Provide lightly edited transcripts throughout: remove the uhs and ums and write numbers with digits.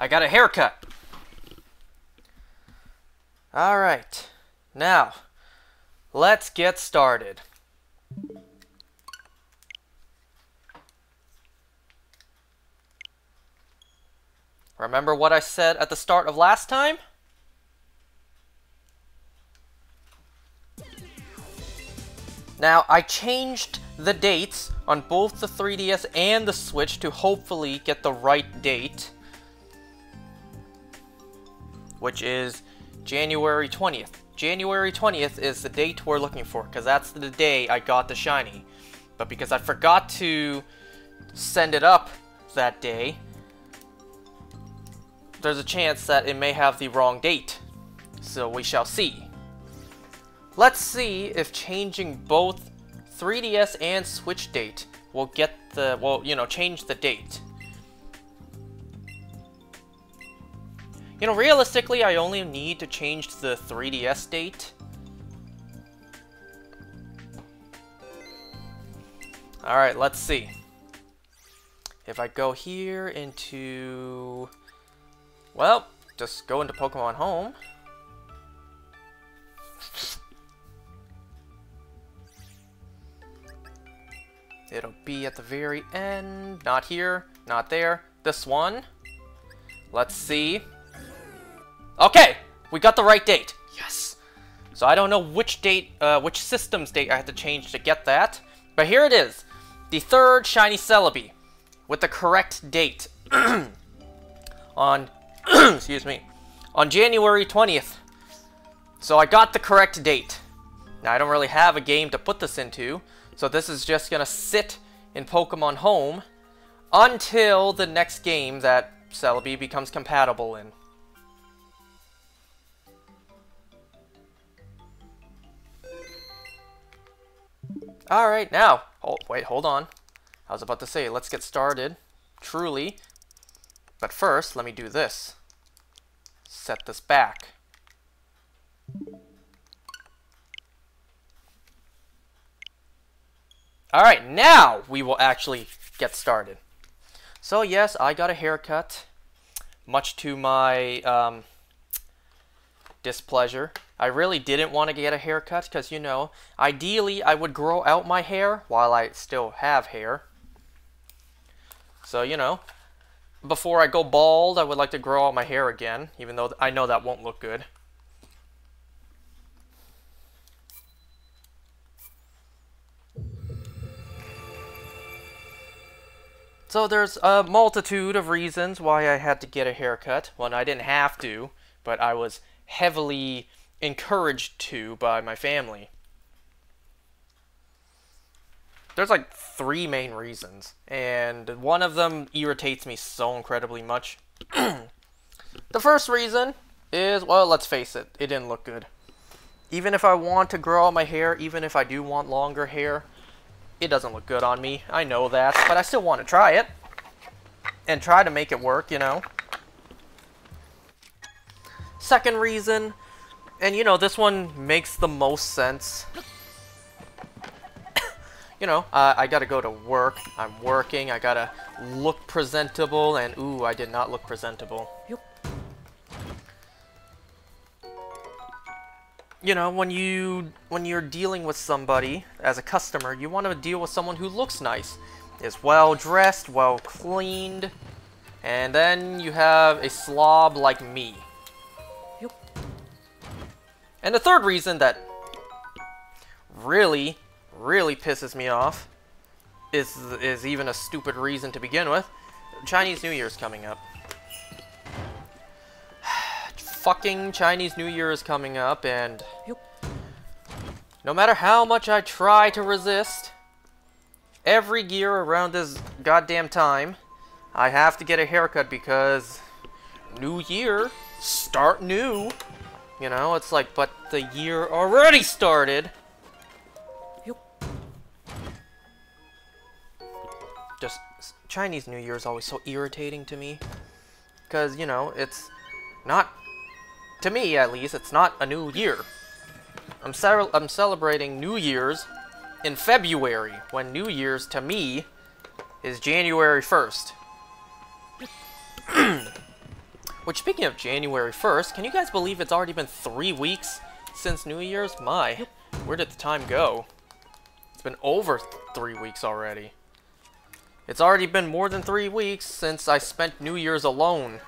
I got a haircut. Alright. Now, let's get started. Remember what I said at the start of last time? Now, I changed the dates on both the 3DS and the Switch to hopefully get the right date, which is January 20th. January 20th is the date we're looking for, because that's the day I got the shiny. But because I forgot to send it up that day, there's a chance that it may have the wrong date. So we shall see. Let's see if changing both 3DS and Switch date will get the, well, you know, change the date. You know, realistically, I only need to change the 3DS date. Alright, let's see. If I go here into... well, just go into Pokemon Home. It'll be at the very end. Not here, not there. This one. Let's see. Okay, we got the right date. Yes. So I don't know which date, which system's date I had to change to get that. But here it is. The third shiny Celebi with the correct date. On, excuse me, on January 20th. So I got the correct date. Now I don't really have a game to put this into, so this is just gonna sit in Pokemon Home until the next game that Celebi becomes compatible in. Alright, now, oh, wait, hold on. I was about to say, let's get started, truly. But first, let me do this. Set this back. Alright, now we will actually get started. So yes, I got a haircut, much to my displeasure. I really didn't want to get a haircut because, you know, ideally I would grow out my hair while I still have hair. So, you know, before I go bald, I would like to grow out my hair again, even though I know that won't look good. So there's a multitude of reasons why I had to get a haircut. Well, I didn't have to, but I was heavily encouraged to by my family. There's like 3 main reasons, and one of them irritates me so incredibly much. The first reason is, well, let's face it, it didn't look good. Even if I want to grow out my hair, even if I do want longer hair, it doesn't look good on me. I know that, but I still want to try it. And try to make it work, you know. Second reason, and you know, this one makes the most sense. You know, I gotta go to work, I'm working, I gotta look presentable, and ooh, I did not look presentable. Yep. You know, when you're dealing with somebody as a customer, you want to deal with someone who looks nice, is well dressed, well cleaned, and then you have a slob like me. Yep. And the third reason that really pisses me off is even a stupid reason to begin with. Chinese New Year's coming up. Fucking Chinese New Year is coming up, and no matter how much I try to resist, every year around this goddamn time, I have to get a haircut because New Year, start new. You know, it's like, but the year already started. Just, Chinese New Year is always so irritating to me. Because, you know, it's not... to me, at least, it's not a new year. I'm celebrating New Year's in February, when New Year's, to me, is January 1st. Which, speaking of January 1st, can you guys believe it's already been 3 weeks since New Year's? My, where did the time go? It's been over 3 weeks already. It's already been more than 3 weeks since I spent New Year's alone.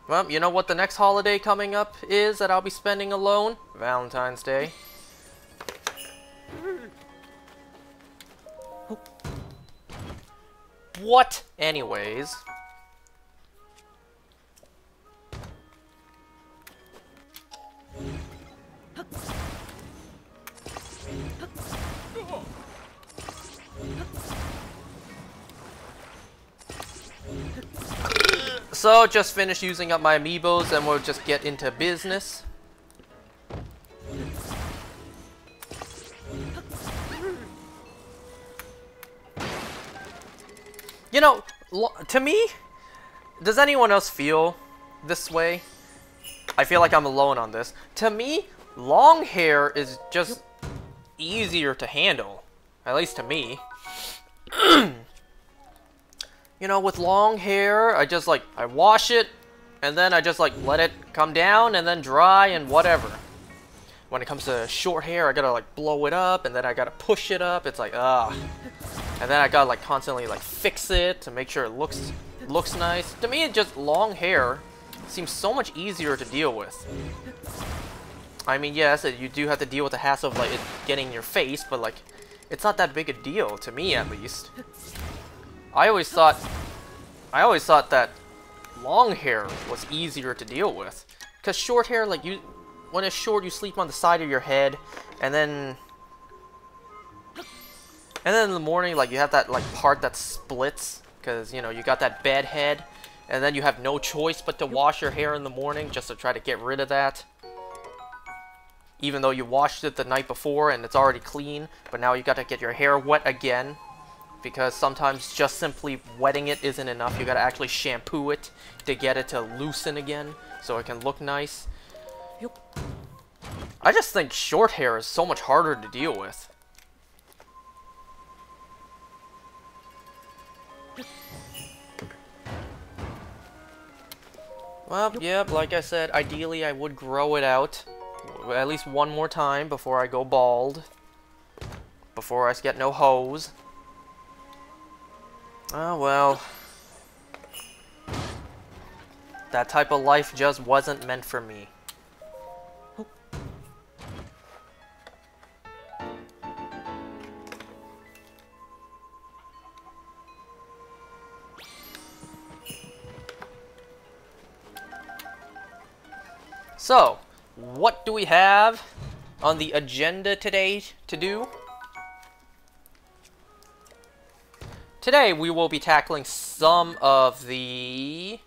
Well, you know what the next holiday coming up is that I'll be spending alone? Valentine's Day. What? Anyways. So, just finished using up my amiibos and we'll just get into business. You know, to me, does anyone else feel this way? I feel like I'm alone on this. To me, long hair is just easier to handle. At least to me. You know, with long hair, I wash it, and then I just, let it come down, and then dry, and whatever. When it comes to short hair, I gotta, blow it up, and then I gotta push it up, it's like, ugh. And then I gotta, constantly, fix it to make sure it looks nice. To me, long hair seems so much easier to deal with. I mean, yes, you do have to deal with the hassle of, it getting in your face, but, it's not that big a deal, to me, at least. I always thought that long hair was easier to deal with, because short hair, when it's short, you sleep on the side of your head, and then in the morning, you have that part that splits, because you got that bed head, and then you have no choice but to wash your hair in the morning just to try to get rid of that. Even though you washed it the night before and it's already clean, but now you got to get your hair wet again. Because sometimes just simply wetting it isn't enough. You gotta actually shampoo it to get it to loosen again, so it can look nice. I just think short hair is so much harder to deal with. Well, yep, like I said, ideally I would grow it out at least one more time before I go bald. Before I get no hose. Oh, well. That type of life just wasn't meant for me. So, what do we have on the agenda today to do? Today, we will be tackling some of the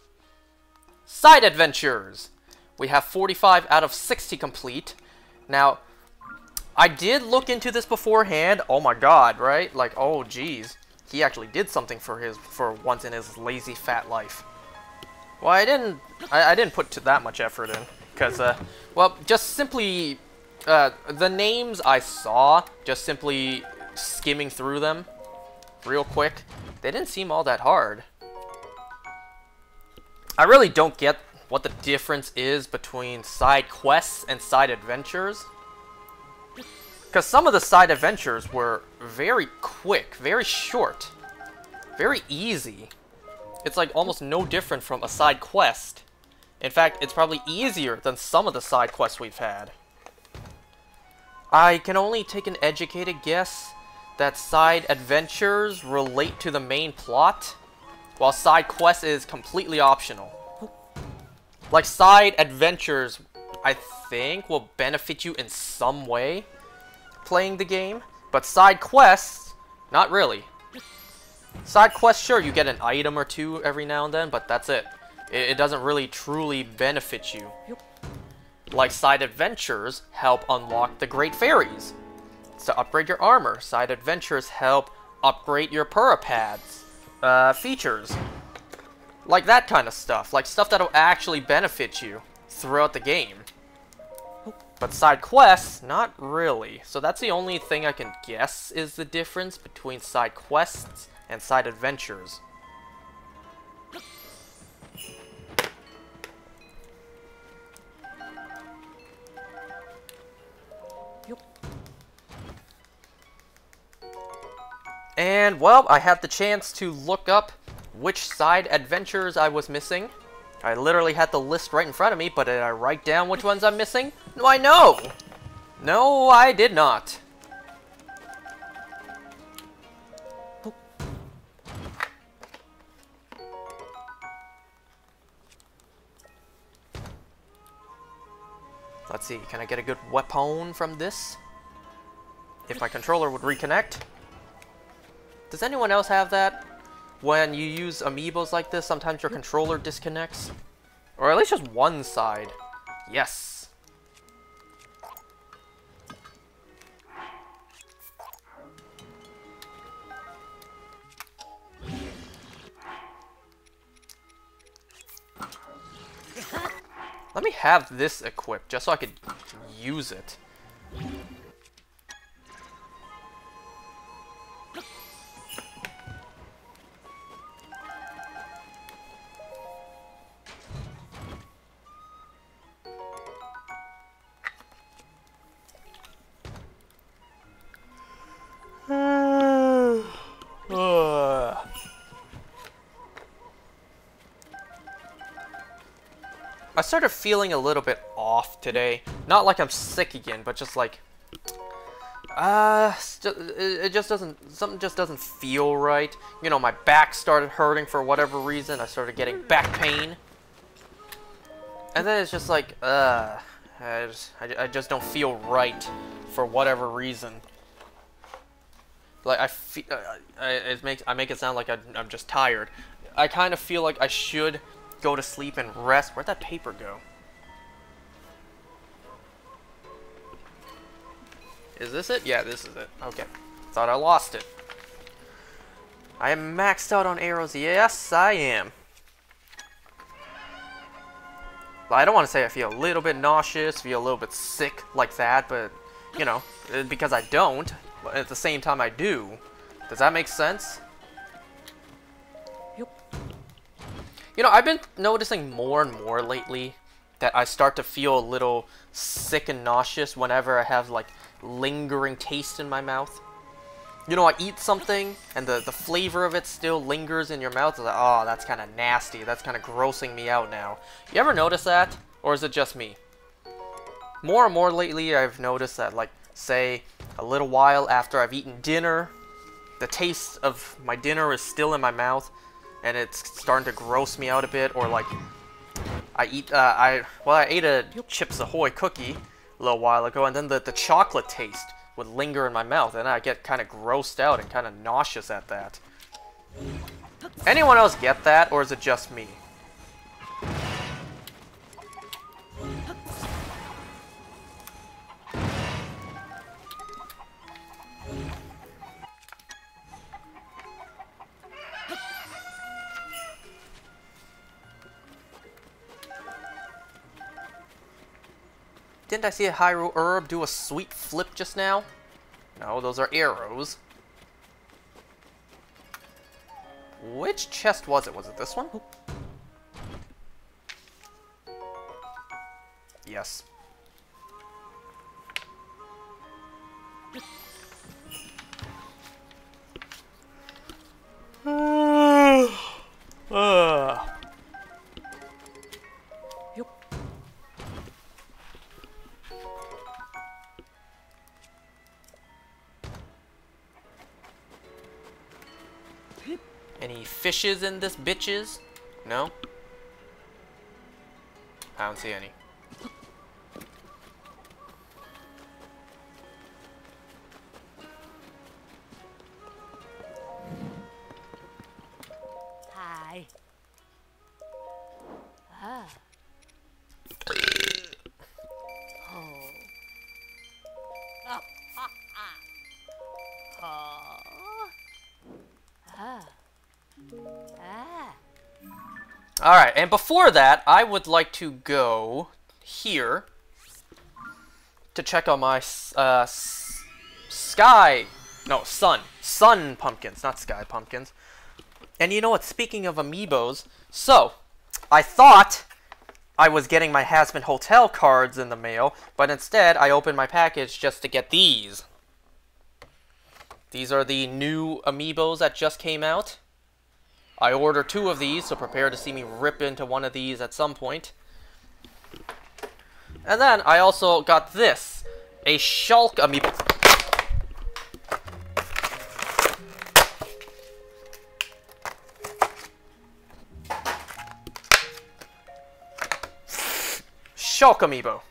side adventures. We have 45 out of 60 complete. Now, I did look into this beforehand. Oh my god, right? Oh geez. He actually did something for once in his lazy fat life. Well, I didn't put that much effort in. Because, well, just simply, the names I saw, just simply skimming through them real quick, they didn't seem all that hard. I really don't get what the difference is between side quests and side adventures. Because some of the side adventures were very quick, very short, very easy. It's almost no different from a side quest. In fact, it's probably easier than some of the side quests we've had. I can only take an educated guess that side adventures relate to the main plot, while side quest is completely optional. Side adventures, I think, will benefit you in some way playing the game, but side quests, not really. Side quests, sure, you get an item or two every now and then, but that's it. It doesn't really truly benefit you. Side adventures help unlock the Great Fairies. To upgrade your armor. Side adventures help upgrade your Purah-pads features. That kind of stuff. Stuff that'll actually benefit you throughout the game. But side quests, not really. So that's the only thing I can guess is the difference between side quests and side adventures. And, well, I had the chance to look up which side adventures I was missing. I literally had the list right in front of me, but did I write down which ones I'm missing? Why, no! No, I did not. Let's see, can I get a good weapon from this? If my controller would reconnect. Does anyone else have that? When you use amiibos like this, sometimes your controller disconnects. Or at least just one side. Yes. Let me have this equipped, just so I could use it. I started feeling a little bit off today. Not like I'm sick again, but just like... it just doesn't... Something just doesn't feel right. You know, my back started hurting for whatever reason. I started getting back pain. And then it's just like, I just don't feel right for whatever reason. Like, I make it sound like I'm just tired. I kind of feel like I should go to sleep and rest. Where'd that paper go? Is this it? Yeah, this is it. Okay. Thought I lost it. I am maxed out on arrows. Yes, I am. I don't want to say I feel a little bit nauseous, feel a little bit sick like that, but, you know, because I don't, but at the same time I do. Does that make sense? You know, I've been noticing more and more lately that I start to feel a little sick and nauseous whenever I have, like, lingering taste in my mouth. You know, I eat something, and the flavor of it still lingers in your mouth. It's like, oh, that's kind of nasty. That's kind of grossing me out now. You ever notice that? Or is it just me? More and more lately, I've noticed that, like, say, a little while after I've eaten dinner, the taste of my dinner is still in my mouth, and it's starting to gross me out a bit, or like I ate a Chips Ahoy cookie a little while ago, and then the chocolate taste would linger in my mouth, and I get kind of grossed out and kind of nauseous at that. Anyone else get that, or is it just me? Didn't I see a Hyrule Herb do a sweet flip just now? No, those are arrows. Which chest was it? Was it this one? Yes. Any fishes in this bitches? No? I don't see any. Hi. Ah. Oh. Ah. Ah. Ah. Ah. Ah. Alright, and before that, I would like to go here to check on my sun pumpkins, not sky pumpkins. And you know what, speaking of amiibos, so, I thought I was getting my Hazbin Hotel cards in the mail, but instead I opened my package just to get these. These are the new amiibos that just came out. I ordered 2 of these, so prepare to see me rip into one of these at some point. And then I also got this, a Shulk amiibo. Shulk amiibo.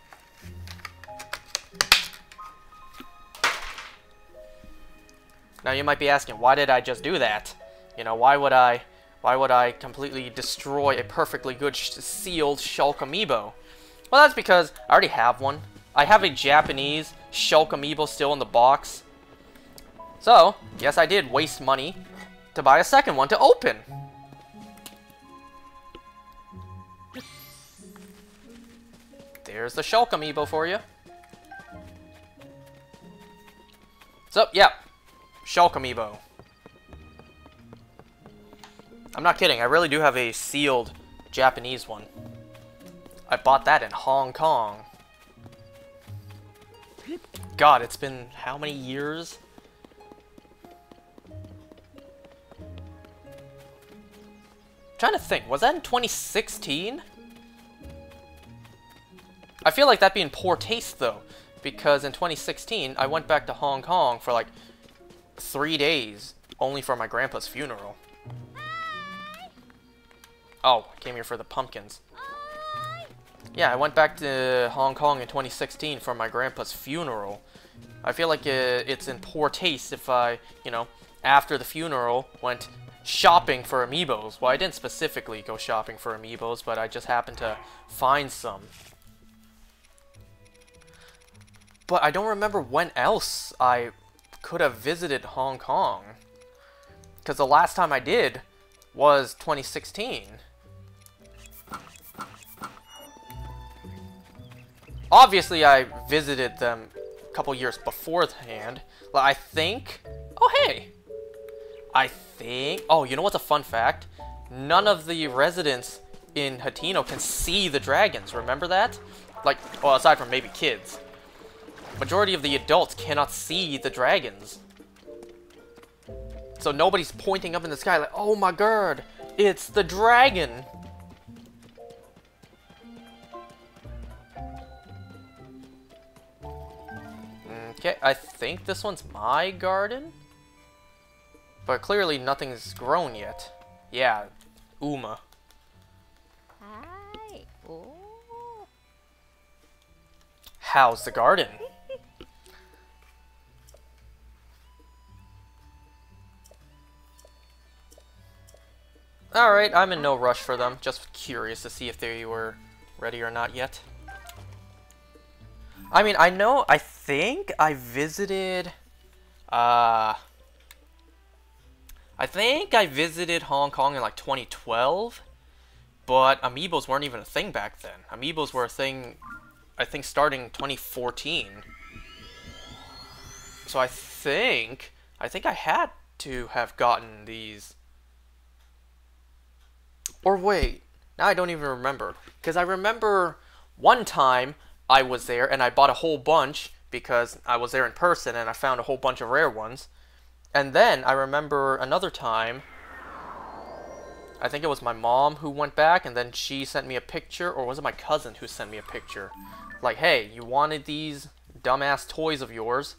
Now you might be asking, why did I just do that? You know, why would I completely destroy a perfectly good sealed Shulk amiibo? Well, that's because I already have one. I have a Japanese Shulk amiibo still in the box. So, yes, I did waste money to buy a second one to open. There's the Shulk amiibo for you. So, yeah. Shulk amiibo. I'm not kidding, I really do have a sealed Japanese one. I bought that in Hong Kong. God, it's been how many years? I'm trying to think, was that in 2016? I feel like that'd be in poor taste though, because in 2016 I went back to Hong Kong for like 3 days, only for my grandpa's funeral. Oh, I came here for the pumpkins. Yeah, I went back to Hong Kong in 2016 for my grandpa's funeral. I feel like it's in poor taste if I, you know, after the funeral, went shopping for amiibos. Well, I didn't specifically go shopping for amiibos, but I just happened to find some. But I don't remember when else I could have visited Hong Kong. Because the last time I did was 2016. Obviously, I visited them a couple years beforehand. Like, I think... Oh, hey! I think... Oh, you know what's a fun fact? None of the residents in Hateno can see the dragons. Remember that? Like, well, aside from maybe kids. Majority of the adults cannot see the dragons. So nobody's pointing up in the sky like, oh my god, it's the dragon! Okay, I think this one's my garden? But clearly nothing's grown yet. Yeah, Uma. Hi. Oh. How's the garden? Alright, I'm in no rush for them. Just curious to see if they were ready or not yet. I mean, I think I visited... I think I visited Hong Kong in like 2012. But amiibos weren't even a thing back then. Amiibos were a thing, I think, starting 2014. So I think I had to have gotten these... Or wait, now I don't even remember. Because I remember one time I was there and I bought a whole bunch because I was there in person and I found a whole bunch of rare ones. And then I remember another time, I think it was my mom who went back and then she sent me a picture, or was it my cousin who sent me a picture? Like, hey, you wanted these dumbass toys of yours.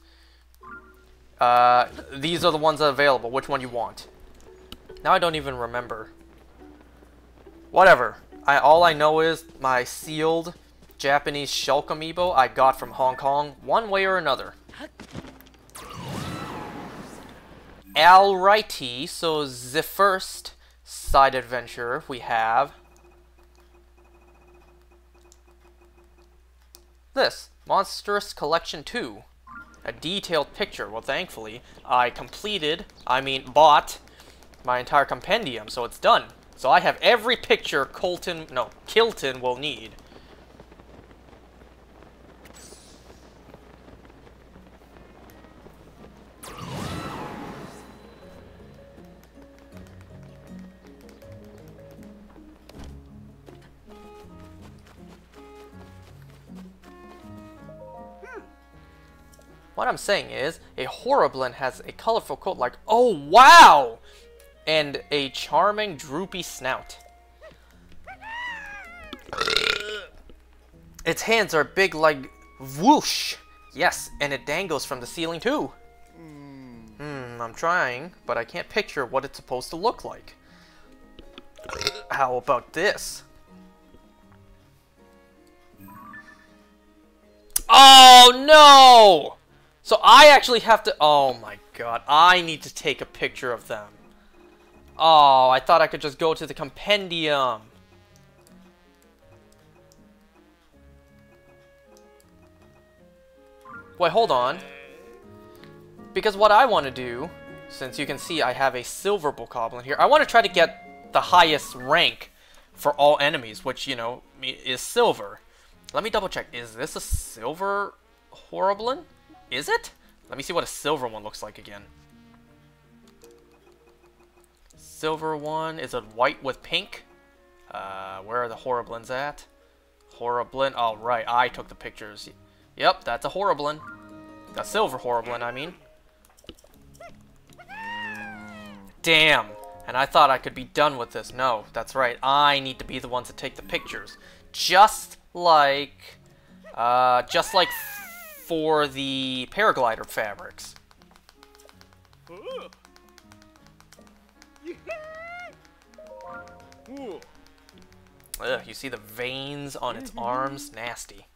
These are the ones that are available. Which one you want? Now I don't even remember. Whatever. All I know is my sealed Japanese Shulk amiibo I got from Hong Kong one way or another. Alrighty, so the first side adventure we have this, Monstrous Collection 2. A detailed picture. Well, thankfully, I bought my entire compendium, so it's done. So I have every picture Kilton will need. What I'm saying is, a Horriblin has a colorful coat like, oh wow! And a charming, droopy snout. Its hands are big like whoosh. Yes, and it dangles from the ceiling too. I'm trying, but I can't picture what it's supposed to look like. How about this? Oh no! So I actually have to... Oh my god, I need to take a picture of them. Oh, I thought I could just go to the compendium. Wait, hold on. Because what I want to do, since you can see I have a silver bokoblin here, I want to try to get the highest rank for all enemies, which, you know, is silver. Let me double check. Is this a silver Horriblin? Is it? Let me see what a silver one looks like again. Silver one, is it white with pink? Where are the Horriblins at? Horriblin, oh right, I took the pictures. Yep, that's a Horriblin. A silver Horriblin, I mean. Damn, and I thought I could be done with this. No, that's right, I need to be the one to take the pictures. Just like for the paraglider fabrics. Ugh, you see the veins on its arms? Nasty.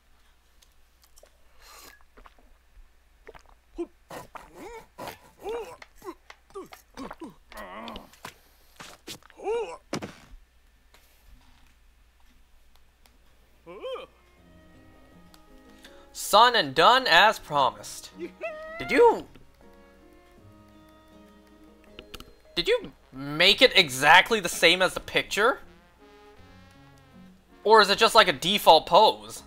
Son and done as promised. Did you make it exactly the same as the picture? Or is it just like a default pose?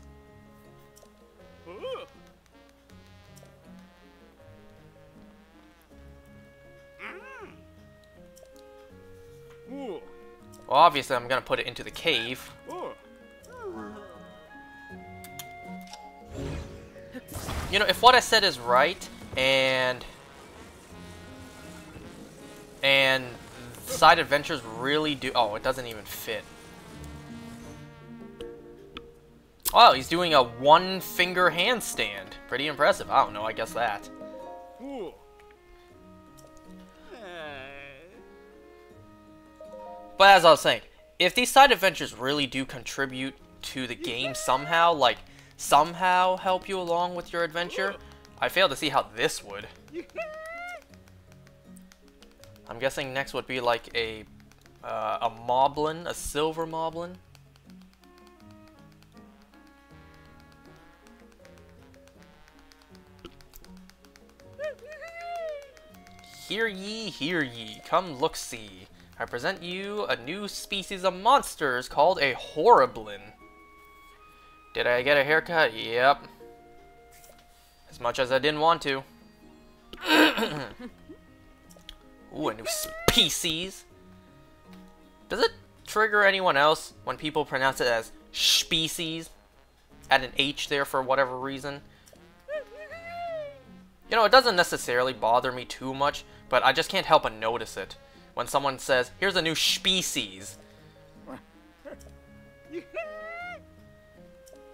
Well, obviously I'm gonna put it into the cave. You know, if what I said is right, and side adventures really do... Oh, it doesn't even fit. Wow, he's doing a one-finger handstand. Pretty impressive. I don't know, I guess that. But as I was saying, if these side adventures really do contribute to the game somehow, like, somehow help you along with your adventure, I fail to see how this would. I'm guessing next would be like a moblin, a silver moblin. Hear ye, come look-see. I present you a new species of monsters called a Horriblin. Did I get a haircut? Yep. As much as I didn't want to. Ooh, a new species. Does it trigger anyone else when people pronounce it as species? Add an H there for whatever reason. You know, it doesn't necessarily bother me too much, but I just can't help but notice it. When someone says, here's a new species.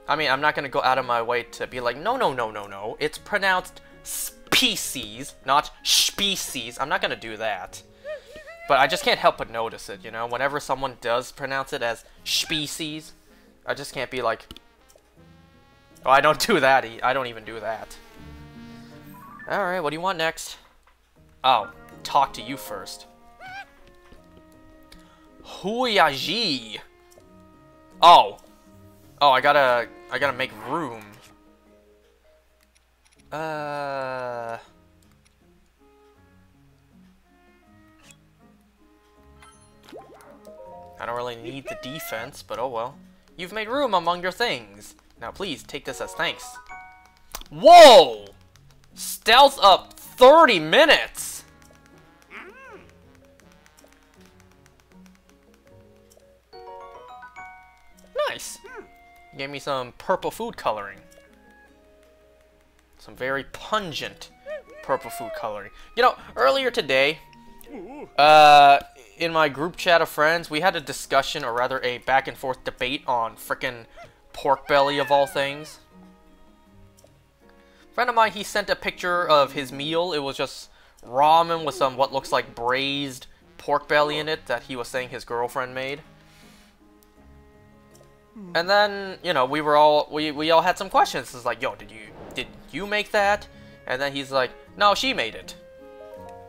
I mean, I'm not going to go out of my way to be like, no. It's pronounced species, not species. I'm not going to do that. But I just can't help but notice it, you know? Whenever someone does pronounce it as species, I just can't be like, oh, I don't do that. I don't even do that. Alright, what do you want next? Oh, talk to you first. Huyaji. Oh, I gotta make room. I don't really need the defense, but oh well. You've made room among your things. Now please take this as thanks. Whoa! Stealth up 30 minutes! Nice. Gave me some purple food coloring. Some very pungent purple food coloring. You know, earlier today, in my group chat of friends, we had a discussion, or rather a back and forth debate on frickin' pork belly of all things. A friend of mine, he sent a picture of his meal. It was just ramen with some what looks like braised pork belly in it that he was saying his girlfriend made. And then, you know, we all had some questions. It's like, yo, did you make that? And then he's like, no, she made it.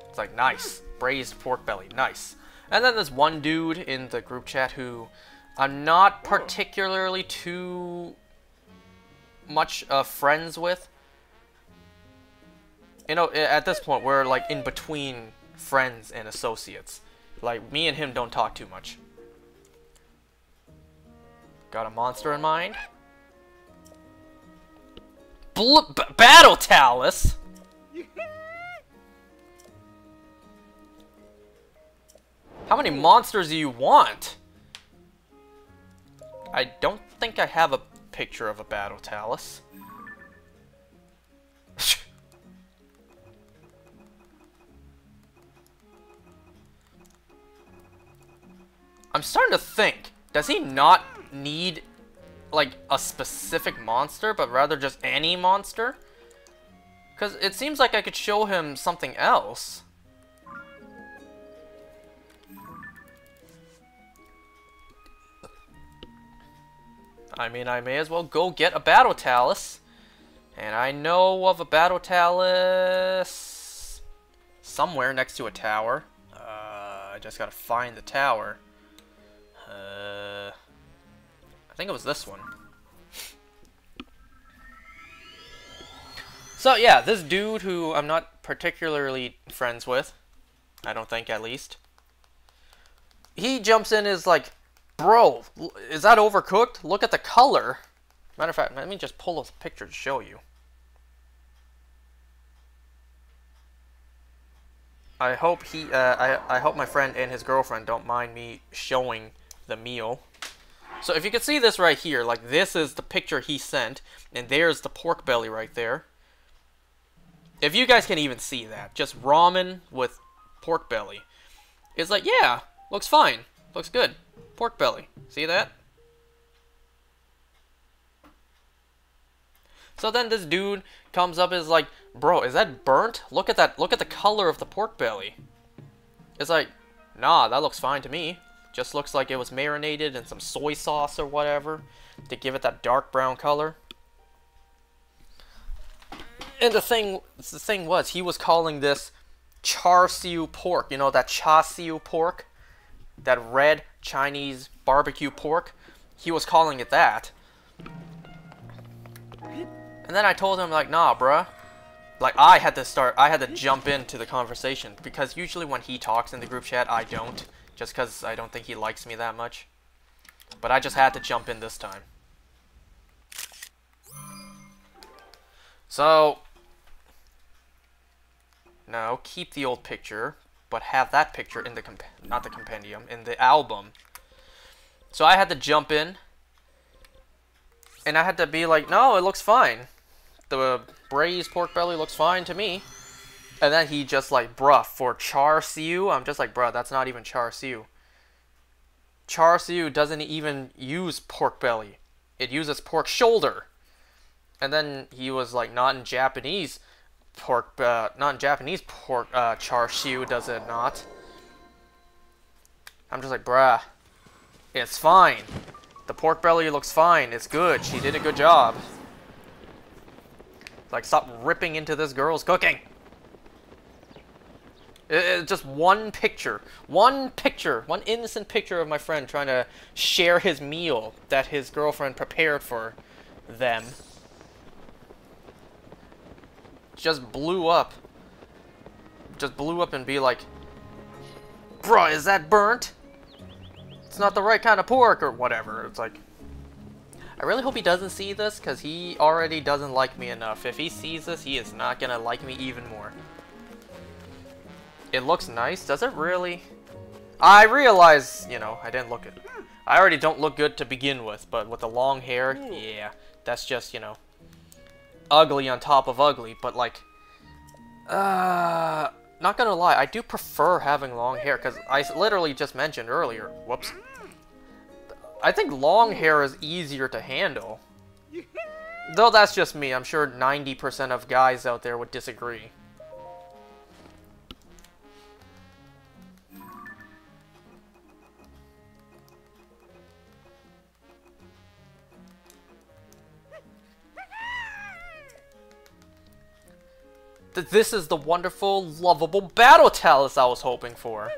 It's like, nice. Braised pork belly, nice. And then there's one dude in the group chat who I'm not particularly too much friends with. You know, at this point, we're like in between friends and associates. Like, me and him don't talk too much. Got a monster in mind? Battle Talus? How many monsters do you want? I don't think I have a picture of a Battle Talus. I'm starting to think, does he not need like a specific monster, but rather just any monster? Because it seems like I could show him something else. I mean, I may as well go get a Battle Talus. And I know of a Battle Talus somewhere next to a tower. I just gotta find the tower. I think it was this one. So yeah, this dude who I'm not particularly friends with, I don't think at least, he jumps in is like, bro, is that overcooked? Look at the color. Matter of fact, let me just pull a picture to show you. I hope he, I hope my friend and his girlfriend don't mind me showing the meal. So if you can see this right here, like this is the picture he sent, and there's the pork belly right there. If you guys can even see that, just ramen with pork belly. It's like, yeah, looks fine, looks good. Pork belly, see that? So then this dude comes up and is like, bro, is that burnt? Look at that, look at the color of the pork belly. It's like, nah, that looks fine to me. Just looks like it was marinated in some soy sauce or whatever to give it that dark brown color. And the thing was, he was calling this char siu pork. You know, that char siu pork? That red Chinese barbecue pork? He was calling it that. And then I told him, like, nah, bruh. Like, I had to jump into the conversation. Because usually when he talks in the group chat, I don't. Just because I don't think he likes me that much. But I just had to jump in this time. So, now keep the old picture, but have that picture in the not the compendium, in the album. So I had to jump in, and I had to be like, no, it looks fine. The braised pork belly looks fine to me. And then he just like, bruh, for char siu? I'm just like, bruh, that's not even char siu. Char siu doesn't even use pork belly. It uses pork shoulder. And then he was like, not in Japanese pork char siu, does it not? I'm just like, bruh, it's fine. The pork belly looks fine. It's good. She did a good job. Like, stop ripping into this girl's cooking. It's just one picture, one innocent picture of my friend trying to share his meal that his girlfriend prepared for them. Just blew up. Just blew up and be like, bruh, is that burnt? It's not the right kind of pork or whatever. It's like, I really hope he doesn't see this because he already doesn't like me enough. If he sees this, he is not gonna like me even more. It looks nice. Does it really? I realize, you know, I didn't look it. I already don't look good to begin with, but with the long hair, yeah, that's just, you know, ugly on top of ugly, but like, not gonna lie, I do prefer having long hair, because I literally just mentioned earlier, whoops, I think long hair is easier to handle. Though that's just me, I'm sure 90% of guys out there would disagree. This is the wonderful, lovable Battle Talus I was hoping for.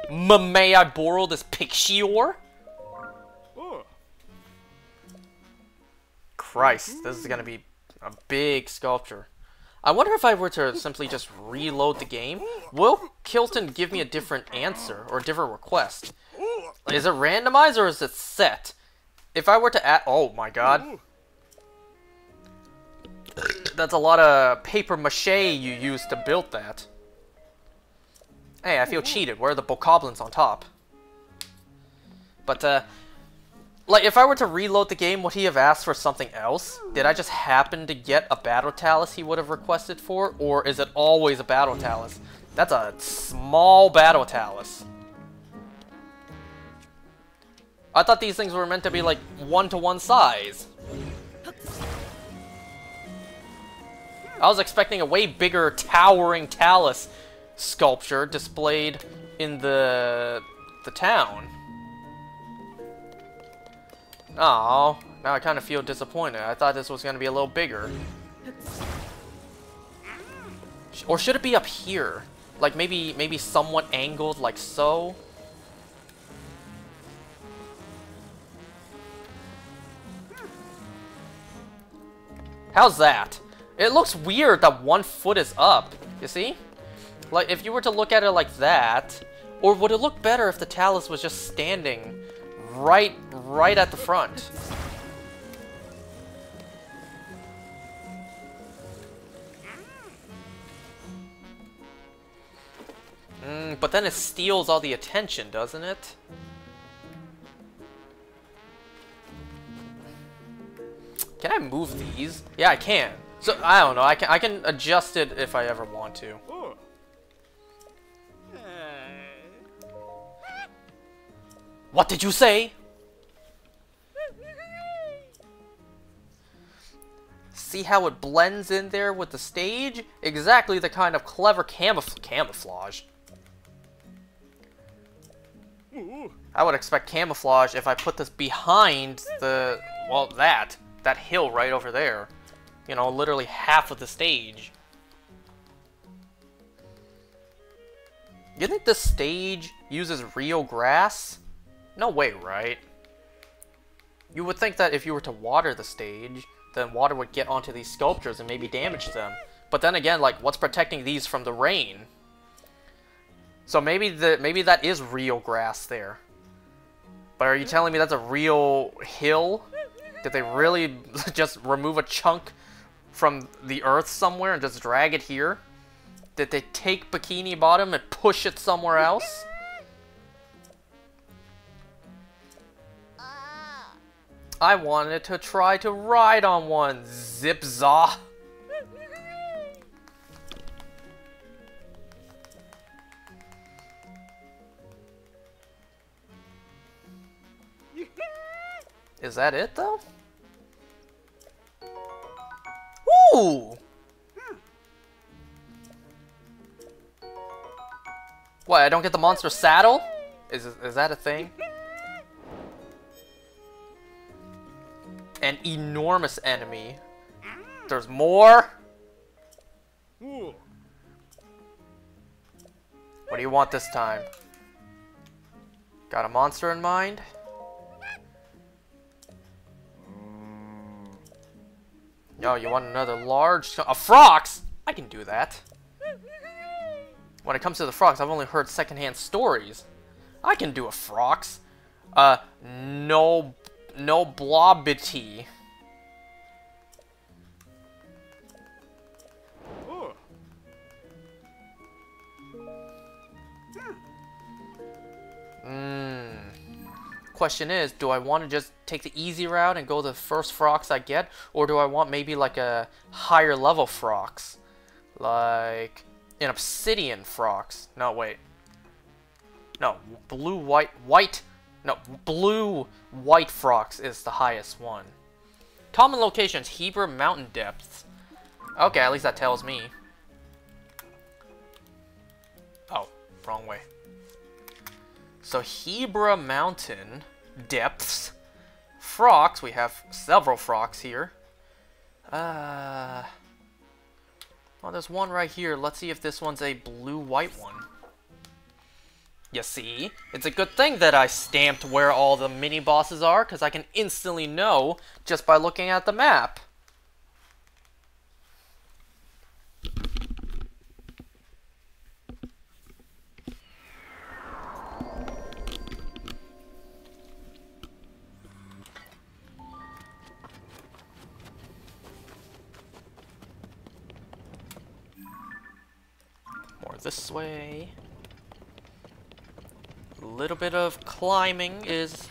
May I borrow this Pixior? Christ, this is gonna be a big sculpture. I wonder if I were to simply just reload the game, will Kilton give me a different answer or a different request? Is it randomized or is it set? If I were to add, oh my god. That's a lot of paper mache you used to build that. Hey, I feel cheated. Where are the bokoblins on top? But, like, if I were to reload the game, would he have asked for something else? Did I just happen to get a Battle Talus he would have requested for? Or is it always a Battle Talus? That's a small Battle Talus. I thought these things were meant to be, like, 1-to-1 size. I was expecting a way bigger towering Talus sculpture displayed in the town. Oh, now I kind of feel disappointed. I thought this was going to be a little bigger. Or should it be up here? Like maybe somewhat angled like so? How's that? It looks weird that one foot is up, you see? Like, if you were to look at it like that, or would it look better if the Talus was just standing right at the front? But then it steals all the attention, doesn't it? Can I move these? Yeah, I can. So, I don't know, I can adjust it if I ever want to. What did you say? See how it blends in there with the stage? Exactly the kind of clever camouflage. I would expect camouflage if I put this behind the, well, that hill right over there. You know, literally half of the stage. You think this stage uses real grass? No way, right? You would think that if you were to water the stage, then water would get onto these sculptures and maybe damage them. But then again, like, what's protecting these from the rain? So maybe that is real grass there. But are you telling me that's a real hill? Did they really just remove a chunk from the earth somewhere and just drag it here? Did they take Bikini Bottom and push it somewhere else? I wanted to try to ride on one, Zip-Zaw. Is that it, though? Ooh! What, I don't get the monster saddle? Is that a thing? An enormous enemy. There's more? What do you want this time? Got a monster in mind? No, you want another large... A Frox? I can do that. When it comes to the Frox, I've only heard secondhand stories. I can do a Frox. No Blobity. question is, do I want to just take the easy route and go the first Frox I get, or do I want maybe like a higher level Frox? Like an Obsidian Frox. No, wait. No, blue-white Frox is the highest one. Common locations, Hebra Mountain Depths. Okay, at least that tells me. Oh, wrong way. So Hebra Mountain Depths. Frox, we have several Frox here. Well, there's one right here. Let's see if this one's a blue-white one. You see? It's a good thing that I stamped where all the mini-bosses are, because I can instantly know just by looking at the map. More this way. A little bit of climbing is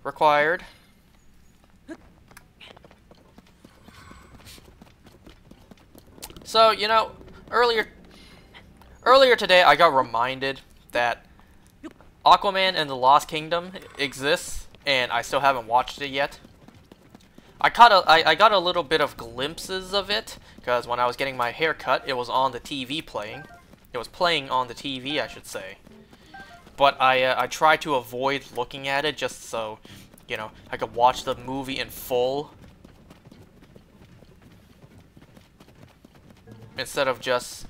required. So, you know, earlier today I got reminded that Aquaman and the Lost Kingdom exists, and I still haven't watched it yet. I got a little bit of glimpses of it, because when I was getting my hair cut, it was on the TV playing. It was playing on the TV, I should say. But I tried to avoid looking at it just so, you know, I could watch the movie in full. Instead of just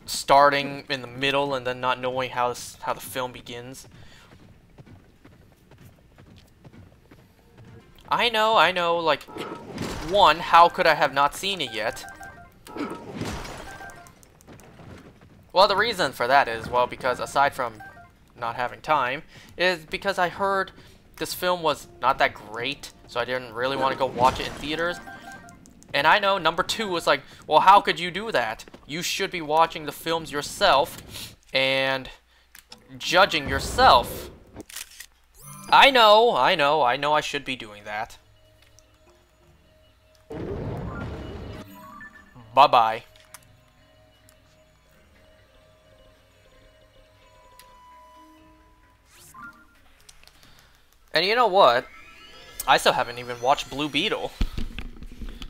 starting in the middle and then not knowing how the film begins. I know, like, one, how could I have not seen it yet? Well, the reason for that is, well, because aside from not having time, is because I heard this film was not that great, so I didn't really want to go watch it in theaters. And I know number two was like, well, how could you do that? You should be watching the films yourself and judging yourself. I know I should be doing that. Bye-bye. And you know what? I still haven't even watched Blue Beetle.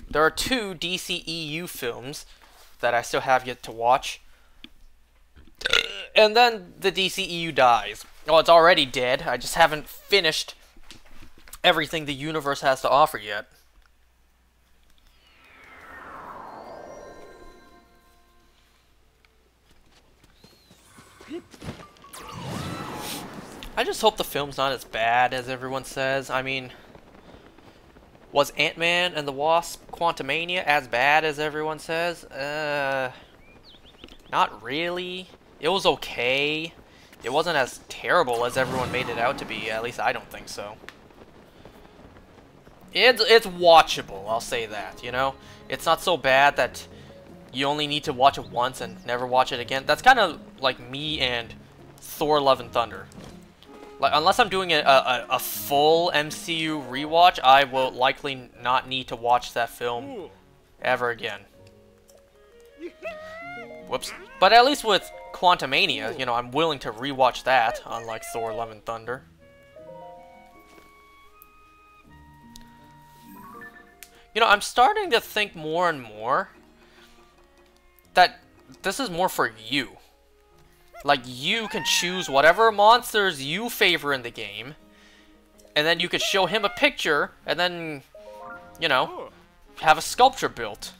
There are 2 DCEU films that I still have yet to watch. And then the DCEU dies. Well, it's already dead. I just haven't finished everything the universe has to offer yet. I just hope the film's not as bad as everyone says. I mean, was Ant-Man and the Wasp: Quantumania as bad as everyone says? Not really. It was okay. It wasn't as terrible as everyone made it out to be. At least I don't think so. It's watchable, I'll say that, you know? It's not so bad that you only need to watch it once and never watch it again. That's kind of like me and Thor: Love and Thunder. Like, unless I'm doing a full MCU rewatch, I will likely not need to watch that film ever again. Whoops. But at least with Quantumania, you know, I'm willing to rewatch that, unlike Thor: Love and Thunder. You know, I'm starting to think more and more that this is more for you. Like, you can choose whatever monsters you favor in the game, and then you could show him a picture, and then, you know, have a sculpture built.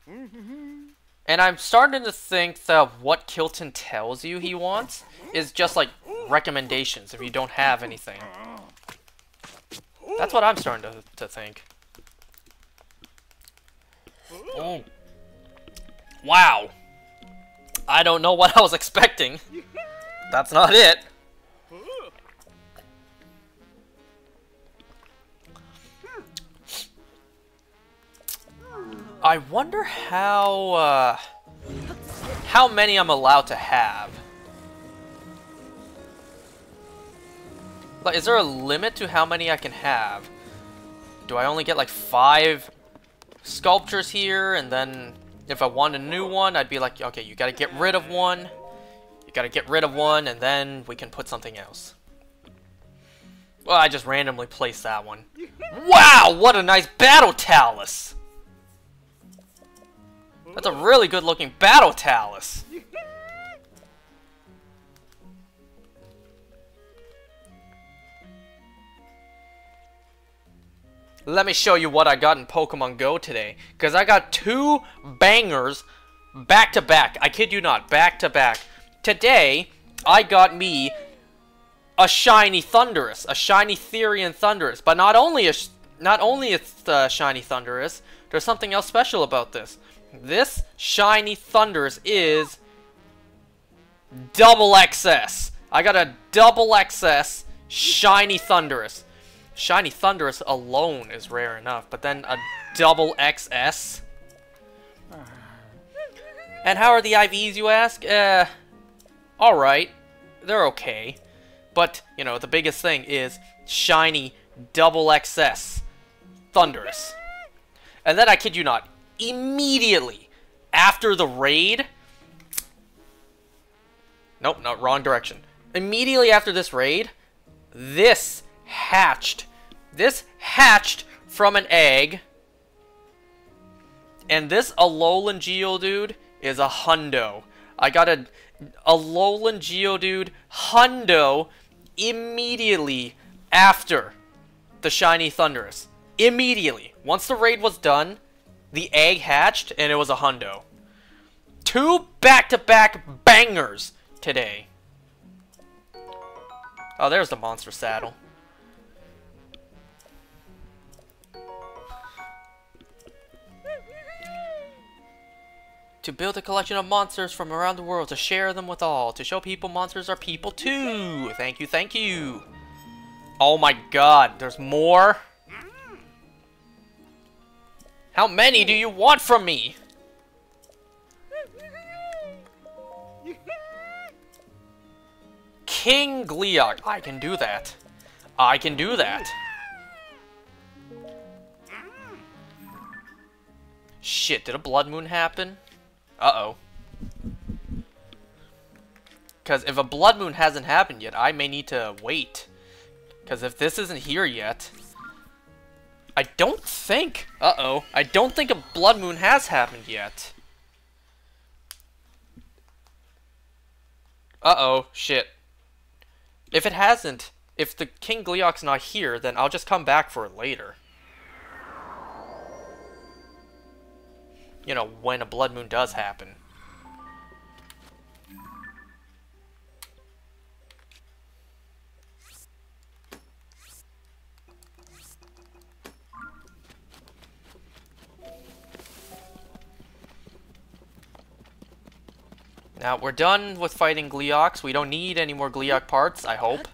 And I'm starting to think that what Kilton tells you he wants is just like recommendations if you don't have anything. That's what I'm starting to think. Oh. Wow. I don't know what I was expecting. That's not it. I wonder how many I'm allowed to have. Like, is there a limit to how many I can have? Do I only get like 5 sculptures here, and then if I want a new one, I'd be like, okay, you gotta get rid of one. You gotta get rid of one, and then we can put something else. Well, I just randomly placed that one. Wow, what a nice battle talus! That's a really good looking battle talus. Let me show you what I got in Pokemon Go today. Because I got 2 bangers back to back. I kid you not, back to back. Today, I got me a shiny Thundurus. A shiny Therian Thundurus. But not only it's shiny Thundurus, there's something else special about this. This shiny Thundurus is double XS. I got a double XS shiny Thundurus. Shiny Thundurus alone is rare enough, but then a double XS? And how are the IVs, you ask? Alright. They're okay. But, you know, the biggest thing is shiny double XS Thundurus. And then, I kid you not, immediately after the raid... Nope, no, wrong direction. Immediately after this raid, this hatched. This hatched from an egg. And this Alolan Geodude is a hundo. I got a Alolan Geodude hundo immediately after the shiny Thundurus. Immediately. Once the raid was done, the egg hatched and it was a hundo. 2 back-to-back bangers today. Oh, there's the monster saddle. To build a collection of monsters from around the world, to share them with all, to show people monsters are people too. Thank you, thank you. Oh my god, there's more? How many do you want from me? King Gleeok. I can do that. I can do that. Shit, did a blood moon happen? Uh-oh. Because if a blood moon hasn't happened yet, I may need to wait. Because if this isn't here yet... I don't think... Uh-oh. I don't think a blood moon has happened yet. Uh-oh. Shit. If it hasn't, if the King Gleeok's not here, then I'll just come back for it later. You know, when a blood moon does happen. Now, we're done with fighting Gleeoks. We don't need any more Gleeok parts, I hope.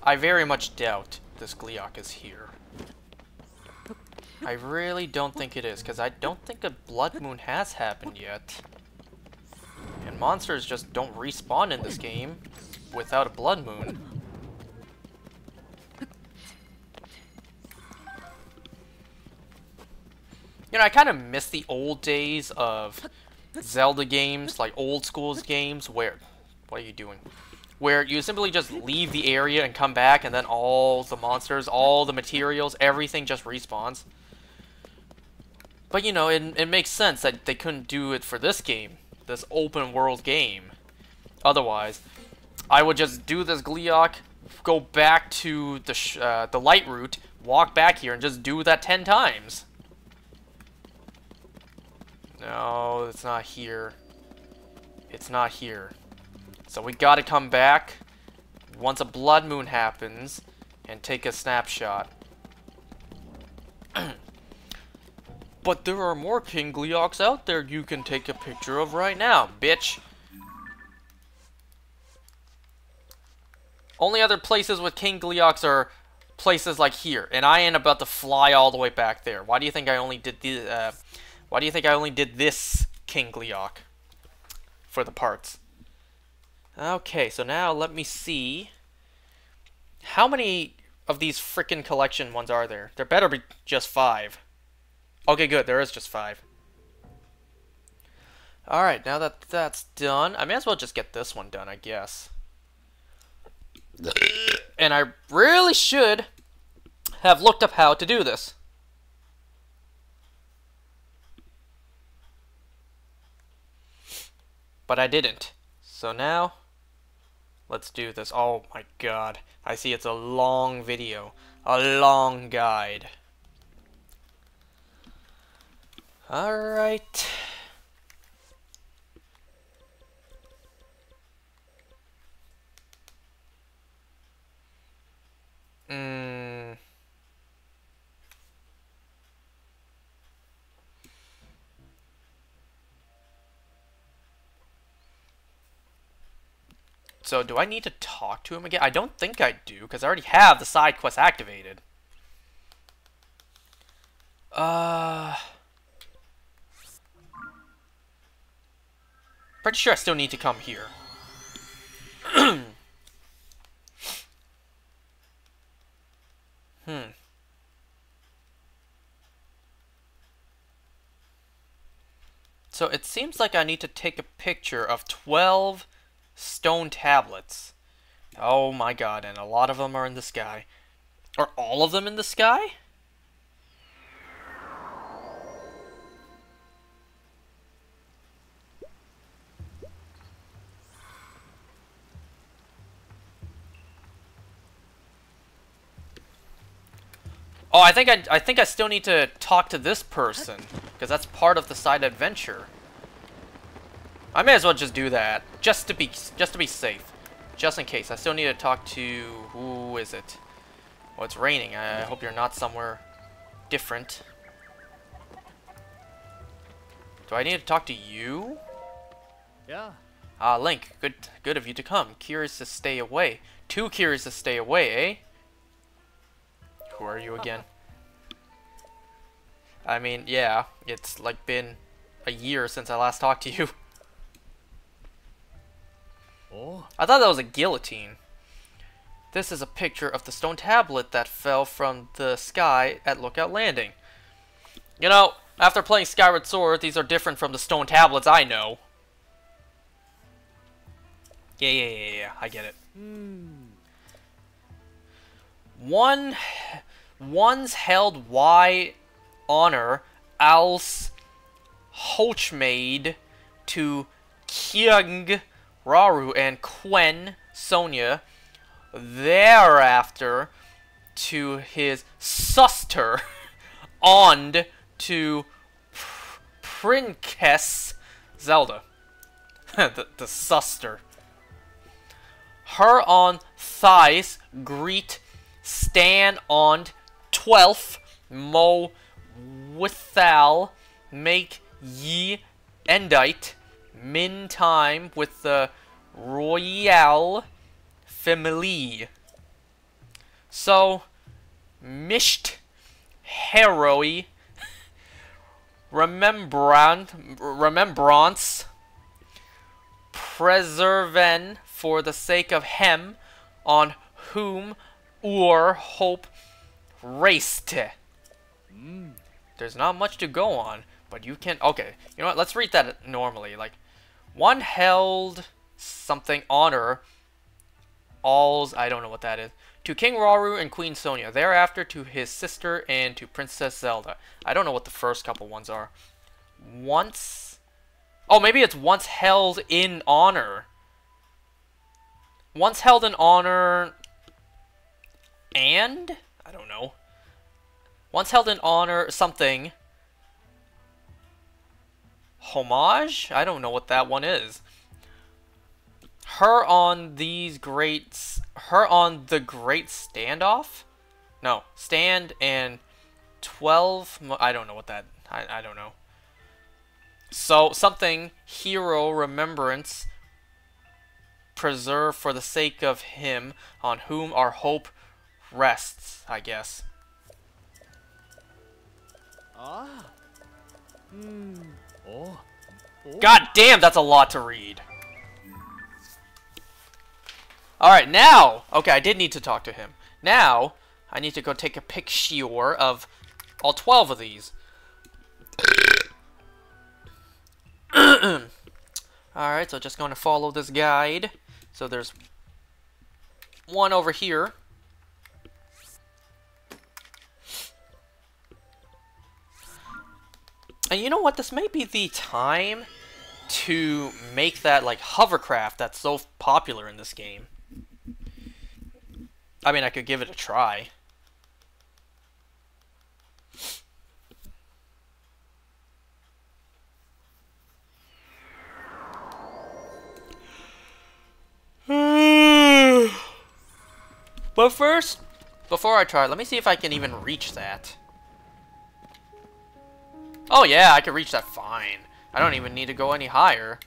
I very much doubt this Gleeok is here. I really don't think it is, because I don't think a blood moon has happened yet. And monsters just don't respawn in this game without a blood moon. You know, I kind of miss the old days of Zelda games, like old schools games, where... What are you doing? Where you simply just leave the area and come back, and then all the monsters, all the materials, everything just respawns. But, you know, it makes sense that they couldn't do it for this game, this open world game. Otherwise, I would just do this Gleeok, go back to the light route, walk back here, and just do that 10 times. No, it's not here. It's not here. So we gotta come back once a blood moon happens and take a snapshot. But there are more King Gleeoks out there you can take a picture of right now, bitch. Only other places with King Gleeoks are places like here, and I ain't about to fly all the way back there. Why do you think I only did the? Why do you think I only did this King Gleeok for the parts? Okay, so now let me see. How many of these frickin' collection ones are there? There better be just 5. Okay, good. There is just 5. Alright, now that that's done, I may as well just get this one done, I guess. And I really should have looked up how to do this. But I didn't. So now, let's do this. Oh my god. I see it's a long video. A long guide. Alright. So, do I need to talk to him again? I don't think I do, because I already have the side quest activated. Pretty sure I still need to come here. So it seems like I need to take a picture of 12 stone tablets. Oh my god, and a lot of them are in the sky. Are all of them in the sky? Oh, I think I still need to talk to this person, because that's part of the side adventure. I may as well just do that, just to be safe, just in case. I still need to talk to, who is it? Oh, it's raining. I hope you're not somewhere different. Do I need to talk to you? Yeah. Ah, Link, good of you to come. Curious to stay away. Too curious to stay away, eh? Who are you again? I mean, yeah, it's like been a year since I last talked to you. Oh. I thought that was a guillotine. This is a picture of the stone tablet that fell from the sky at Lookout Landing. You know, after playing Skyward Sword, these are different from the stone tablets I know. Yeah, I get it. One's held why honor als Hochmaid to Kyung Raru and Quen Sonia, thereafter to his sister on to Princess Zelda. the sister. Her on thighs greet Stan on 12th Mo withal make ye endite min time with the royal family. So misht heroi remembrance preserven for the sake of him on whom our hope raced. There's not much to go on, but you can. Okay, you know what? Let's read that normally. Like, one held something honor alls. I don't know what that is. To King Rauru and Queen Sonia. Thereafter to his sister and to Princess Zelda. I don't know what the first couple ones are. Once. Oh, maybe it's once held in honor. Once held in honor. And? I don't know. Once held in honor something. Homage? I don't know what that one is. Her on the great standoff? No, stand and 12. I don't know what that. I don't know. So, something, hero remembrance, preserve for the sake of him on whom our hope rests, I guess. Ah. Oh. God damn, that's a lot to read. Alright, now, okay, I did need to talk to him. Now, I need to go take a picture of all 12 of these. Alright, so just going to follow this guide. So there's one over here. And you know what? This may be the time to make that, like, hovercraft that's so popular in this game. I mean, I could give it a try. But first, before I try, let me see if I can even reach that. Oh yeah, I can reach that fine. I don't even need to go any higher.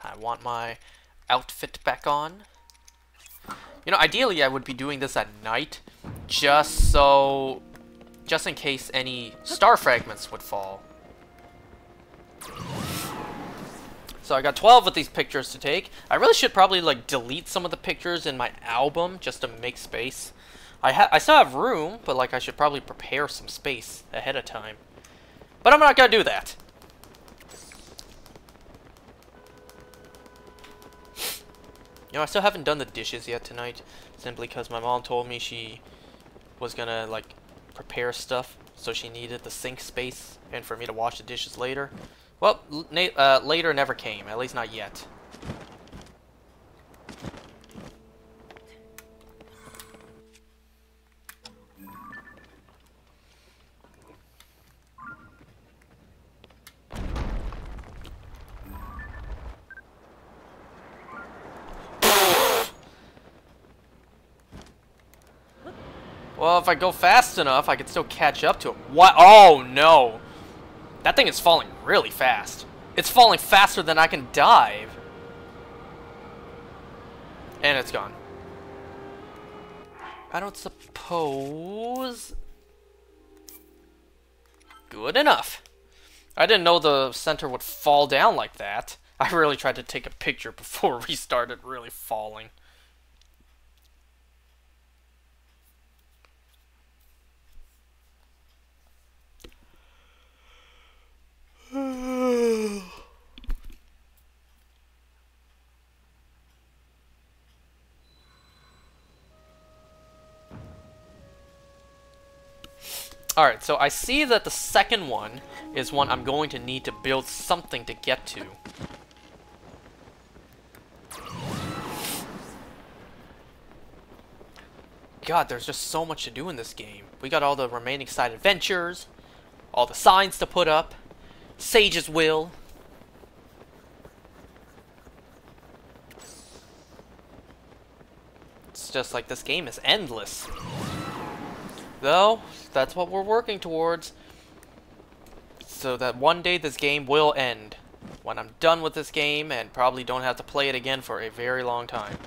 I want my outfit back on. You know, ideally I would be doing this at night, just in case any star fragments would fall. So I got 12 of these pictures to take. I really should probably, like, delete some of the pictures in my album just to make space. I still have room, but, like, I should probably prepare some space ahead of time. But I'm not gonna do that. You know, I still haven't done the dishes yet tonight, simply because my mom told me she was gonna, like, prepare stuff, so she needed the sink space, and for me to wash the dishes later. Well, later never came, at least not yet. Well, if I go fast enough, I can still catch up to him. What? Oh, no. That thing is falling really fast. It's falling faster than I can dive. And it's gone. I don't suppose... Good enough. I didn't know the center would fall down like that. I really tried to take a picture before we started really falling. Alright, so I see that the second one is one I'm going to need to build something to get to. God, there's just so much to do in this game. We got all the remaining side adventures, all the signs to put up, Sage's Will. It's just like this game is endless. Though, that's what we're working towards. So that one day this game will end. When I'm done with this game and probably don't have to play it again for a very long time.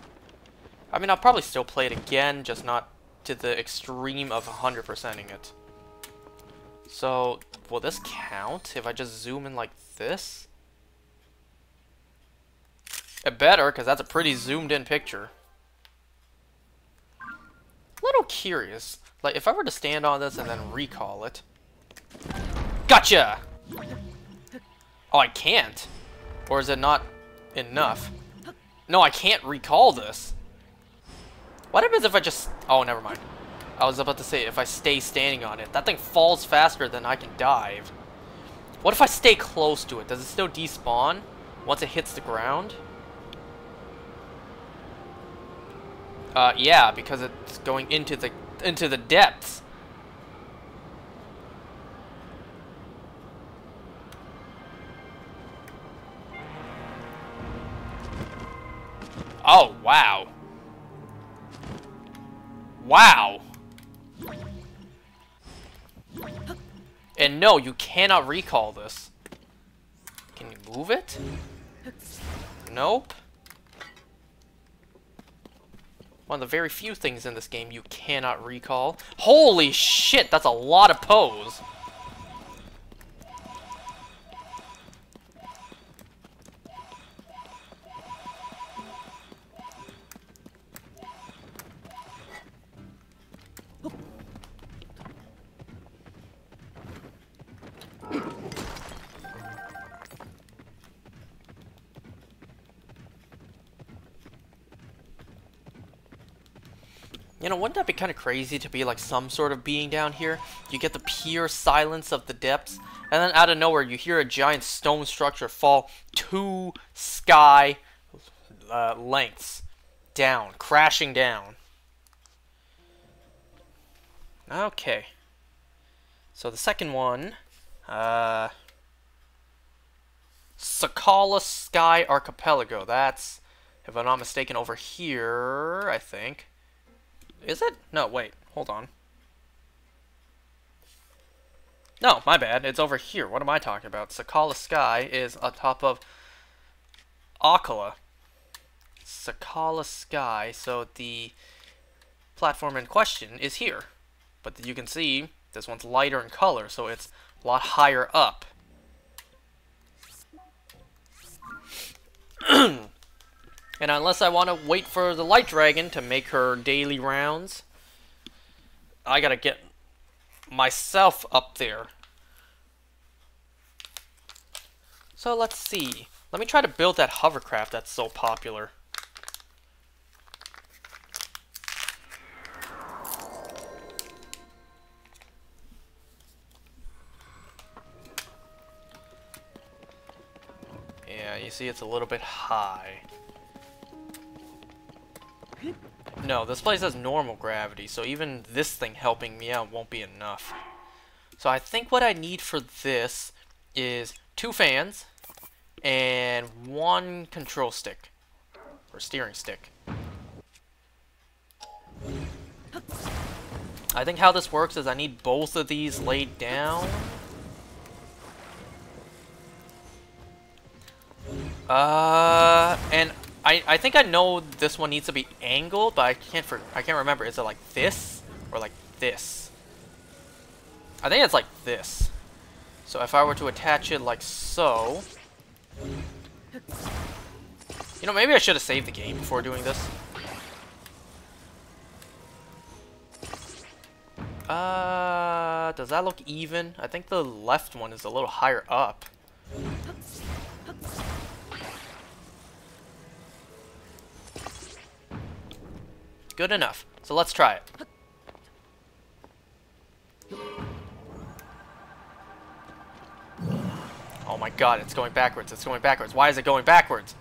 I mean, I'll probably still play it again, just not to the extreme of 100%ing it. So, will this count if I just zoom in like this? It better, because that's a pretty zoomed in picture. A little curious. Like, if I were to stand on this and then recall it. Gotcha! Oh, I can't. Or is it not enough? No, I can't recall this. What happens if I just... Oh, never mind. I was about to say, if I stay standing on it. That thing falls faster than I can dive. What if I stay close to it? Does it still despawn once it hits the ground? Yeah, because it's going into the depths. Oh, wow. Wow. And no, you cannot recall this. Can you move it? Nope. One of the very few things in this game you cannot recall. Holy shit, that's a lot of pose. You know, wouldn't that be kind of crazy to be like some sort of being down here? You get the pure silence of the depths, and then out of nowhere you hear a giant stone structure fall 2 sky lengths down, crashing down. Okay. So the second one, Sakala Sky Archipelago. That's, if I'm not mistaken, over here, I think. Is it? No, wait. Hold on. No, my bad. It's over here. What am I talking about? Sakala Sky is on top of Akkala. Sakala Sky. So the platform in question is here. But you can see this one's lighter in color, so it's a lot higher up. And unless I want to wait for the Light Dragon to make her daily rounds, I gotta get myself up there. So let's see. Let me try to build that hovercraft that's so popular. Yeah, you see it's a little bit high. No, this place has normal gravity, so even this thing helping me out won't be enough. So I think what I need for this is 2 fans and 1 control stick, or steering stick. I think how this works is I need both of these laid down. And I think I know this one needs to be angled, but I can't remember. Is it like this or like this? I think it's like this. So if I were to attach it like so, you know, maybe I should have saved the game before doing this. Does that look even? I think the left one is a little higher up. Good enough. So let's try it. Oh my god, it's going backwards. It's going backwards. Why is it going backwards?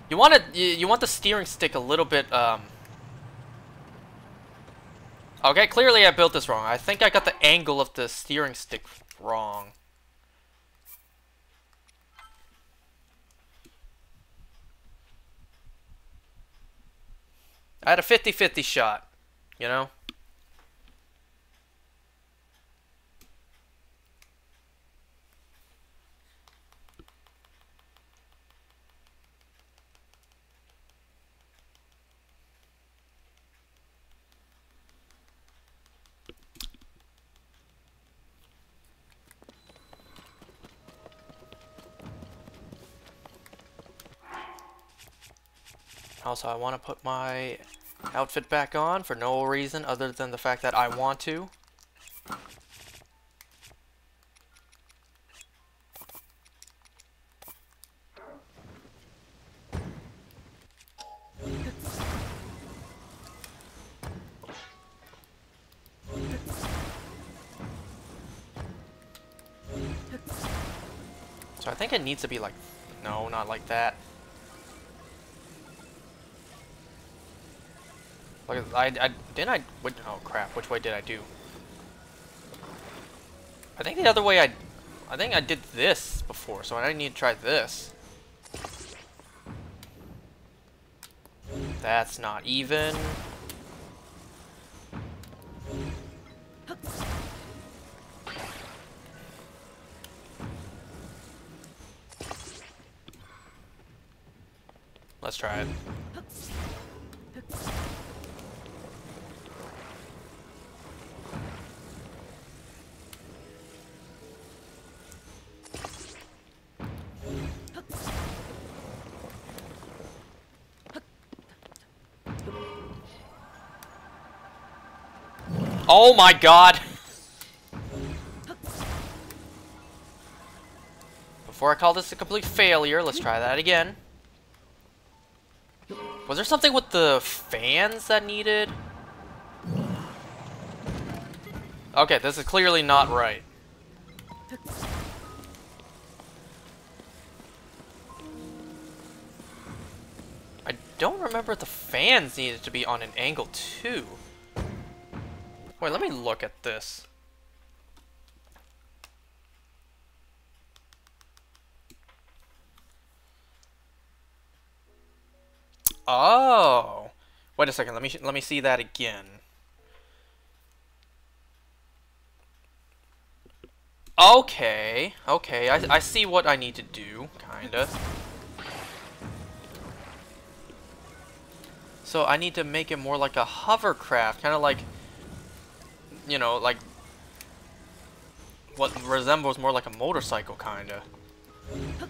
You want the steering stick a little bit Okay, clearly I built this wrong. I think I got the angle of the steering stick wrong. I had a 50-50 shot, you know? Also, I want to put my outfit back on for no reason other than the fact that I want to. So I think it needs to be like, no, not like that. Like, oh crap, which way did I do? I think the other way I think I did this before, so I need to try this. That's not even. Let's try it. Oh my god! Before I call this a complete failure, let's try that again. Was there something with the fans that needed? Okay, this is clearly not right. I don't remember if the fans needed to be on an angle too. Wait, let me look at this. Oh, wait a second. Let me see that again. Okay, okay. I see what I need to do, kinda. So I need to make it more like a hovercraft, kind of like, you know, like what resembles more like a motorcycle, kinda.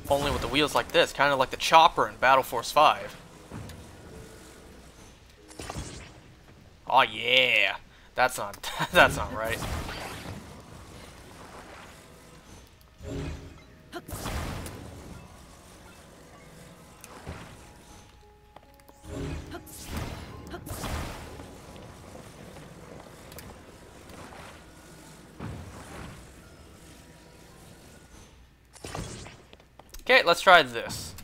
Only with the wheels like this, kind of like the chopper in Battle Force 5. Oh yeah, that's not that's not right. Okay, let's try this.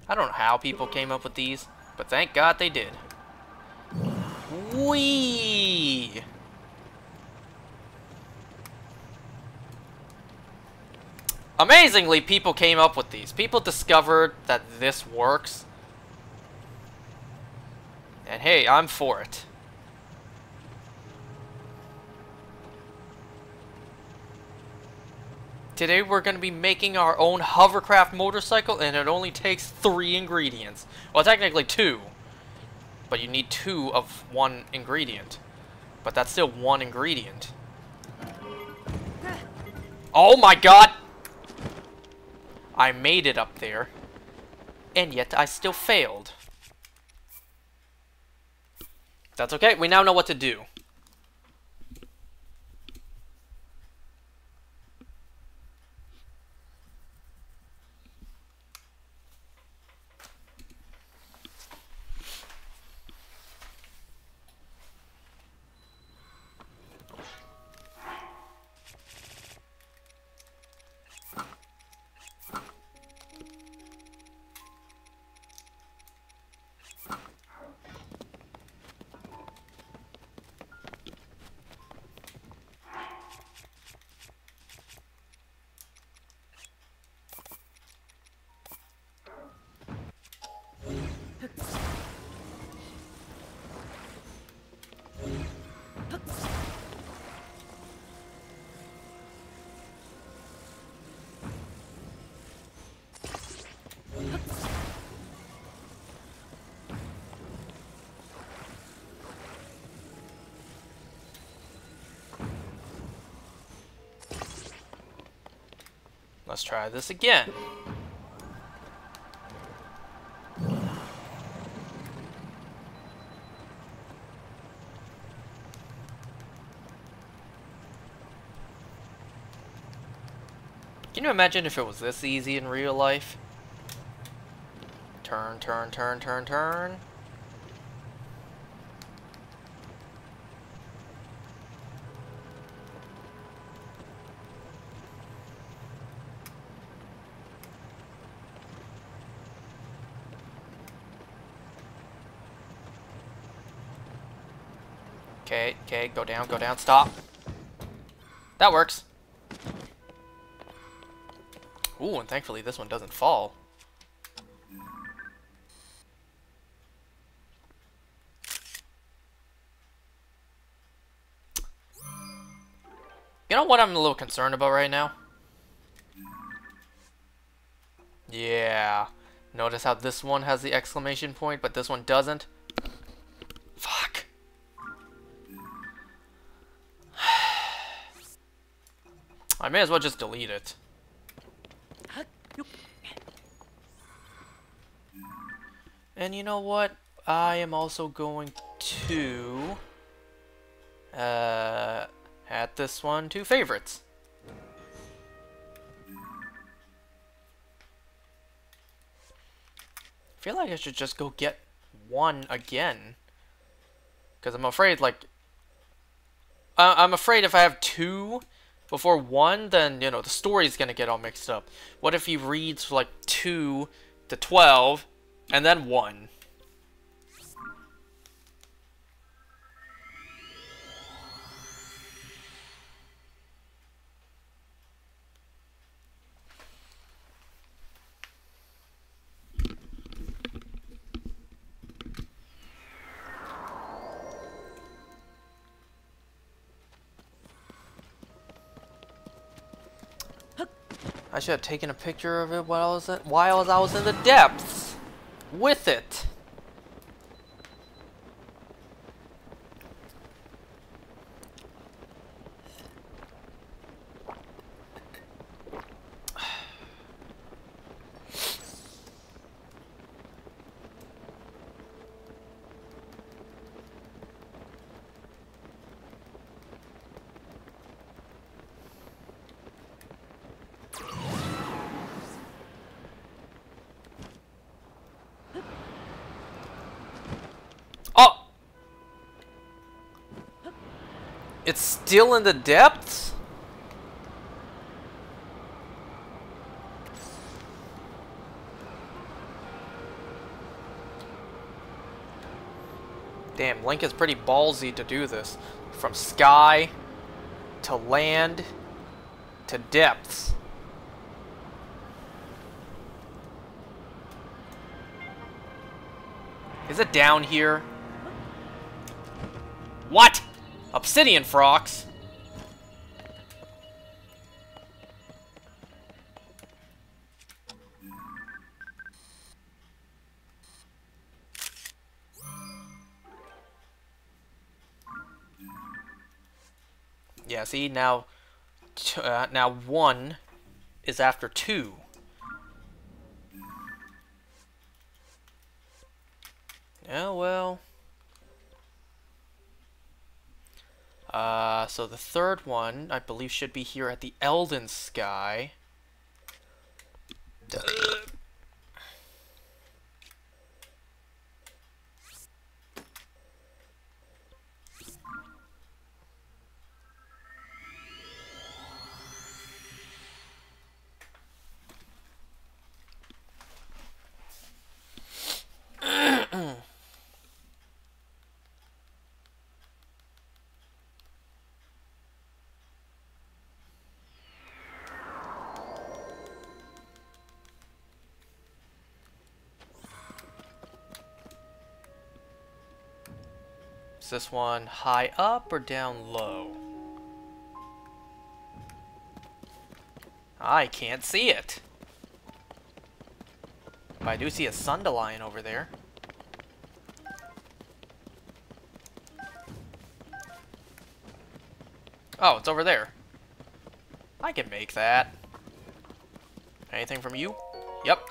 I don't know how people came up with these, but thank God they did. Whee! Amazingly, people came up with these. People discovered that this works. And hey, I'm for it. Today we're going to be making our own hovercraft motorcycle, and it only takes 3 ingredients. Well, technically 2. But you need 2 of 1 ingredient. But that's still 1 ingredient. Oh my god! I made it up there. And yet I still failed. That's okay, we now know what to do. Let's try this again. Can you imagine if it was this easy in real life? Turn, turn, turn, turn, turn. Okay, okay, go down, stop. That works. Ooh, and thankfully this one doesn't fall. You know what I'm a little concerned about right now? Yeah. Notice how this one has the exclamation point, but this one doesn't? Fuck. I may as well just delete it. And you know what? I am also going to add this one to favorites. I feel like I should just go get one again. Because I'm afraid, like... I'm afraid if I have two before one, then, you know, the story's gonna get all mixed up. What if he reads, like, 2 to 12, and then 1? I should have taken a picture of it while I was in the depths with it. Oh! It's still in the depths? Damn, Link is pretty ballsy to do this. From sky to land to depths. Is it down here? What? Obsidian frogs? Yeah, see, now 1 is after 2. Yeah, well... so the third one, I believe, should be here at the Elden Sky. Is this one high up or down low? I can't see it. But I do see a Sundelion over there. Oh, it's over there. I can make that. Anything from you? Yep.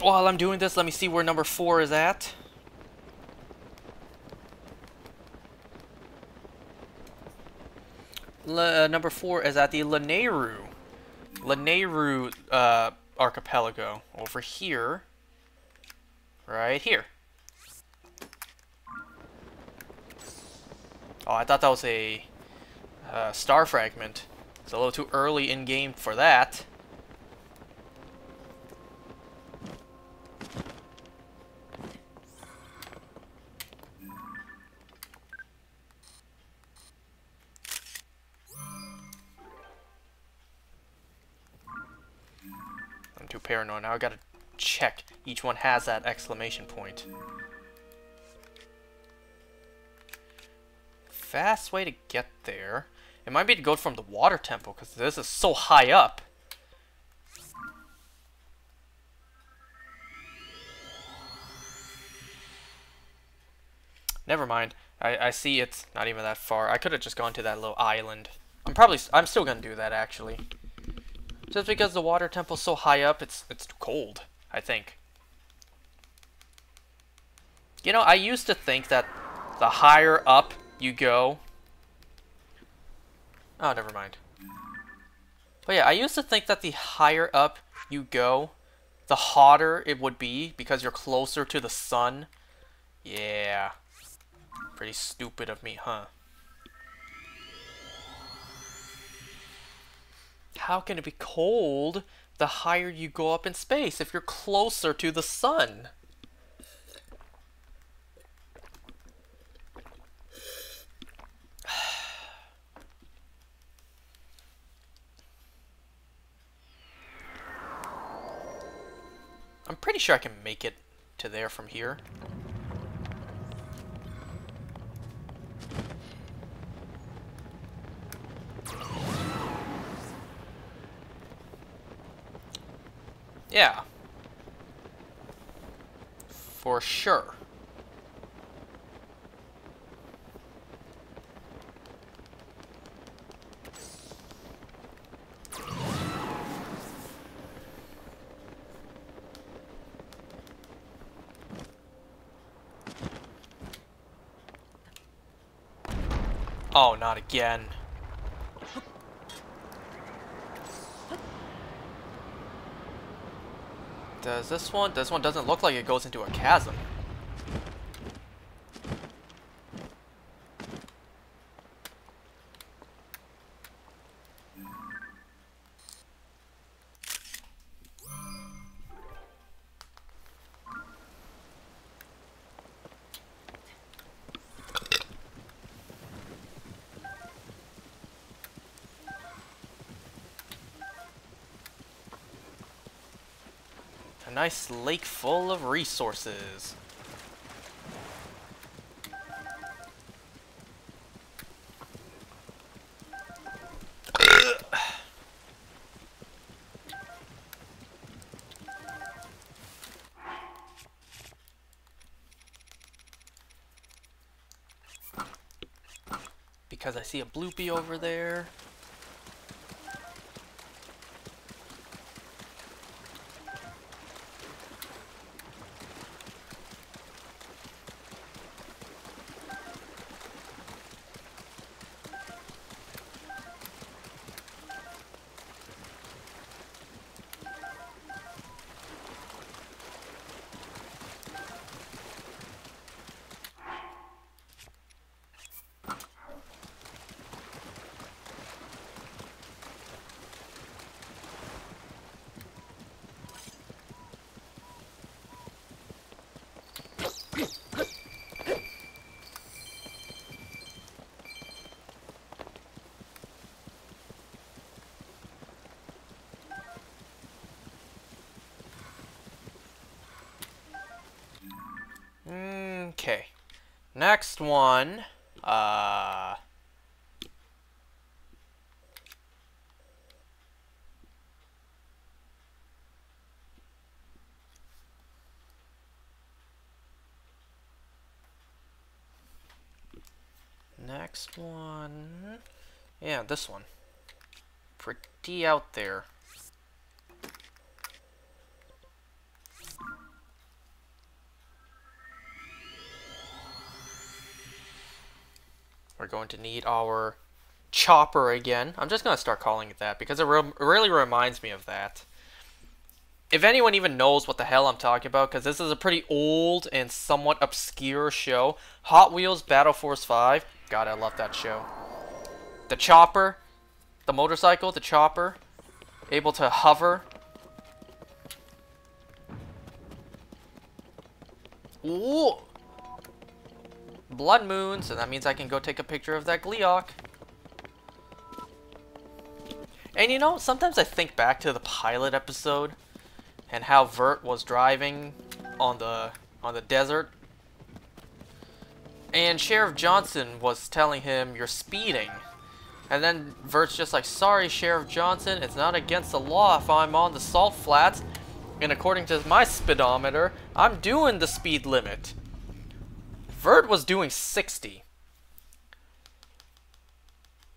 While I'm doing this, let me see where number 4 is at. Number 4 is at the Lanayru archipelago. Over here. Right here. Oh, I thought that was a star fragment. It's a little too early in game for that. I'm too paranoid now. I gotta check. Each one has that exclamation point. Fast way to get there. It might be to go from the water temple, because this is so high up. Never mind. I see it's not even that far. I could have just gone to that little island. I'm still gonna do that, actually. Just because the water temple's so high up, it's too cold, I think. You know, I used to think that the higher up you go... Oh, never mind. But yeah, I used to think that the higher up you go, the hotter it would be because you're closer to the sun. Yeah. Pretty stupid of me, huh? How can it be cold the higher you go up in space if you're closer to the sun? I'm pretty sure I can make it to there from here. Yeah. For sure. Oh, not again. Does this one? This one doesn't look like it goes into a chasm. A nice lake full of resources. Because I see a bloopy over there. Okay. Next one. Next one. Yeah, this one. Pretty out there. We're going to need our chopper again. I'm just going to start calling it that because it really reminds me of that. If anyone even knows what the hell I'm talking about, because this is a pretty old and somewhat obscure show. Hot Wheels Battle Force 5. God, I love that show. The chopper, the motorcycle, the chopper, able to hover. Ooh! Blood moon, so that means I can go take a picture of that Gleeok. And you know, sometimes I think back to the pilot episode and how Vert was driving on the desert. And Sheriff Johnson was telling him, "You're speeding." And then Vert's just like, "Sorry, Sheriff Johnson, it's not against the law if I'm on the salt flats. And according to my speedometer, I'm doing the speed limit." Vert was doing 60.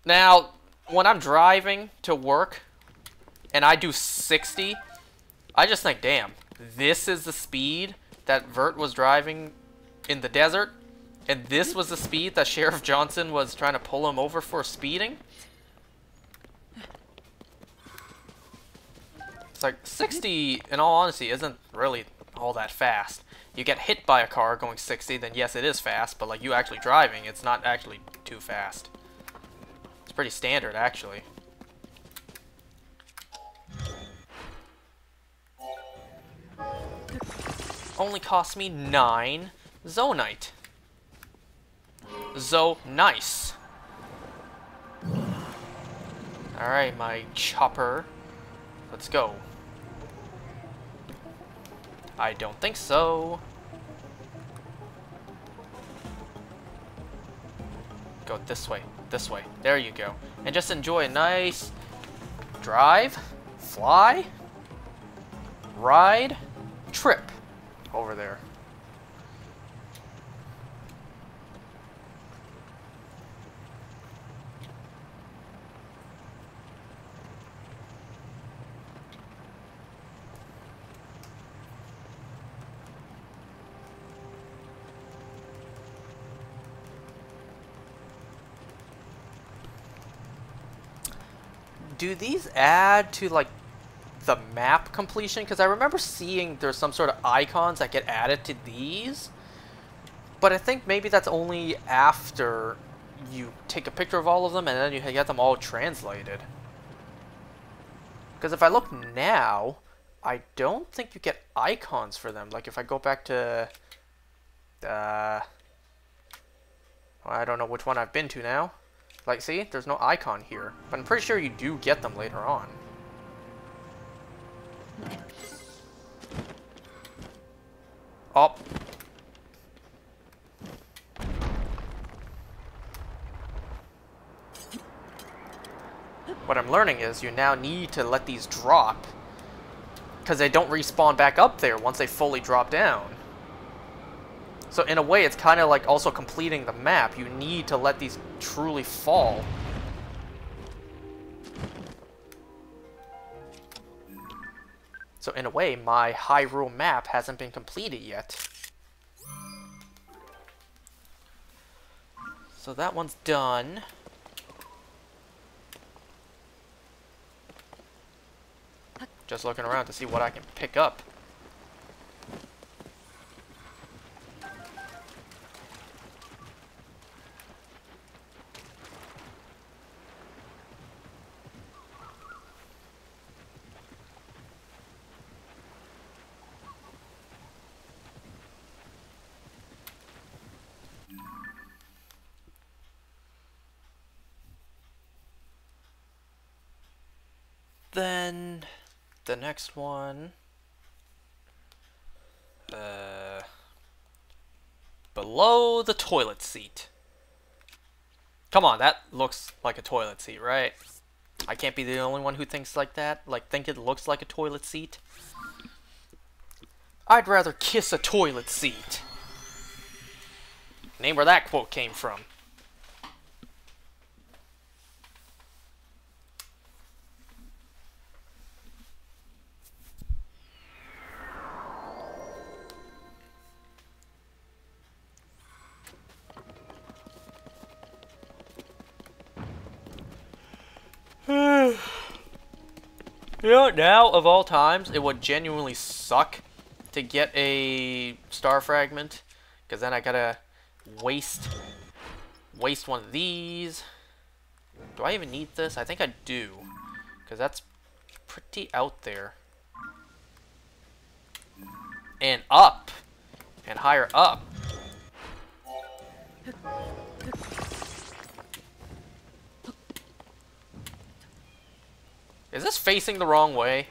Now, when I'm driving to work and I do 60, I just think, damn, this is the speed that Vert was driving in the desert, and this was the speed that Sheriff Johnson was trying to pull him over for speeding? It's like, 60, in all honesty, isn't really all that fast. You get hit by a car going 60, then yes, it is fast, but like you actually driving, it's not actually too fast. It's pretty standard, actually. Only cost me 9 Zonite. Nice. Alright, my chopper. Let's go. I don't think so. Go this way. This way. There you go. And just enjoy a nice drive, fly, ride, trip over there. Do these add to like the map completion? Because I remember seeing there's some sort of icons that get added to these, but I think maybe that's only after you take a picture of all of them and then you get them all translated. Because if I look now, I don't think you get icons for them. Like if I go back to well, I don't know which one I've been to now. Like, see? There's no icon here. But I'm pretty sure you do get them later on. Oh. What I'm learning is you now need to let these drop, because they don't respawn back up there once they fully drop down. So in a way, it's kind of like also completing the map. You need to let these truly fall. So in a way, my Hyrule map hasn't been completed yet. So that one's done. Just looking around to see what I can pick up. Then the next one, below the toilet seat. Come on, that looks like a toilet seat, right? I can't be the only one who thinks like that, like think it looks like a toilet seat. I'd rather kiss a toilet seat. Name where that quote came from. You know, now of all times, it would genuinely suck to get a star fragment, because then I gotta waste one of these. Do I even need this? I think I do, because that's pretty out there. And up, and higher up. Is this facing the wrong way?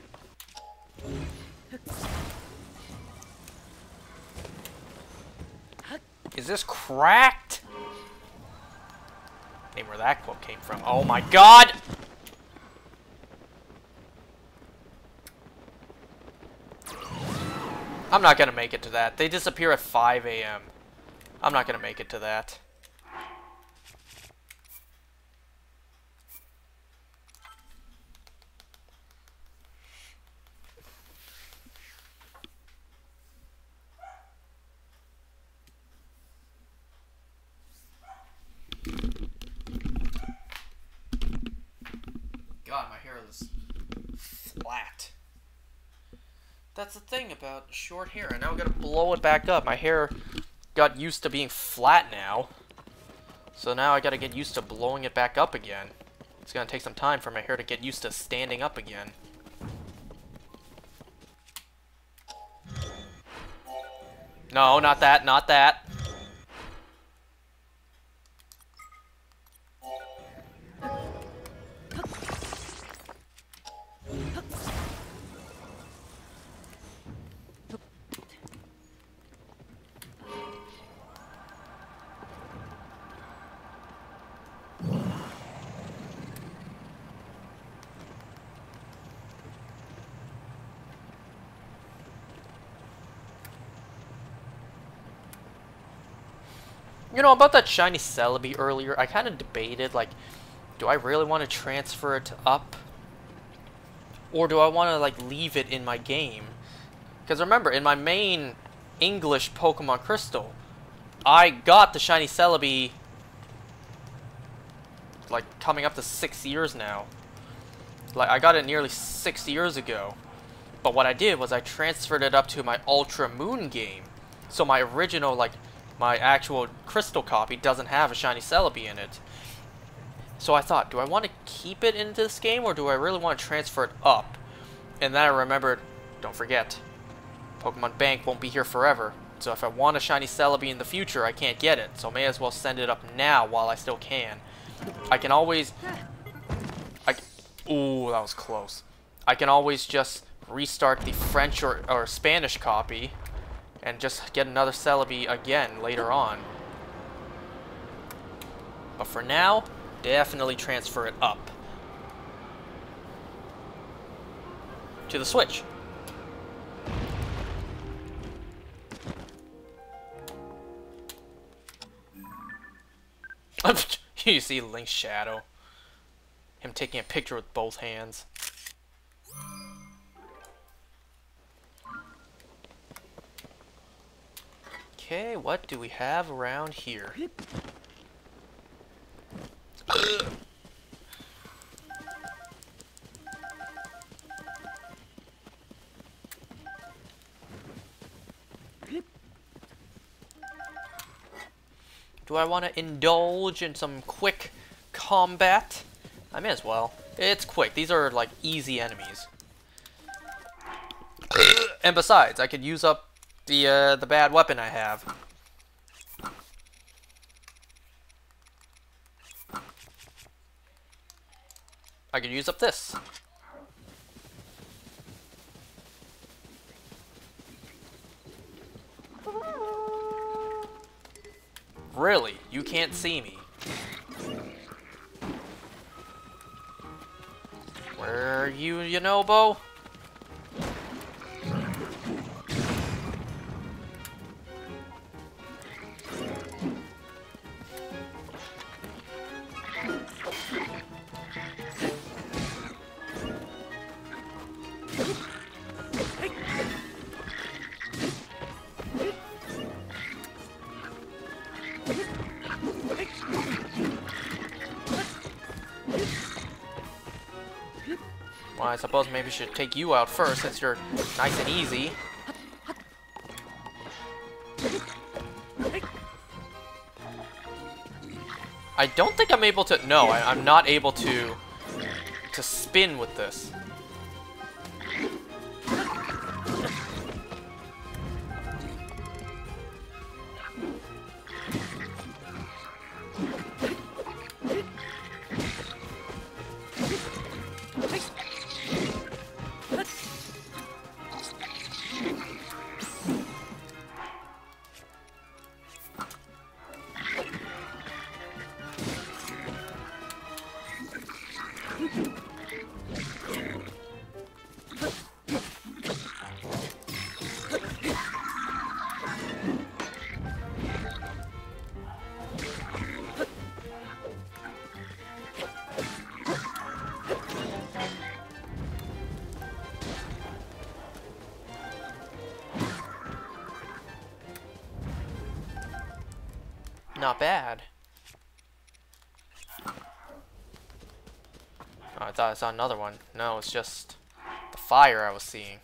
Is this cracked? Name where that quote came from. Oh my god! I'm not gonna make it to that. They disappear at 5 a.m. I'm not gonna make it to that. God, my hair is flat. That's the thing about short hair, and now I'm gonna blow it back up. My hair got used to being flat now, so now I gotta get used to blowing it back up again. It's gonna take some time for my hair to get used to standing up again. No, not that, not that. You know, about that shiny Celebi earlier, I kind of debated, like, do I really want to transfer it up? Or do I want to, like, leave it in my game? Because remember, in my main English Pokemon Crystal, I got the shiny Celebi, like, coming up to 6 years now. Like, I got it nearly 6 years ago. But what I did was I transferred it up to my Ultra Moon game. So my original, like, my actual crystal copy doesn't have a shiny Celebi in it. So I thought, do I want to keep it into this game, or do I really want to transfer it up? And then I remembered, don't forget, Pokemon Bank won't be here forever. So if I want a shiny Celebi in the future, I can't get it. So I may as well send it up now while I still can. I can always... Ooh, that was close. I can always just restart the French or Spanish copy and just get another Celebi again later on. But for now, definitely transfer it up to the Switch. You see Link's shadow. Him taking a picture with both hands. Okay, what do we have around here? Do I want to indulge in some quick combat? I may as well. It's quick. These are like easy enemies. And besides, I could use up the bad weapon I have. I could use up this. Really? You can't see me. Where are you, Yunobo? Well, I suppose maybe I should take you out first, since you're nice and easy. I don't think I'm able to... No, I'm not able to spin with this. Not bad. Oh, I thought I saw another one. No, it's just the fire I was seeing.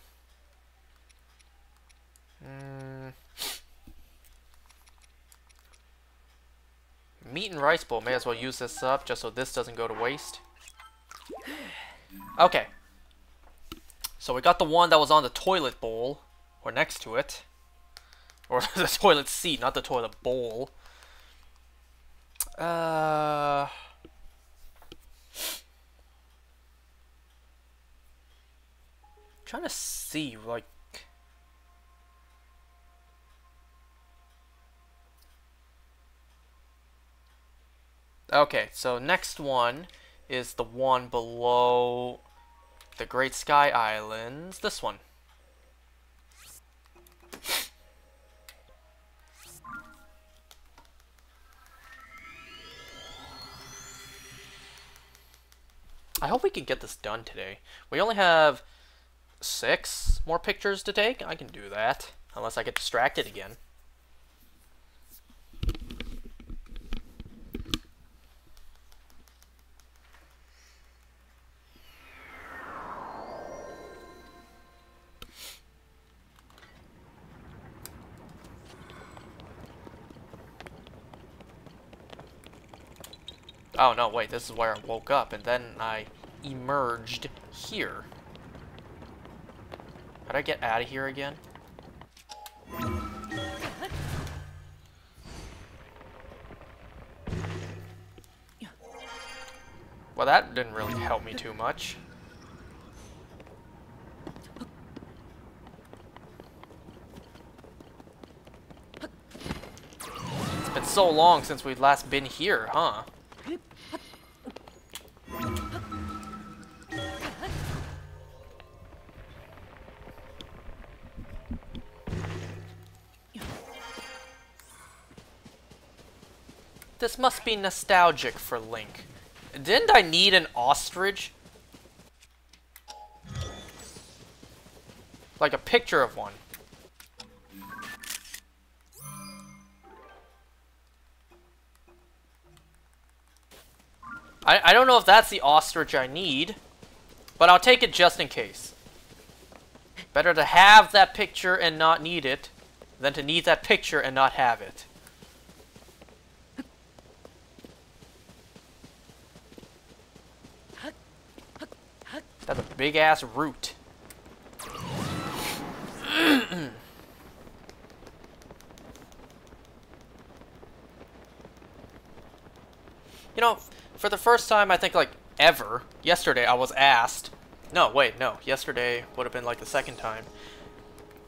Meat and rice bowl. May as well use this up just so this doesn't go to waste. Okay. So we got the one that was on the toilet bowl. Or next to it. Or the toilet seat, not the toilet bowl. Trying to see, like... Okay, so next one is the one below the Great Sky Islands. This one. I hope we can get this done today. We only have 6 more pictures to take. I can do that, unless I get distracted again. Oh no, wait, this is where I woke up, and then I emerged here. How do I get out of here again? Well, that didn't really help me too much. It's been so long since we've last been here, huh? This must be nostalgic for Link. Didn't I need an ostrich? Like a picture of one. I don't know if that's the ostrich I need, but I'll take it just in case. Better to have that picture and not need it, than to need that picture and not have it. That's a big-ass root. You know, for the first time, I think, like, ever, yesterday I was asked... No, wait, no. Yesterday would have been, like, the second time.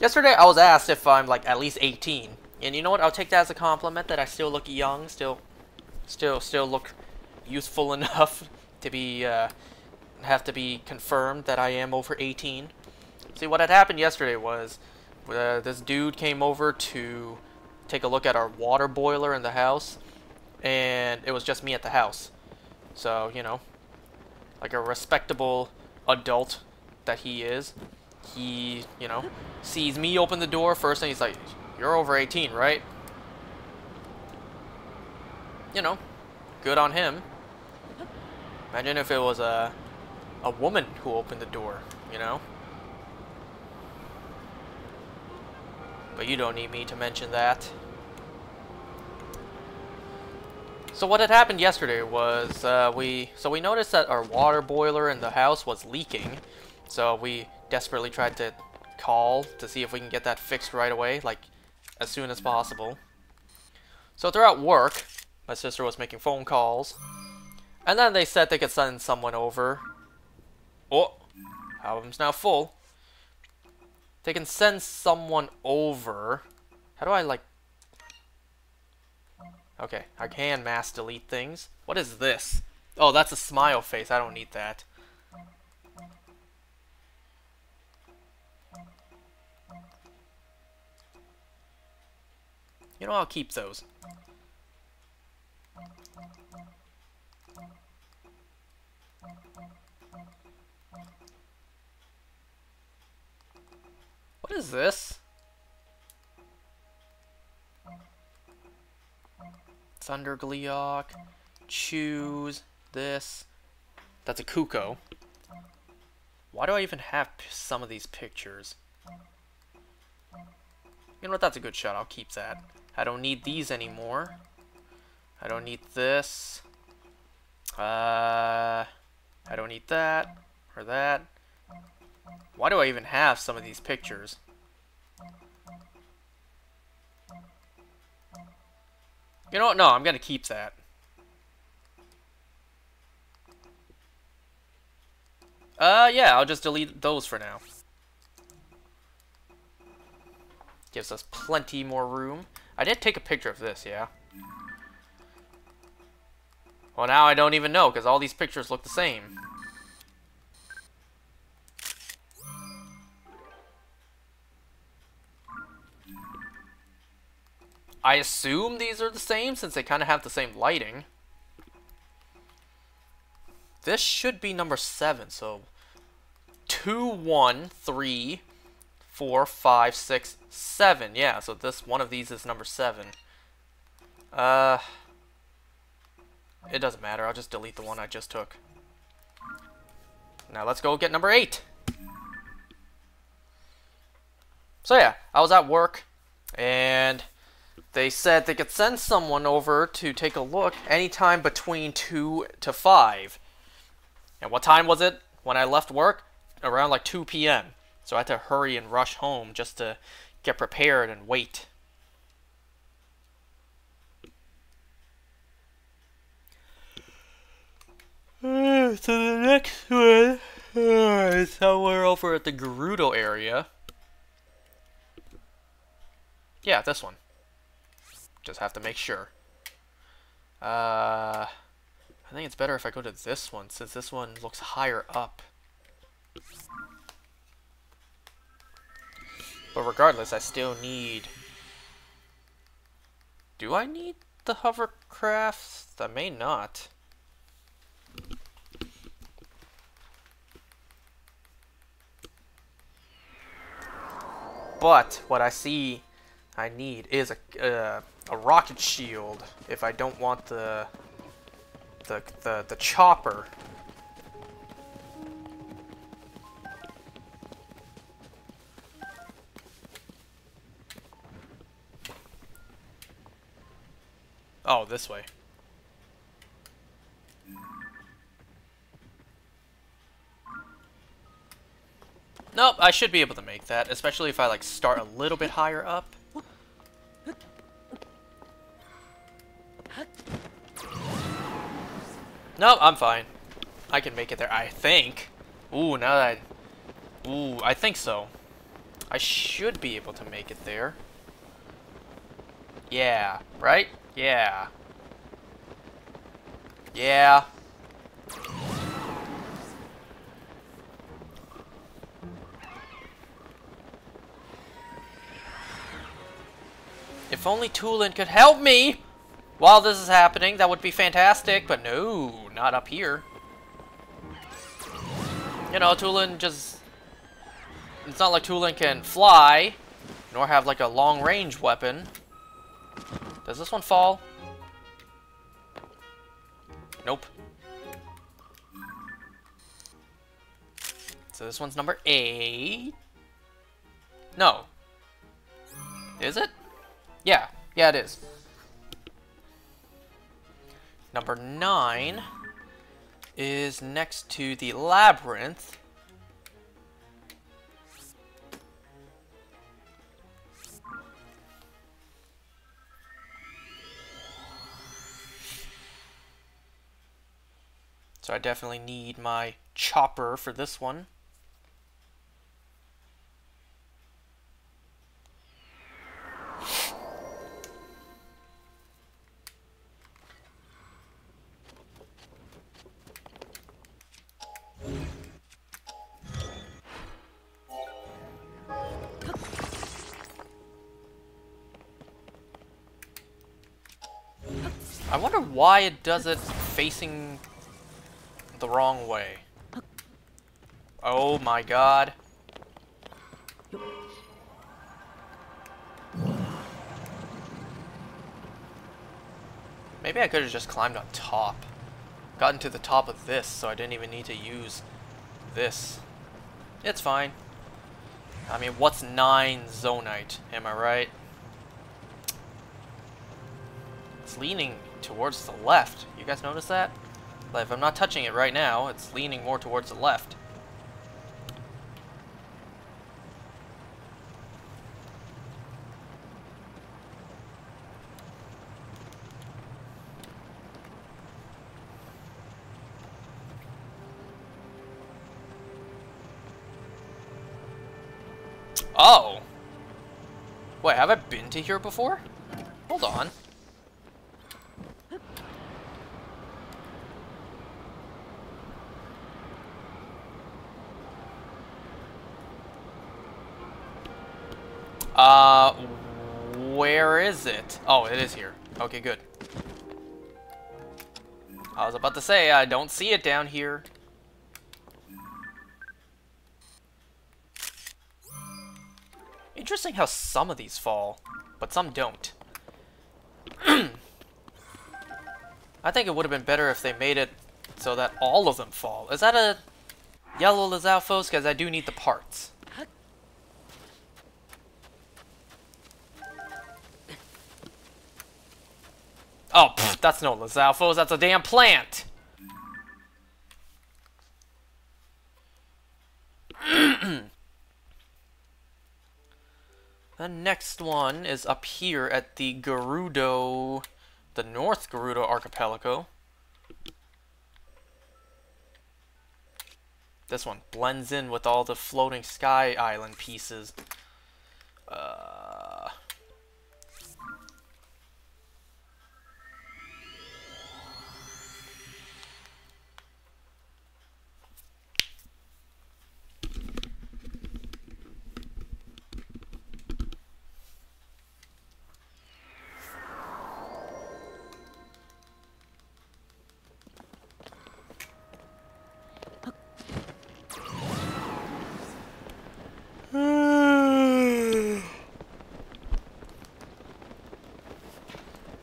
Yesterday I was asked if I'm, like, at least 18. And you know what? I'll take that as a compliment that I still look young, still look youthful enough to be, have to be confirmed that I am over 18. See, what had happened yesterday was this dude came over to take a look at our water boiler in the house, and it was just me at the house. So, you know, like a respectable adult that he is, he, you know, sees me open the door first and he's like, "You're over 18, right?" You know, good on him. Imagine if it was a woman who opened the door, you know? But you don't need me to mention that. So what had happened yesterday was we noticed that our water boiler in the house was leaking. So we desperately tried to call to see if we can get that fixed right away, like as soon as possible. So throughout work, my sister was making phone calls, and then they said they could send someone over. Oh, album's now full. They can send someone over. How do I, like... Okay, I can mass delete things. What is this? Oh, that's a smile face. I don't need that. You know, I'll keep those. What is this? Thundergleeok. Choose this. That's a Kuko. Why do I even have some of these pictures? You know what? That's a good shot. I'll keep that. I don't need these anymore. I don't need this. I don't need that. Or that. Why do I even have some of these pictures? You know what? No, I'm gonna keep that. Yeah, I'll just delete those for now. Gives us plenty more room. I did take a picture of this, yeah. Well, now I don't even know, because all these pictures look the same. I assume these are the same, since they kind of have the same lighting. This should be number 7, so 2, 1, 3, 4, 5, 6, 7. Yeah, so this one of these is number 7. It doesn't matter. I'll just delete the one I just took. Now let's go get number 8. So yeah, I was at work, and they said they could send someone over to take a look anytime between 2 to 5. And what time was it when I left work? Around like 2 p.m. So I had to hurry and rush home just to get prepared and wait. So the next one is somewhere over at the Gerudo area. Yeah, this one. Just have to make sure. I think it's better if I go to this one, since this one looks higher up. But regardless, I still need... Do I need the hovercraft? I may not. But what I see I need is a rocket shield if I don't want the chopper. Oh, this way. Nope, I should be able to make that, especially if I like start a little bit higher up. Nope, I'm fine. I can make it there, I think. Ooh, now that Ooh, I think so. I should be able to make it there. Yeah, right? Yeah. Yeah. If only Tulin could help me while this is happening, that would be fantastic, but no, not up here. You know, Tulin just... It's not like Tulin can fly, nor have like a long-range weapon. Does this one fall? Nope. So this one's number 8. No. Is it? Yeah. Yeah, it is. Number 9 is next to the labyrinth. So I definitely need my chopper for this one. I wonder why it does it facing the wrong way. Oh my god. Maybe I could have just climbed on top. Gotten to the top of this, so I didn't even need to use this. It's fine. I mean, what's 9 Zonite? Am I right? It's leaning towards the left. You guys notice that? Like, if I'm not touching it right now, it's leaning more towards the left. Oh! Wait, have I been to here before? Hold on. Where is it? Oh, it is here. Okay, good. I was about to say, I don't see it down here. Interesting how some of these fall, but some don't. I think it would have been better if they made it so that all of them fall. Is that a yellow Lizalfos? Because I do need the parts. Oh, pfft, that's no Lizalfos, that's a damn plant! The next one is up here at the Gerudo, the North Gerudo Archipelago. This one blends in with all the floating sky island pieces.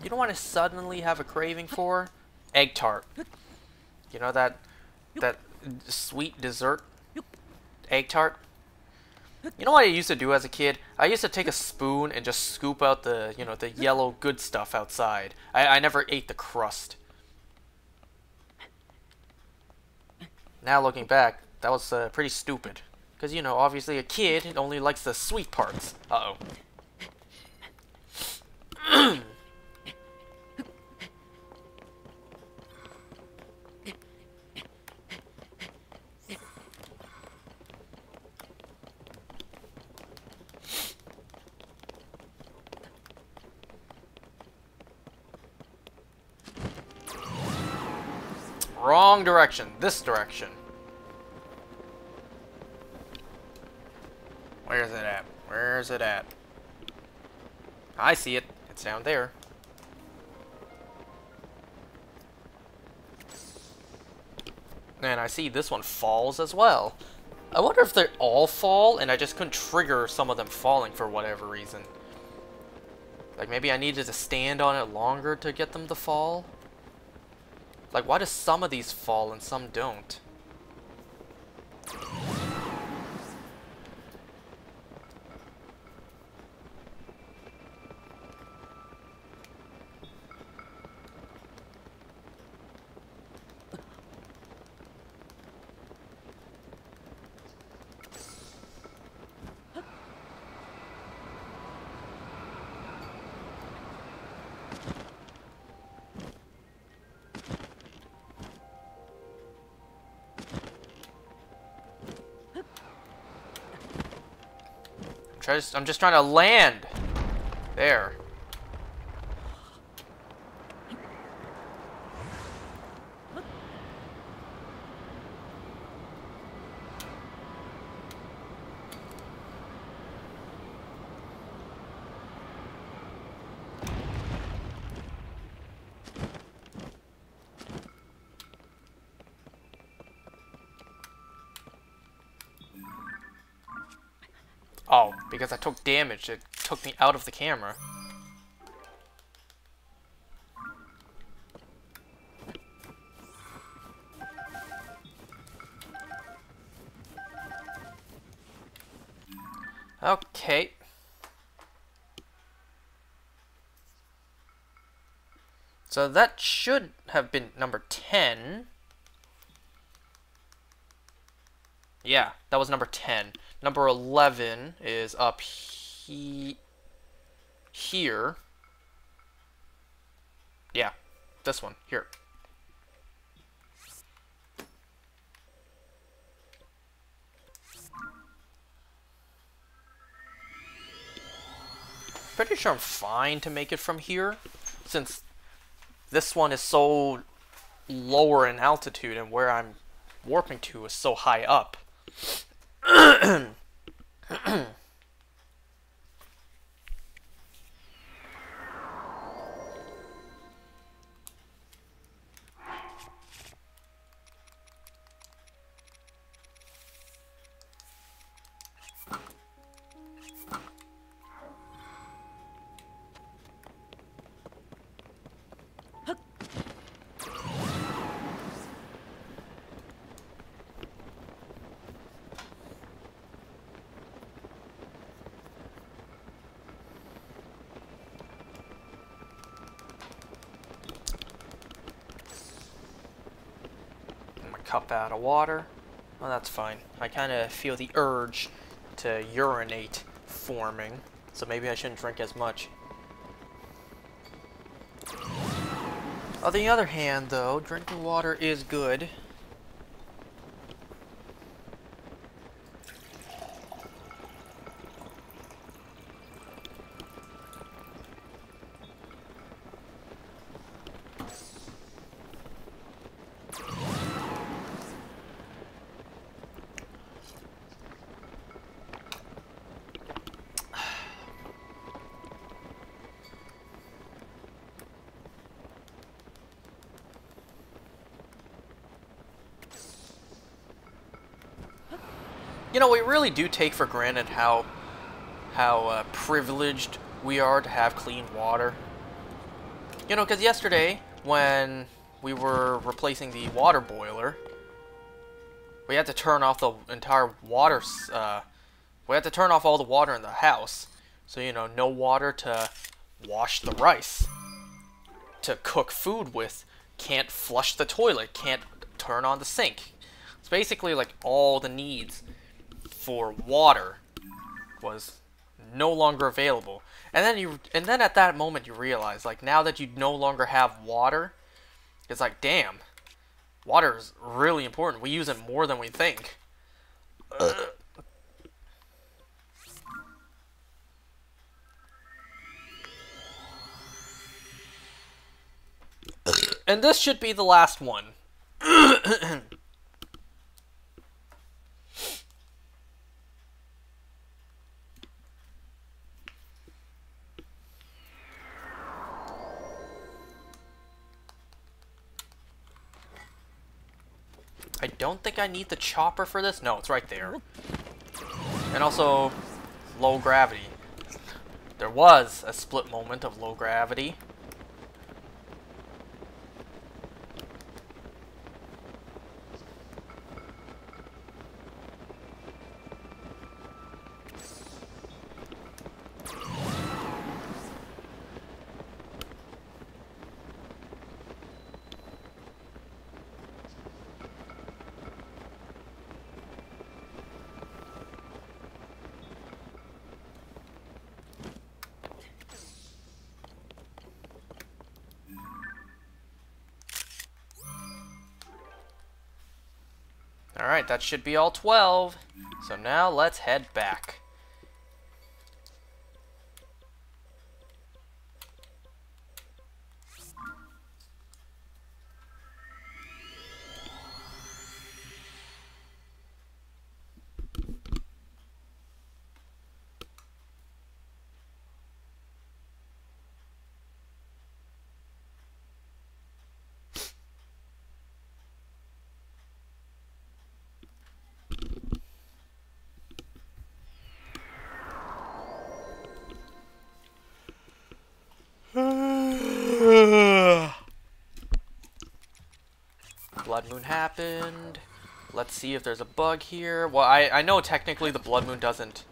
You don't want to suddenly have a craving for egg tart. You know that sweet dessert egg tart? You know what I used to do as a kid? I used to take a spoon and just scoop out the, you know, the yellow good stuff outside. I never ate the crust. Now looking back, that was pretty stupid. Because, you know, obviously a kid only likes the sweet parts. Uh-oh. Wrong direction. This direction. Where's it at? Where's it at? I see it. It's down there. And I see this one falls as well. I wonder if they all fall and I just couldn't trigger some of them falling for whatever reason. Like maybe I needed to stand on it longer to get them to fall? Like, why do some of these fall and some don't? I'm just trying to land. There. Oh, because I took damage, it took me out of the camera. Okay. So that should have been number 10. Yeah, that was number 10. Number 11 is up here. Yeah, this one, here. Pretty sure I'm fine to make it from here, since this one is so lower in altitude and where I'm warping to is so high up. Cup out of water. Well, that's fine. I kind of feel the urge to urinate forming, so maybe I shouldn't drink as much. On the other hand, though, drinking water is good. You know, we really do take for granted how privileged we are to have clean water. You know, because yesterday, when we were replacing the water boiler, we had to turn off the entire water, we had to turn off all the water in the house. So, you know, no water to wash the rice, to cook food with, can't flush the toilet, can't turn on the sink. It's basically like all the needs for water was no longer available. And then at that moment you realize, like, now that you no longer have water, it's like, damn, water is really important. We use it more than we think. And this should be the last one. I don't think I need the chopper for this. No, it's right there. And also, low gravity. There was a split moment of low gravity. Alright, that should be all 12. So now let's head back. Blood Moon happened. Let's see if there's a bug here. Well, I know technically the Blood Moon doesn't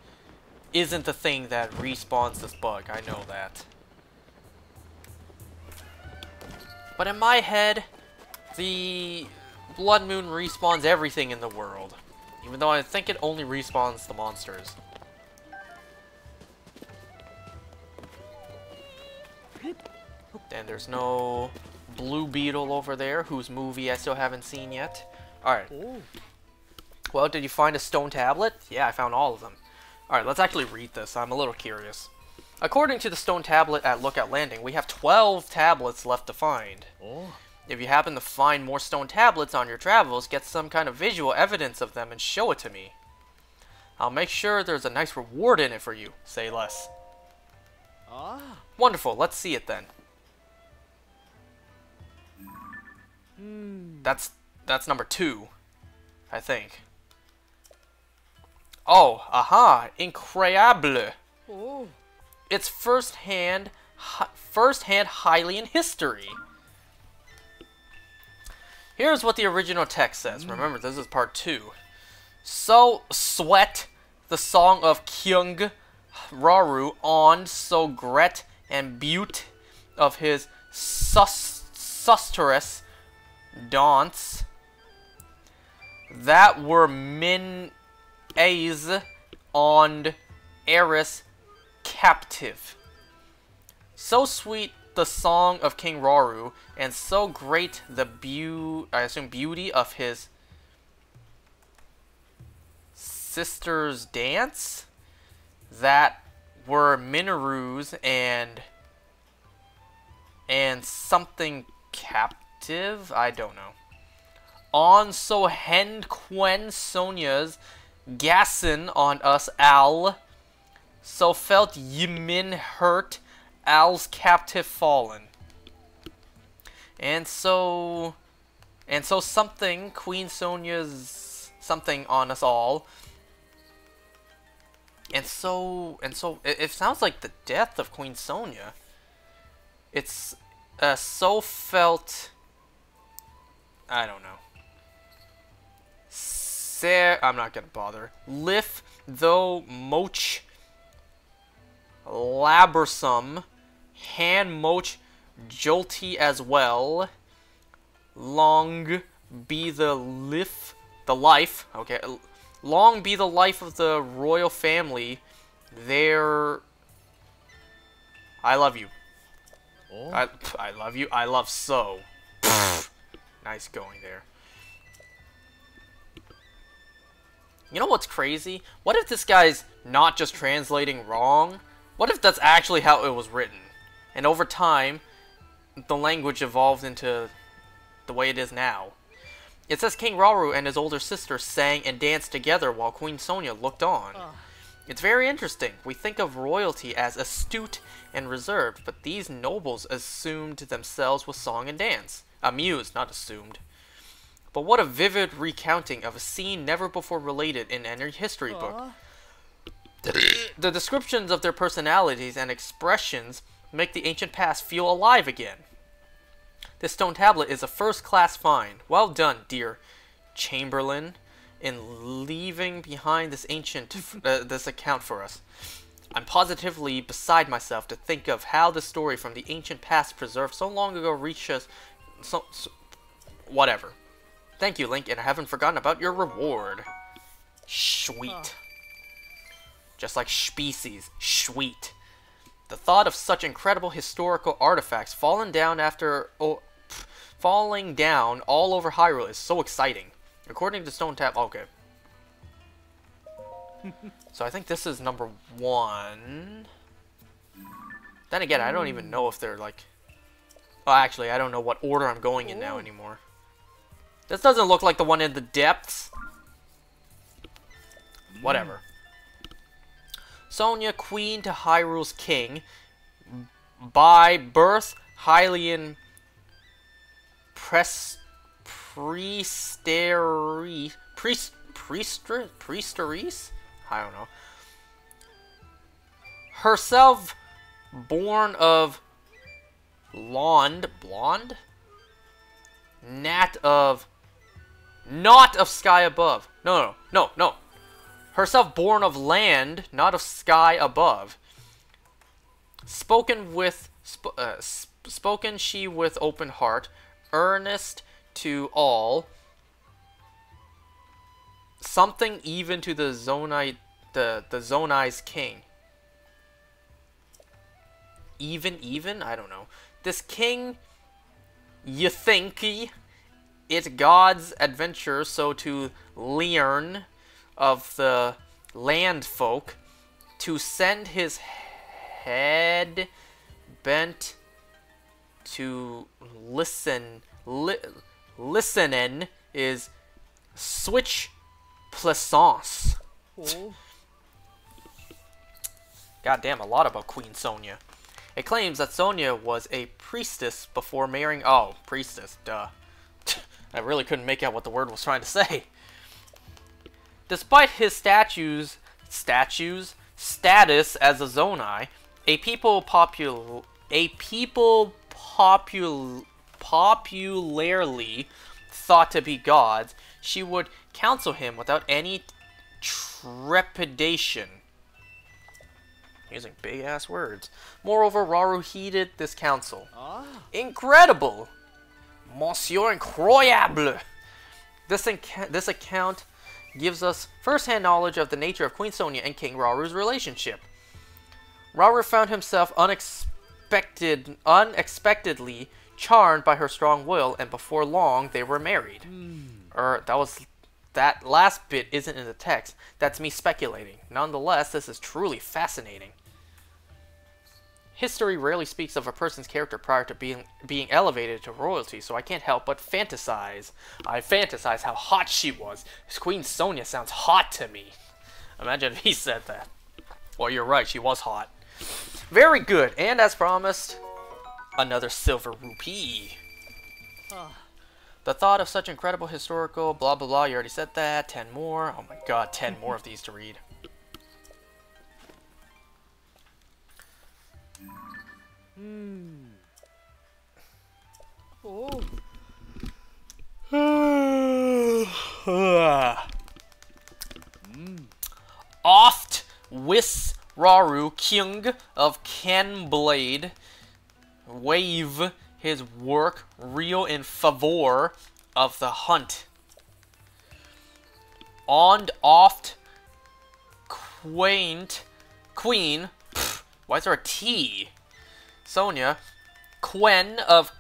isn't the thing that respawns this bug. I know that. But in my head, the Blood Moon respawns everything in the world. Even though I think it only respawns the monsters. And there's no Blue Beetle over there, whose movie I still haven't seen yet. Alright. Oh. Well, did you find a stone tablet? Yeah, I found all of them. Alright, let's actually read this. I'm a little curious. According to the stone tablet at Lookout Landing, we have 12 tablets left to find. Oh. If you happen to find more stone tablets on your travels, get some kind of visual evidence of them and show it to me. I'll make sure there's a nice reward in it for you. Say less. Ah. Wonderful, let's see it then. Hmm. That's number 2, I think. Oh, aha, incroyable. Oh. It's first-hand Hylian history. Here's what the original text says. Remember, this is part 2. So sweat the song of Kyung Raru on so gret and butte of his susterous dance that were min aes on Eris captive. So sweet the song of King Raru, and so great the beauty of his sister's dance, that were Minoru's and something captive? I don't know. On so hen quen Sonia's gassin on us Al, so felt Yimin hurt Al's captive fallen. And so something Queen Sonia's something on us all. And so it sounds like the death of Queen Sonia. It's so felt, I don't know. I'm not gonna bother. Lif though moch laborsome, hand moch jolty as well. Long be the life. Okay, long be the life of the royal family. There, I love you. Oh. I love you. I love so. Nice going there. You know what's crazy? What if this guy's not just translating wrong? What if that's actually how it was written? And over time, the language evolved into the way it is now. It says King Raru and his older sister sang and danced together while Queen Sonia looked on. It's very interesting. We think of royalty as astute and reserved, but these nobles assumed themselves with song and dance. Amused, not assumed. But what a vivid recounting of a scene never before related in any history book. The descriptions of their personalities and expressions make the ancient past feel alive again. This stone tablet is a first-class find. Well done, dear Chamberlain, in leaving behind this this account for us. I'm positively beside myself to think of how the story from the ancient past preserved so long ago reached us. Whatever. Thank you, Link, and I haven't forgotten about your reward. Sweet. Just like species. Sweet. The thought of such incredible historical artifacts falling down all over Hyrule is so exciting. According to Stone Tab, okay. So I think this is number 1. Then again, I don't even know if they're like... Well, actually, I don't know what order I'm going in now anymore. This doesn't look like the one in the depths. Whatever. Sonia, queen to Hyrule's king. By birth, Hylian priesteries? I don't know. Herself born of blonde? Not of sky above. No. herself born of land, not of sky above. Spoken she with open heart, earnest to all. Something even to the Zonai's king. Even? I don't know. This king, you think it God's adventure, so to learn of the land folk, to send his head bent to listening is switch plaisance. Oh. Goddamn, a lot about Queen Sonia. It claims that Sonia was a priestess before marrying... Oh, priestess, duh. I really couldn't make out what the word was trying to say. Despite his status as a Zonai, popularly thought to be gods, she would counsel him without any trepidation. Using big-ass words. Moreover, Rauru heeded this counsel. Ah. Incredible! Monsieur incroyable! This account gives us first-hand knowledge of the nature of Queen Sonia and King Rauru's relationship. Rauru found himself unexpectedly charmed by her strong will, and before long they were married. That last bit isn't in the text. That's me speculating. Nonetheless, this is truly fascinating. History rarely speaks of a person's character prior to being elevated to royalty, so I can't help but fantasize. I fantasize how hot she was. Queen Sonia sounds hot to me. Imagine if he said that. Well, you're right, she was hot. Very good, and as promised, another silver rupee. The thought of such incredible historical blah blah blah, you already said that. 10 more. Oh my god, 10 more of these to read. Oh. Oft wis Rauru, king of Kenblade, wave his work real in favor of the hunt. And oft queen, why is there a T? Sonia, Quen of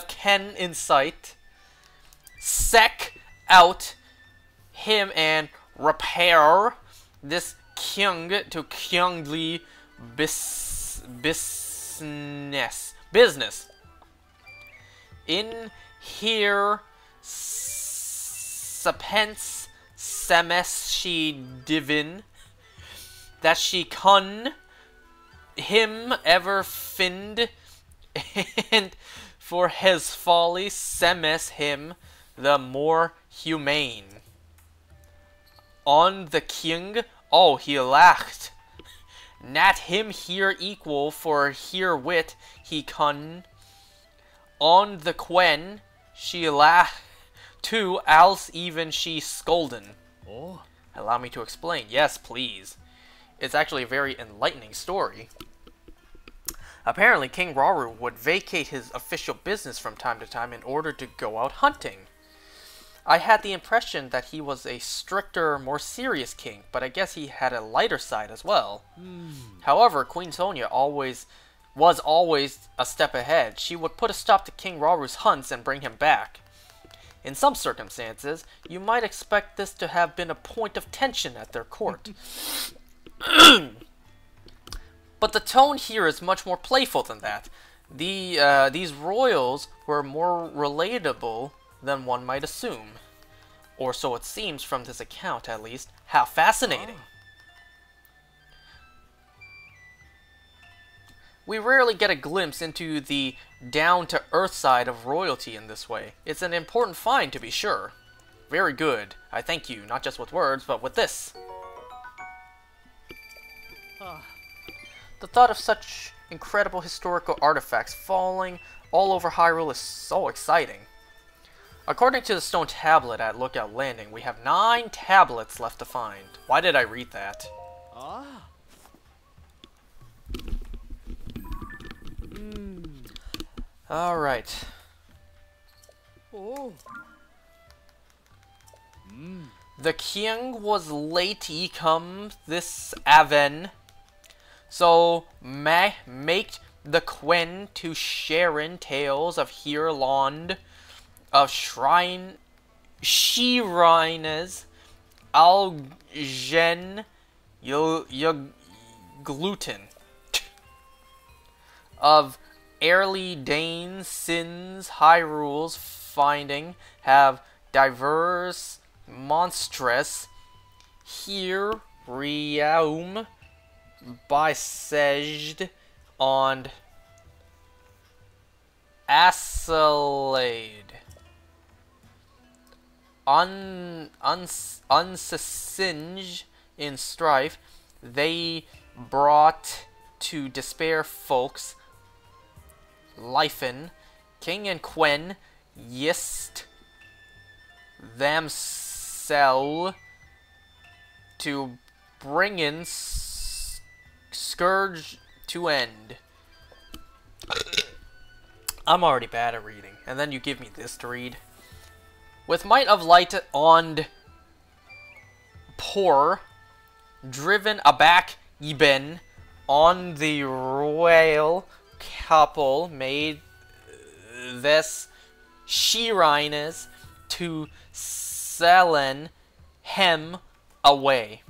Ken in sight, sec out him and repair this king to kingly business. In here, sapence semes she divin, that she con him ever find, and for his folly semes him the more humane. On the king, oh, he laughed. Nat him here equal, for herewith he con. On the quen, she laughed too, else even she scolden. Oh. Allow me to explain. Yes, please. It's actually a very enlightening story. Apparently, King Rauru would vacate his official business from time to time in order to go out hunting. I had the impression that he was a stricter, more serious king, but I guess he had a lighter side as well. However, Queen Sonia was always a step ahead. She would put a stop to King Rauru's hunts and bring him back. In some circumstances, you might expect this to have been a point of tension at their court. But the tone here is much more playful than that. These royals were more relatable than one might assume. Or so it seems from this account, at least. How fascinating! We rarely get a glimpse into the down-to-earth side of royalty in this way. It's an important find, to be sure. Very good. I thank you, not just with words, but with this. The thought of such incredible historical artifacts falling all over Hyrule is so exciting. According to the stone tablet at Lookout Landing, we have 9 tablets left to find. Why did I read that? Ah. Alright. Oh. The king was late he come this aven, so make the Quen to Sharon tales of Hirland, of Shirines, Algen, gluten, of early Danes, sins, Hyrule's finding, have diverse monstrous here realm biseged on Accolade unsinged in strife they brought to despair folks Lifen, King and Quen yist themselves to bring in scourge to end. I'm already bad at reading, and then you give me this to read. With might of light on poor, driven aback Eben on the royal couple made this Shirines to Selen hem away.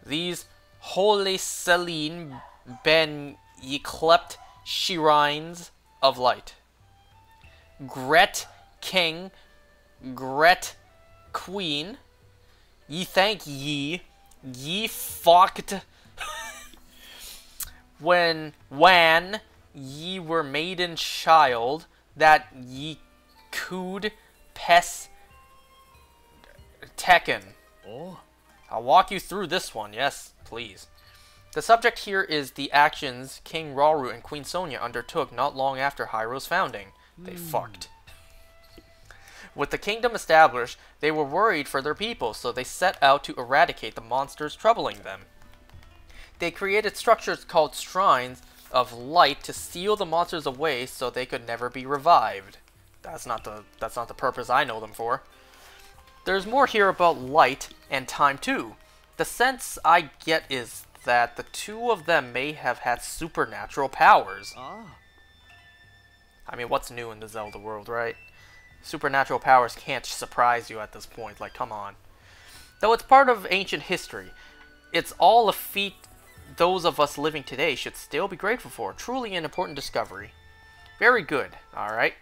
These holy Selene ben ye clept Shirines of light. Gret king, Gret queen, ye thank ye fucked when ye were maiden child, that ye could pes Tekken. Oh. I'll walk you through this one, yes, please. The subject here is the actions King Rauru and Queen Sonia undertook not long after Hyrule's founding. They fucked. With the kingdom established, they were worried for their people, so they set out to eradicate the monsters troubling them. They created structures called shrines of light to seal the monsters away so they could never be revived. That's not the purpose I know them for. There's more here about light and time too. The sense I get is that the two of them may have had supernatural powers. Ah. I mean, what's new in the Zelda world, right? Supernatural powers can't surprise you at this point, like, come on. Though it's part of ancient history, it's all a feat those of us living today should still be grateful for. Truly an important discovery. Very good, alright?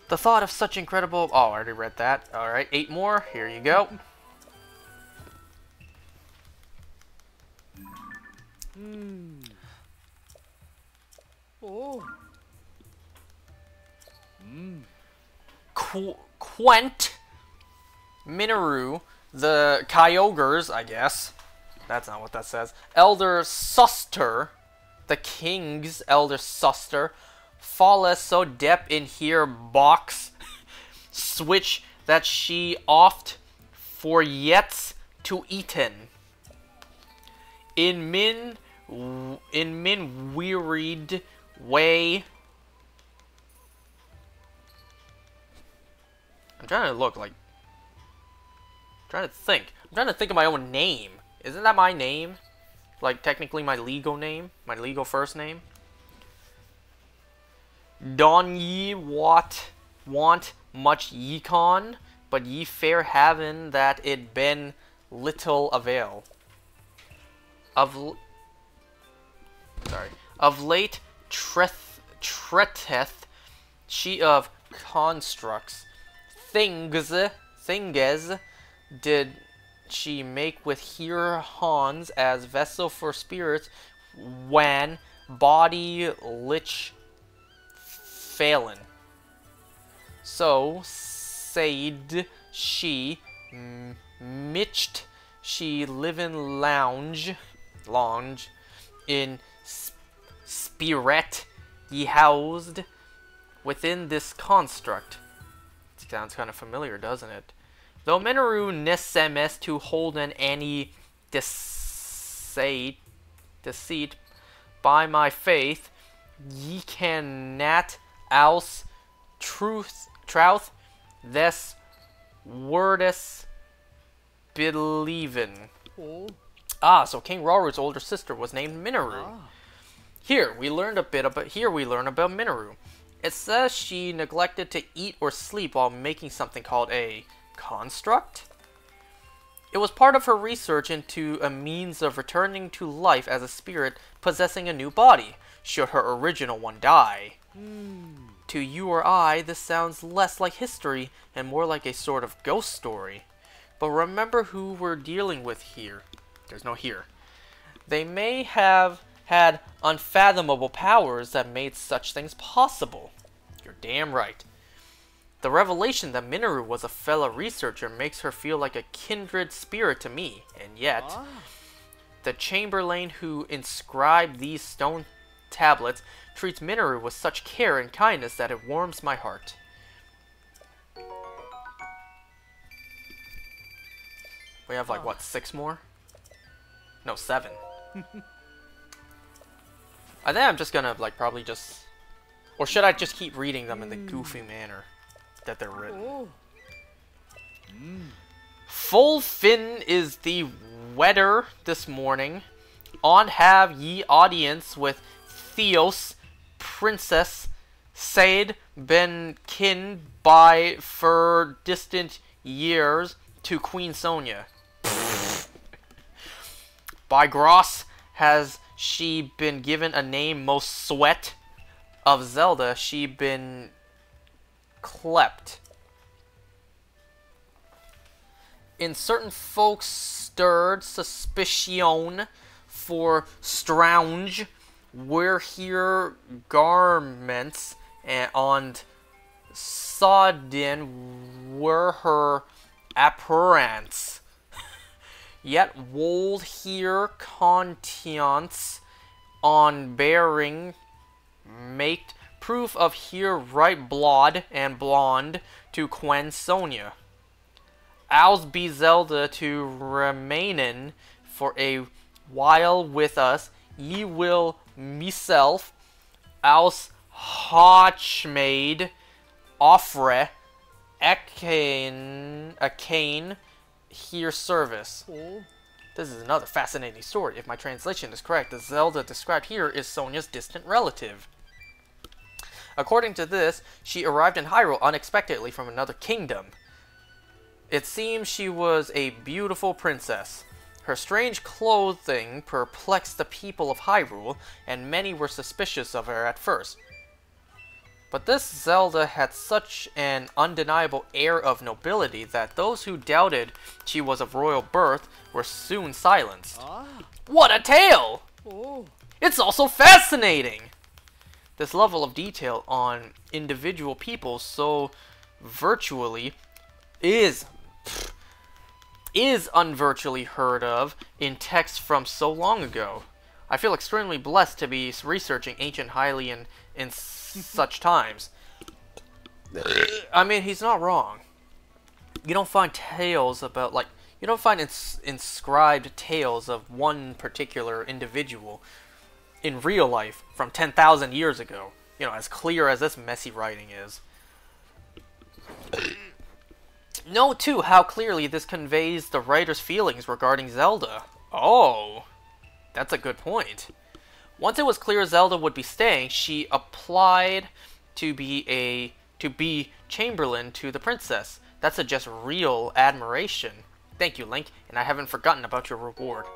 The thought of such incredible... Oh, I already read that. Alright, 8 more. Here you go. Oh. Quent Minoru, the Kyogres, I guess. That's not what that says. Elder Suster, the King's Elder Suster, falleth so deep in here box, switch that she oft forgets to eaten. In min wearied way. I'm trying to look like. I'm trying to think. I'm trying to think of my own name. Isn't that my name? Like, technically my legal name? My legal first name? Don ye want much yecon, but ye fair having that it been little avail. Of late tretteth she of constructs. Things did she make with her Hans as vessel for spirits when body lich failing. So said she mitched she living lounge in spirit ye housed within this construct. It sounds kind of familiar, doesn't it? Though Minoru nesemes to hold an any deceit by my faith, ye cannot else truth this wordus believin. Oh. Ah, so King Raru's older sister was named Minoru. Ah. Here we learn about Minoru. It says she neglected to eat or sleep while making something called a construct. It was part of her research into a means of returning to life as a spirit possessing a new body, should her original one die. To you or I, this sounds less like history and more like a sort of ghost story. But remember who we're dealing with here. There's no here. They may have had unfathomable powers that made such things possible. You're damn right. The revelation that Minoru was a fellow researcher makes her feel like a kindred spirit to me, and yet, the Chamberlain who inscribed these stone tablets treats Minoru with such care and kindness that it warms my heart. We have like, what, 6 more? No, 7. I think I'm just gonna, like, probably just... Or should I just keep reading them in the goofy manner that they're written? Oh. Full fin is the weather this morning. On have ye audience with Theos, Princess Said been kin by for distant years to Queen Sonia. By Gross has she been given a name most sweat. Of Zelda she been clept. In certain folks stirred suspicion for strange were here garments and sodden were her appearance. Yet wold here conscience on bearing make proof of here right blood and blonde to Quen Sonia. Ours be Zelda to remainin for a while with us, ye will meself, ours hotchmaid, offre, a cane here service. Oh. This is another fascinating story. If my translation is correct, the Zelda described here is Sonia's distant relative. According to this, she arrived in Hyrule unexpectedly from another kingdom. It seems she was a beautiful princess. Her strange clothing perplexed the people of Hyrule, and many were suspicious of her at first. But this Zelda had such an undeniable air of nobility that those who doubted she was of royal birth were soon silenced. What a tale! Oh. It's also fascinating! This level of detail on individual people so virtually is unvirtually heard of in texts from so long ago. I feel extremely blessed to be researching ancient Hylian in such times. I mean, he's not wrong. You don't find tales about, like, you don't find inscribed tales of one particular individual in real life from 10,000 years ago. You know, as clear as this messy writing is. Note, too, how clearly this conveys the writer's feelings regarding Zelda. Oh, that's a good point. Once it was clear Zelda would be staying, she applied to be Chamberlain to the princess. That's a just real admiration. Thank you, Link, and I haven't forgotten about your reward.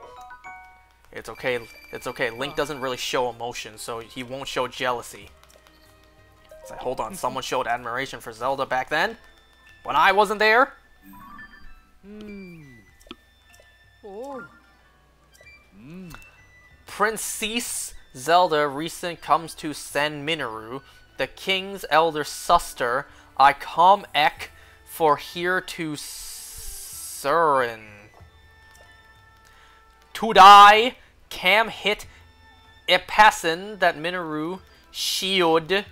It's okay, it's okay. Link doesn't really show emotion, so he won't show jealousy. It's like, hold on, someone showed admiration for Zelda back then? When I wasn't there? Oh. Princess Zelda recent comes to send Minoru, the king's elder sister. I come ek for here to Surin. To die, cam hit Epassin that Minoru shield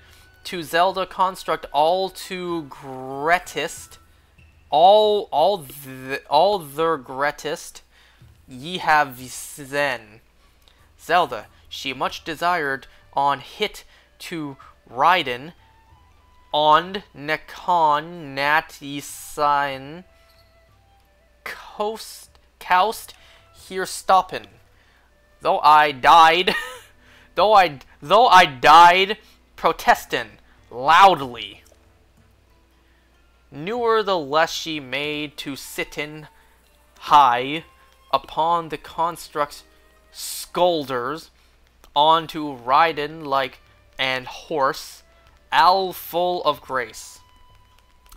to Zelda construct all to greatest, all the greatest ye have then. Zelda, she much desired on hit to Raiden, on Nekon nat Yisain, Coust here stoppin'. Though I died, though I died protestin' loudly. Newer the less she made to sittin' high upon the construct's scolders, on to ridin' like an horse, all full of grace.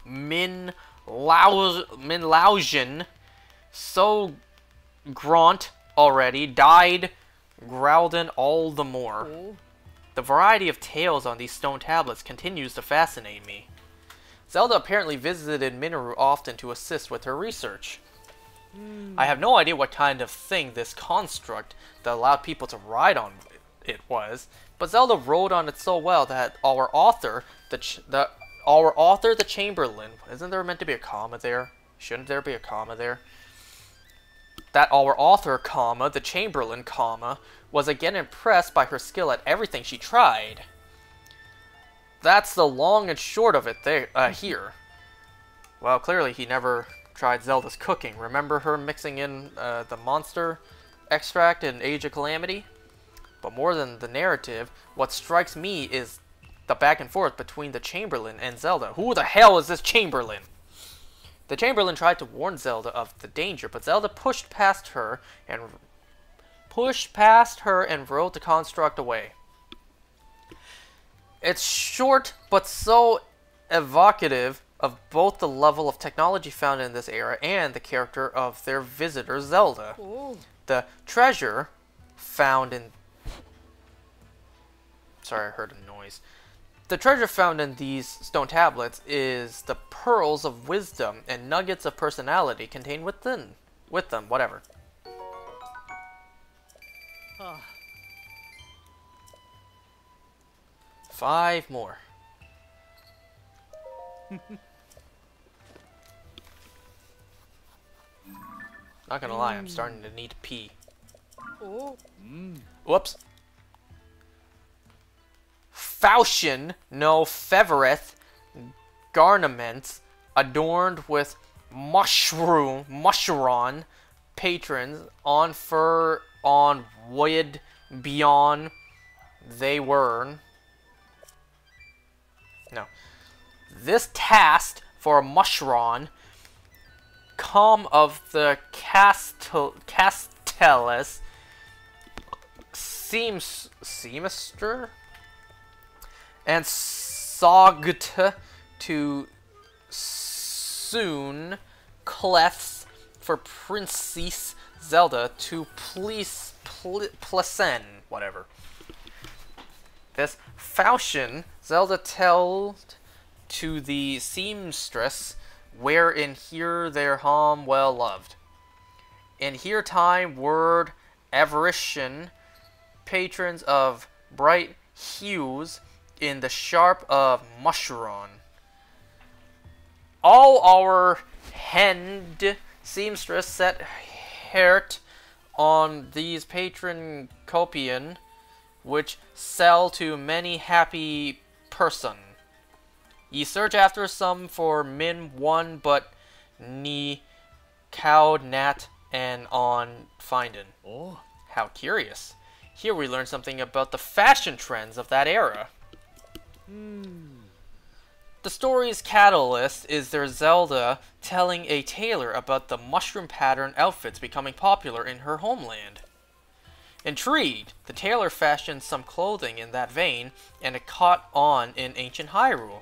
Min Laojian, so graunt already, died growlin' all the more. Oh. The variety of tales on these stone tablets continues to fascinate me. Zelda apparently visited Minoru often to assist with her research. I have no idea what kind of thing this construct that allowed people to ride on it was, but Zelda wrote on it so well that our author, the Chamberlain, isn't there meant to be a comma there? Shouldn't there be a comma there? That our author, comma, the Chamberlain, comma, was again impressed by her skill at everything she tried. That's the long and short of it there, here. Well, clearly he never tried Zelda's cooking. Remember her mixing in the monster extract in Age of Calamity? But more than the narrative, what strikes me is the back and forth between the Chamberlain and Zelda. Who the hell is this Chamberlain? The Chamberlain tried to warn Zelda of the danger, but Zelda pushed past her and wrote the construct away. It's short, but so evocative of both the level of technology found in this era and the character of their visitor, Zelda. Oh. The treasure found in... Sorry, I heard a noise. The treasure found in these stone tablets is the pearls of wisdom and nuggets of personality contained with them, whatever. Ah. 5 more. Not gonna lie, I'm starting to need to pee. Oh. Whoops. Falchion no fevereth garments adorned with mushron patrons on fur on wood beyond they were. No. This task for a mushron come of the Castellus semester and sogged to soon clefts for Princess Zelda to please Plesen, whatever. This falchion Zelda tells to the seamstress wherein here their home well loved. In here time word avarition patrons of bright hues in the sharp of mushron. All our hand seamstress set heart on these patron copian, which sell to many happy person. Ye search after some for min one, but ni cowed nat and on findin'. Oh. How curious. Here we learn something about the fashion trends of that era. The story's catalyst is their Zelda telling a tailor about the mushroom pattern outfits becoming popular in her homeland. Intrigued, the tailor fashioned some clothing in that vein, and it caught on in ancient Hyrule.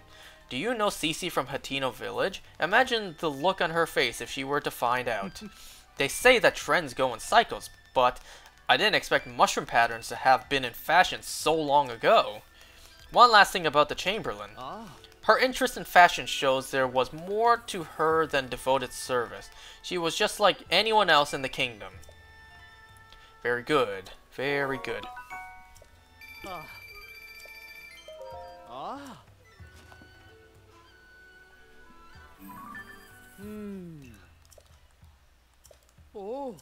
Do you know Cece from Hateno Village? Imagine the look on her face if she were to find out. They say that trends go in cycles, but I didn't expect mushroom patterns to have been in fashion so long ago. One last thing about the Chamberlain. Her interest in fashion shows there was more to her than devoted service. She was just like anyone else in the kingdom. Very good. Very good. Ah. Ah. Oh.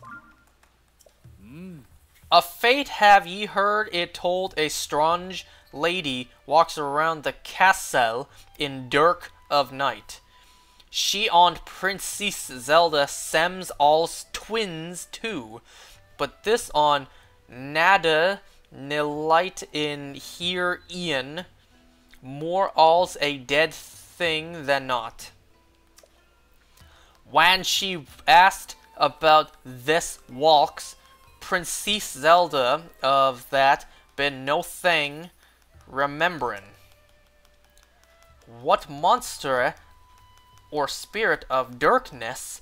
A fate have ye heard it told a strange lady walks around the castle in dirk of night. She on Princess Zelda sems all's twins too, but this on Nada Nilight in here Ian, more all's a dead thing than not. When she asked about this walks, Princess Zelda of that been no thing remembering. What monster or spirit of darkness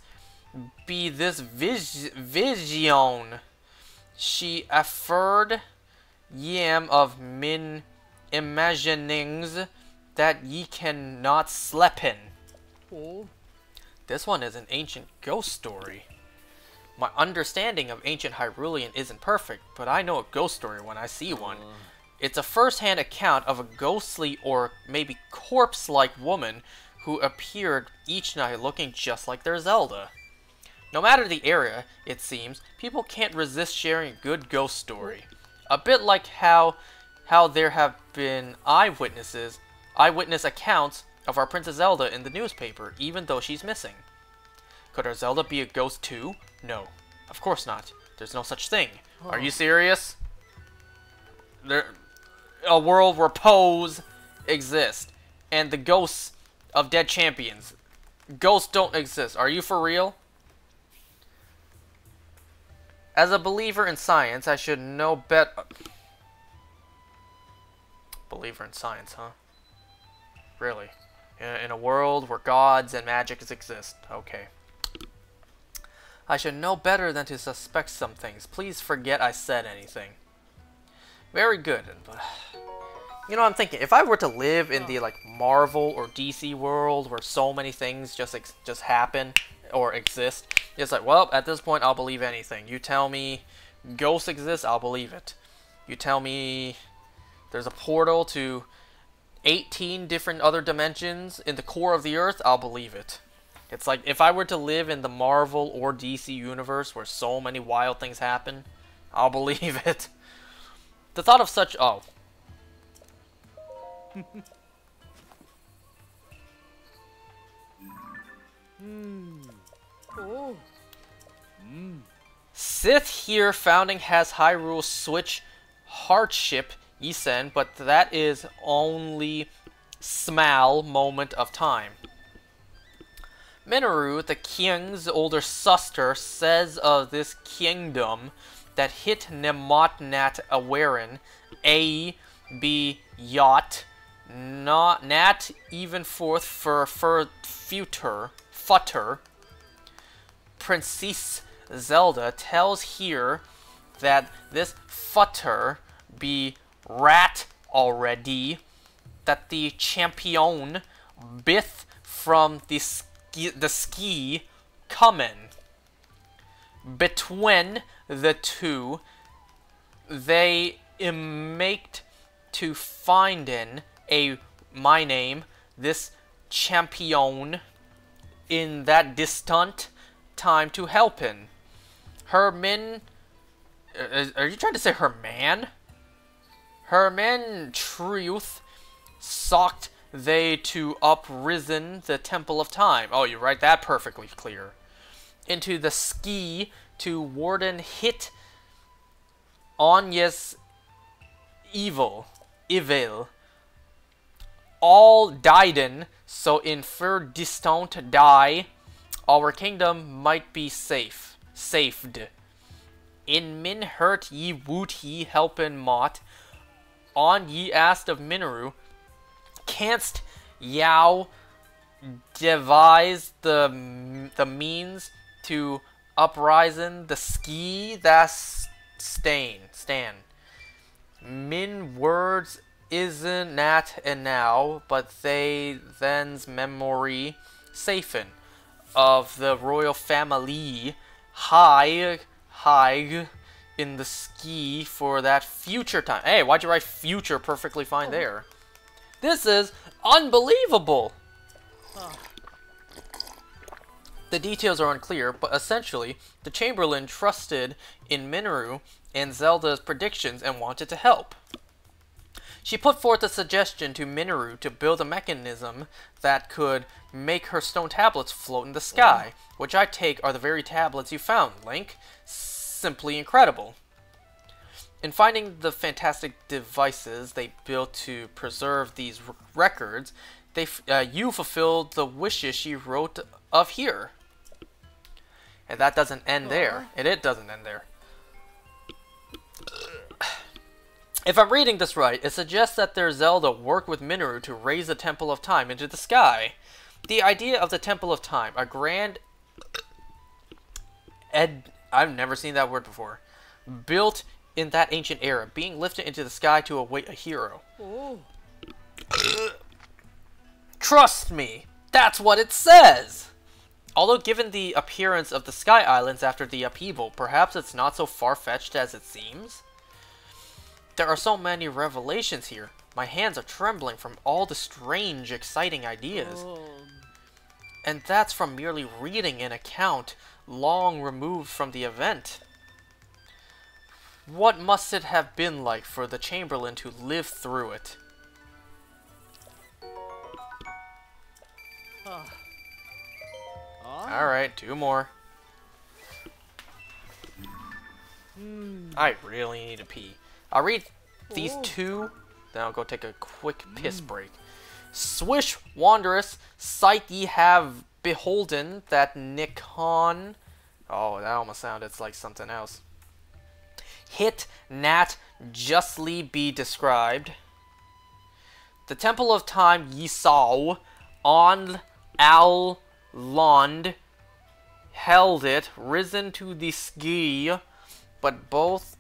be this vision? She afford yam of min imaginings that ye cannot sleep in. Oh. This one is an ancient ghost story. My understanding of ancient Hyrulean isn't perfect, but I know a ghost story when I see one. It's a first-hand account of a ghostly or maybe corpse-like woman who appeared each night looking just like their Zelda. No matter the area, it seems, people can't resist sharing a good ghost story. A bit like how there have been eyewitness accounts of our Princess Zelda in the newspaper, even though she's missing. Could our Zelda be a ghost too? No, of course not. There's no such thing. Are you serious? A world where Poes exist, and the ghosts of dead champions. Ghosts don't exist. Are you for real? As a believer in science, I should know better. Believer in science, huh? Really? In a world where gods and magic exist. Okay. I should know better than to suspect some things. Please forget I said anything. Very good. You know, I'm thinking, if I were to live in the, like, Marvel or DC world where so many things just happen or exist, it's like, well, at this point, I'll believe anything. You tell me ghosts exist, I'll believe it. You tell me there's a portal to 18 different other dimensions in the core of the Earth, I'll believe it. It's like, if I were to live in the Marvel or DC universe where so many wild things happen, I'll believe it. The thought of such... Oh. Oh. Sith here founding has Hyrule Switch hardship, Yisen, but that is only small moment of time. Minoru, the king's older sister, says of this kingdom that hit Nemotnat Awarin, A, B, yacht, not even forth for futter. Princess Zelda tells here that this futter be rat already, that the champion bith from the ski coming. Between the two, they make to findin my name, this champion, in that distant time to helpin. Her men... Are you trying to say her man? Her men truth sought they to uprisen the Temple of Time. Oh, you write that perfectly clear. Into the ski to warden hit on yes evil. All dieden, so infer distant die, our kingdom might be saved. In min hurt ye woot ye helpin mot, on ye asked of Minoru, canst Yao devise the means to uprisen the ski that stan. Min words isn't nat and now, but they then's memory safen of the royal family high in the ski for that future time. Hey, why'd you write future perfectly fine there? This is unbelievable! The details are unclear, but essentially, the Chamberlain trusted in Minoru and Zelda's predictions and wanted to help. She put forth a suggestion to Minoru to build a mechanism that could make her stone tablets float in the sky, which I take are the very tablets you found, Link. Simply incredible. In finding the fantastic devices they built to preserve these records, you fulfilled the wishes she wrote of here. And that doesn't end there. And it doesn't end there. If I'm reading this right, it suggests that their Zelda worked with Minoru to raise the Temple of Time into the sky. The idea of the Temple of Time, a grand... I've never seen that word before. Built in that ancient era, being lifted into the sky to await a hero. Oh. Trust me, that's what it says! Although given the appearance of the Sky Islands after the upheaval, perhaps it's not so far-fetched as it seems. There are so many revelations here. My hands are trembling from all the strange, exciting ideas. And that's from merely reading an account long removed from the event. What must it have been like for the Chamberlain to live through it? Alright, 2 more. I really need to pee. I'll read these 2, then I'll go take a quick piss break. Swish, Wanderous, sight ye have beholden that Nikon. Oh, that almost sounded like something else. Hit, Nat, justly be described. The Temple of Time ye saw, on Al Lond held it, risen to the sky, but both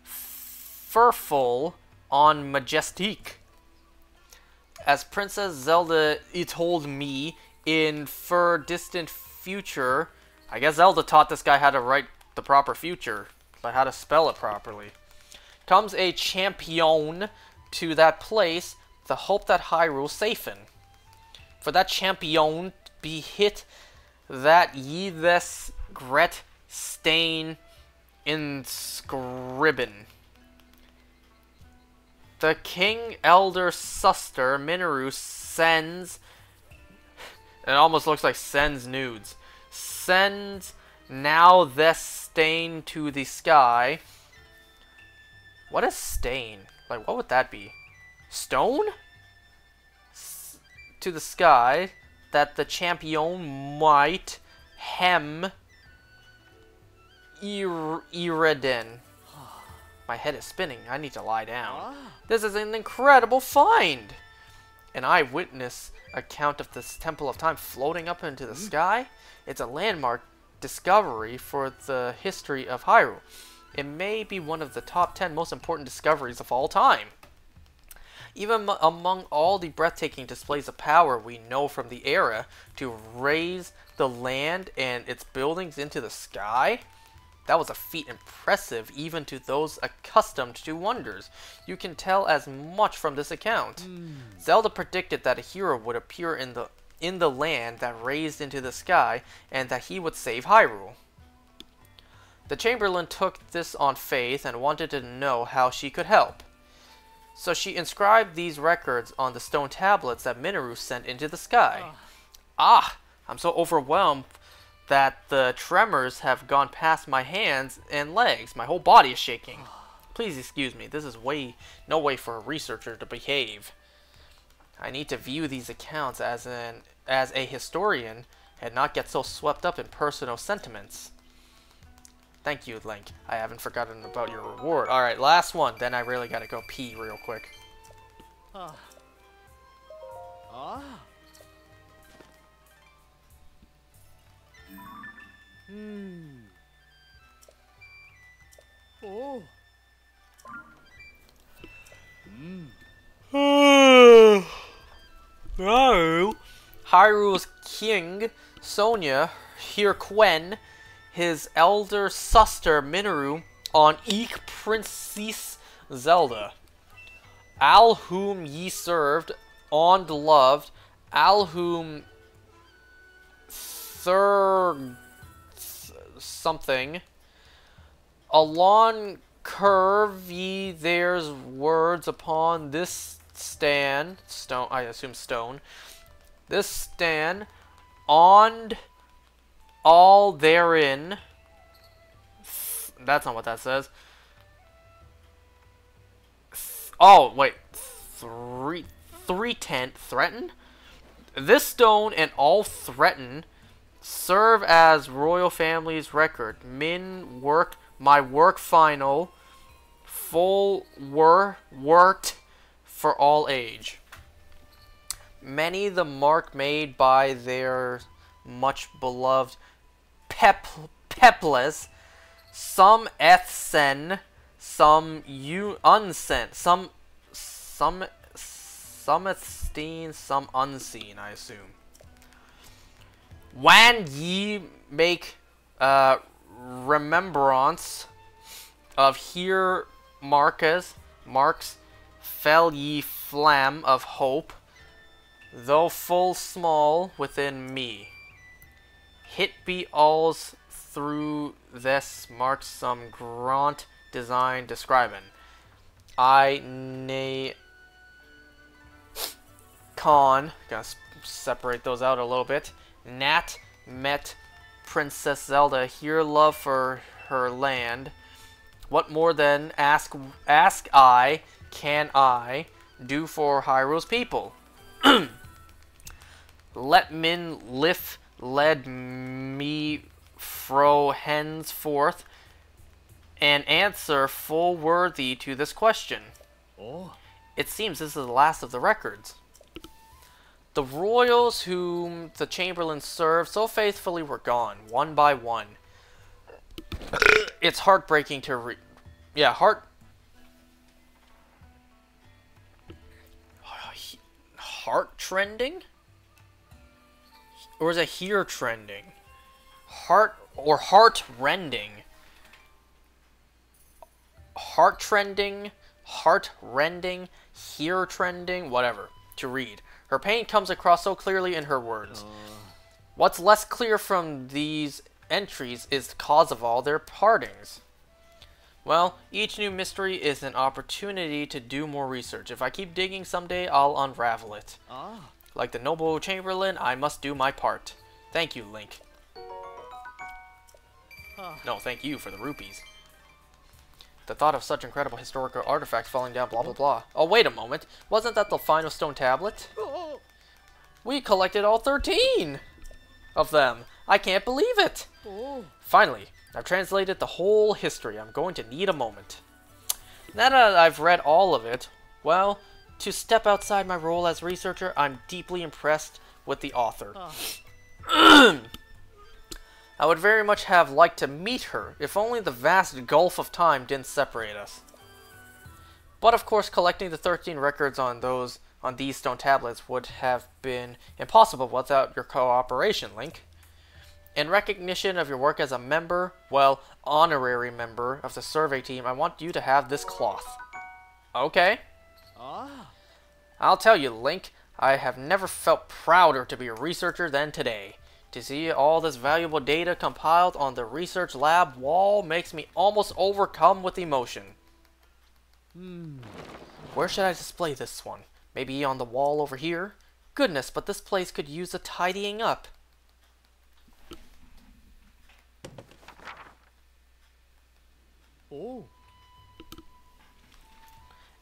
fearful on Majestic. As Princess Zelda told me in fur distant future, I guess Zelda taught this guy how to write the proper future, like how to spell it properly. Comes a champion to that place, the hope that Hyrule safen. For that champion be hit that ye this gret stain inscriben. The King Elder Suster Minoru sends... It almost looks like sends nudes. Sends now this stain to the sky. What is stain? Like, what would that be? Stone? To the sky, that the champion might hem Iridan. My head is spinning. I need to lie down. This is an incredible find! An eyewitness account of this Temple of Time floating up into the sky? It's a landmark discovery for the history of Hyrule. It may be one of the top 10 most important discoveries of all time. Even among all the breathtaking displays of power we know from the era, to raise the land and its buildings into the sky, that was a feat impressive even to those accustomed to wonders. You can tell as much from this account. Zelda predicted that a hero would appear in the land that raised into the sky, and that he would save Hyrule. The Chamberlain took this on faith and wanted to know how she could help. So she inscribed these records on the stone tablets that Minoru sent into the sky. I'm so overwhelmed that the tremors have gone past my hands and legs. My whole body is shaking. Please excuse me. This is no way for a researcher to behave. I need to view these accounts as a historian and not get so swept up in personal sentiments. Thank you, Link. I haven't forgotten about your reward. Alright, last one. Then I really gotta go pee real quick. Hyrule's king, Sonia Hirquen, his elder sister Minoru on Ich Princess Zelda. Al whom ye served, on loved, al whom third something. Along curve ye there's words upon this stand, stone, I assume stone, this stand, on all therein, that's not what that says. Oh, wait, 310, threaten? This stone and all threaten serve as royal family's record. Min work, my work final, full worked for all age. Many the mark made by their much beloved Peples, some Ethen, some unsent, some esteem, some unseen, I assume. When ye make remembrance of here marks fell ye flam of hope, though full small within me. Hit be alls through this marks some grant design describing. I nay con, gonna separate those out a little bit. Nat met Princess Zelda here love for her land. What more than ask I, can I, do for Hyrule's people? Let min lift led me fro henceforth an answer full worthy to this question. Oh. It seems this is the last of the records. The royals whom the Chamberlain served so faithfully were gone, one by one. It's heartbreaking to read. Yeah, heart trending? Or is it here trending? Heart rending. Heart trending, heart rending, here trending, whatever, to read. Her pain comes across so clearly in her words. What's less clear from these entries is the cause of all their partings. Well, each new mystery is an opportunity to do more research. If I keep digging, someday I'll unravel it. Like the noble Chamberlain, I must do my part. Thank you, Link. No, thank you for the rupees. The thought of such incredible historical artifacts falling down, blah blah blah. Oh, wait a moment. Wasn't that the final stone tablet? We collected all 13 of them. I can't believe it. Finally, I've translated the whole history. I'm going to need a moment. Now that I've read all of it, well, to step outside my role as researcher, I'm deeply impressed with the author. I would very much have liked to meet her, if only the vast gulf of time didn't separate us. But of course, collecting the 13 records on these stone tablets would have been impossible without your cooperation, Link. In recognition of your work as a member, well, honorary member of the survey team, I want you to have this cloth. Okay. I'll tell you, Link, I have never felt prouder to be a researcher than today. To see all this valuable data compiled on the research lab wall makes me almost overcome with emotion. Where should I display this one? Maybe on the wall over here? Goodness, but this place could use a tidying up.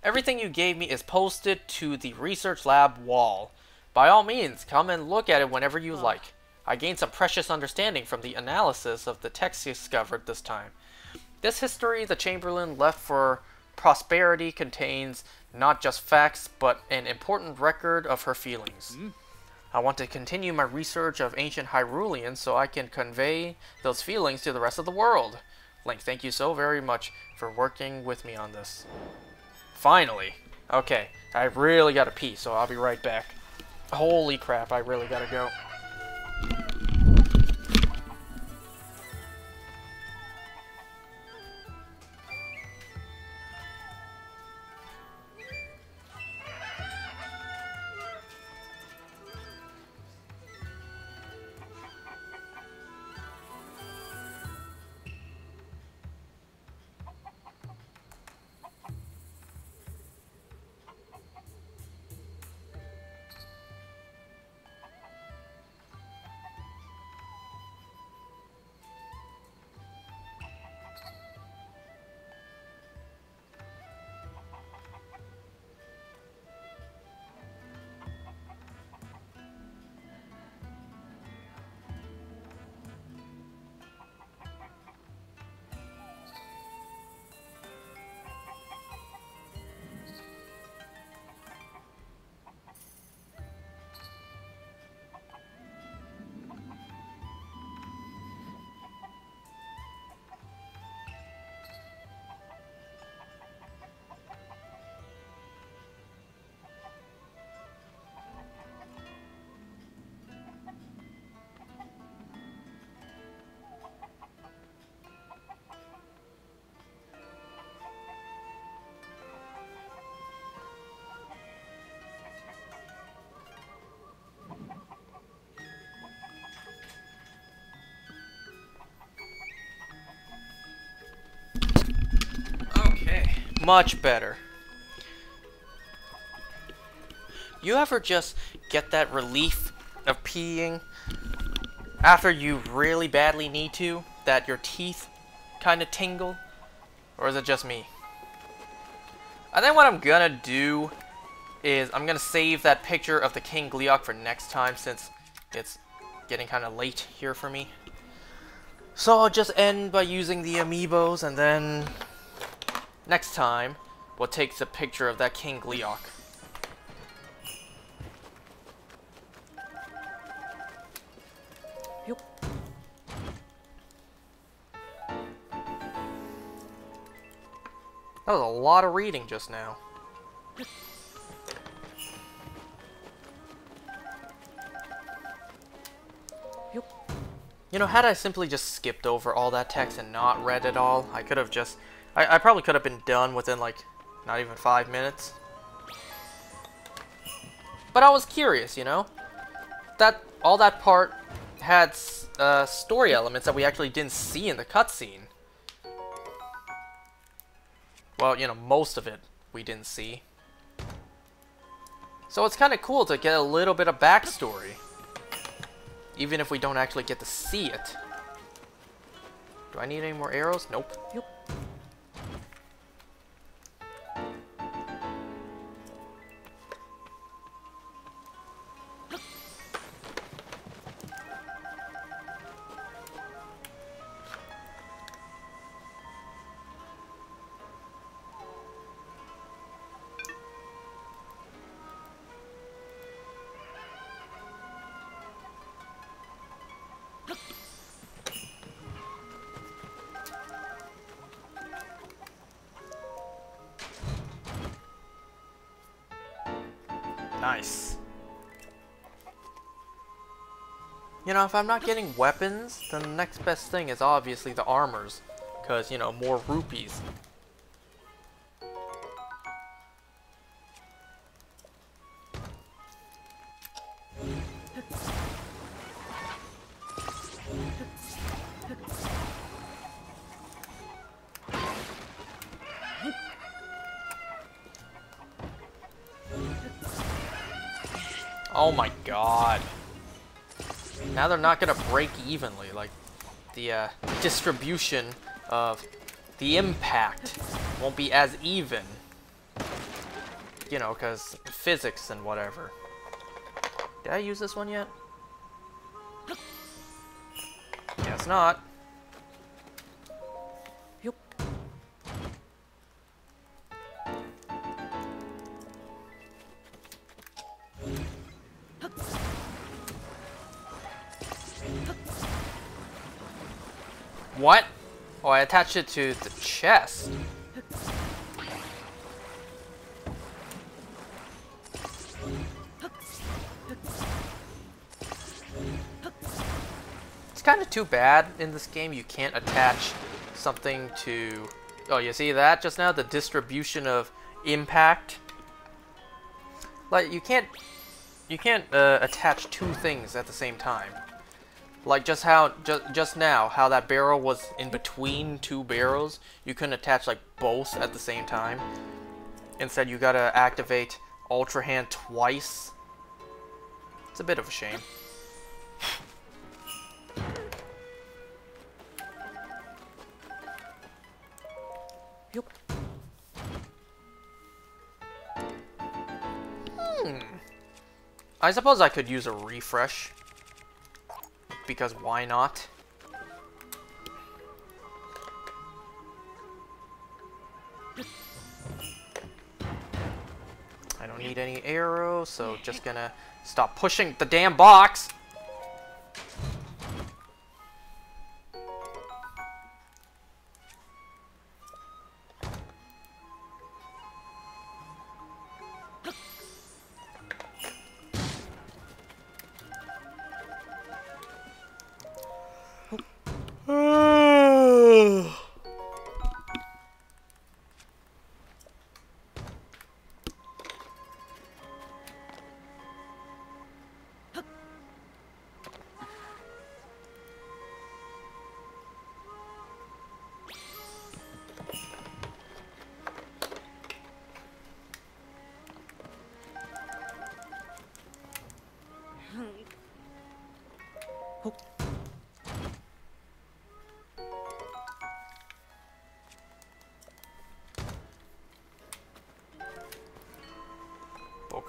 Everything you gave me is posted to the research lab wall. By all means, come and look at it whenever you like. I gained some precious understanding from the analysis of the text discovered this time. This history the Chamberlain left for prosperity contains not just facts, but an important record of her feelings. I want to continue my research of ancient Hyruleans so I can convey those feelings to the rest of the world. Link, thank you so very much for working with me on this. Finally. Okay, I really gotta pee, so I'll be right back. Holy crap, I really gotta go. Much better. You ever just get that relief of peeing after you really badly need to, that your teeth kind of tingle? Or is it just me? I think what I'm gonna do is I'm gonna save that picture of the King Gleeok for next time, since it's getting kind of late here for me. So I'll just end by using the amiibos, and then next time we'll take the picture of that King Gleeok. Yep. That was a lot of reading just now. Yep. You know, had I simply just skipped over all that text and not read it all, I could have just... I probably could have been done within, like, not even 5 minutes. But I was curious, you know? All that part had story elements that we actually didn't see in the cutscene. Well, you know, most of it we didn't see. So it's kind of cool to get a little bit of backstory, even if we don't actually get to see it. Do I need any more arrows? Nope. Yep. Nice. You know, if I'm not getting weapons, then the next best thing is obviously the armors. Because, you know, more rupees. Oh my god. Now they're not gonna break evenly, like the distribution of the impact won't be as even. You know, because physics and whatever. Did I use this one yet? Guess not. Yep. What? Oh, I attached it to the chest. It's kind of too bad in this game you can't attach something to... Oh, you see that just now? The distribution of impact. Like, you can't attach two things at the same time. Like just now, how that barrel was in between two barrels, you couldn't attach like both at the same time. Instead, you gotta activate Ultra Hand twice. It's a bit of a shame. Yep. I suppose I could use a refresh. Because why not? I don't need any arrows, so just gonna stop pushing the damn box.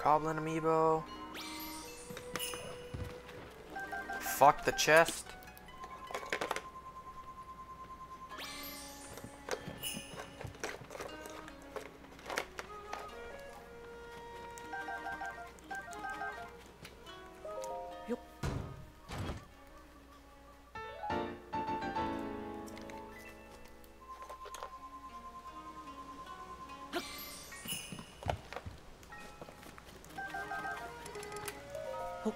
Goblin amiibo. Fuck the chest. Yup. Oh.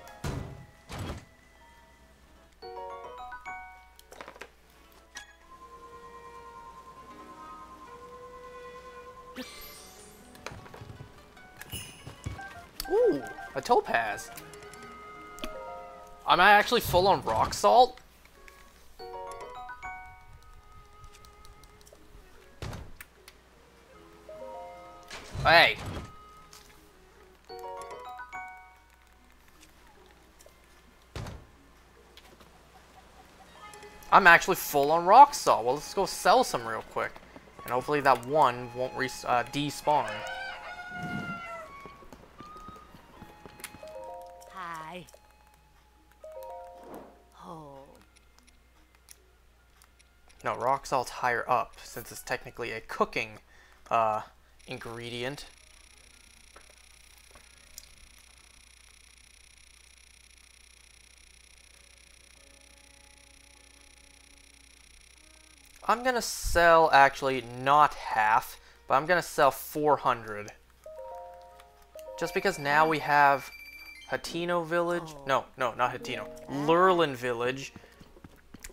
Ooh, a topaz. Am I actually full on rock salt? Hey. I'm actually full on rock salt. Well, let's go sell some real quick. And hopefully that one won't despawn. Hi. Oh. No, rock salt's higher up, since it's technically a cooking ingredient. I'm gonna sell, actually, not half, but I'm gonna sell 400. Just because now we have Hateno Village. No, not Hateno. Lurlin Village.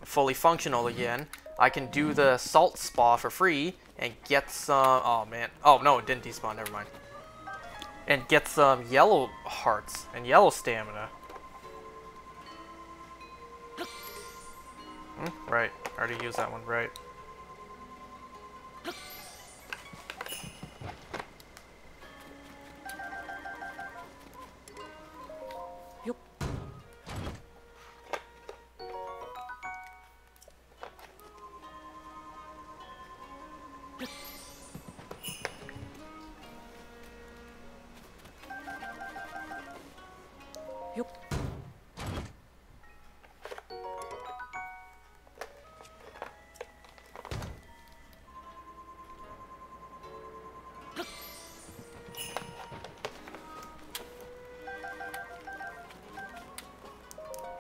Fully functional again. I can do the salt spa for free and get some. Oh man. Oh no, it didn't despawn. Never mind. And get some yellow hearts and yellow stamina. Right. I already used that one. Right. Yup. Yup.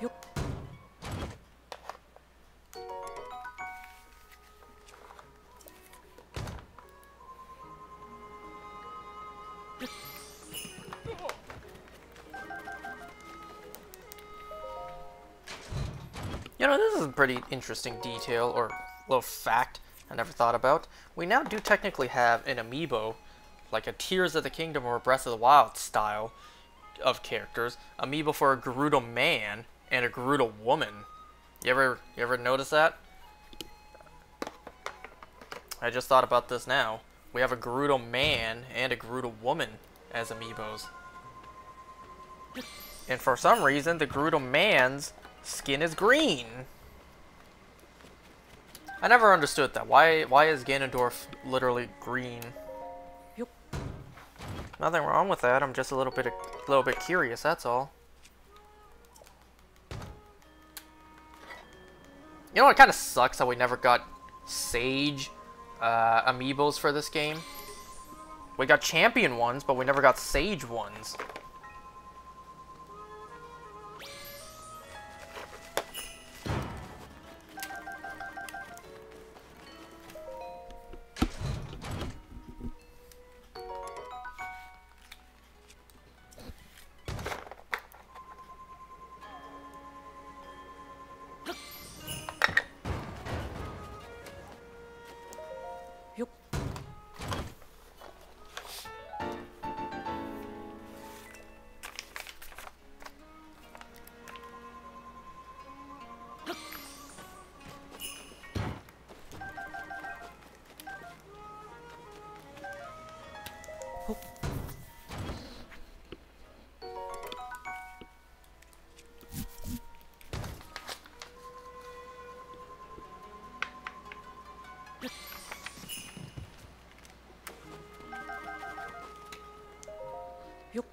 Yup. You know, this is a pretty interesting detail or little fact I never thought about. We now do technically have an amiibo, like a Tears of the Kingdom or a Breath of the Wild style of characters. Amiibo for a Gerudo man and a Gerudo woman. You ever notice that? I just thought about this now. We have a Gerudo man and a Gerudo woman as amiibos. And for some reason, the Gerudo man's skin is green. I never understood that. Why is Ganondorf literally green? Yup. Nothing wrong with that. I'm just a little bit curious. That's all. You know what kind of sucks how we never got Sage amiibos for this game? We got champion ones, but we never got Sage ones. Yup. Oh. Yup.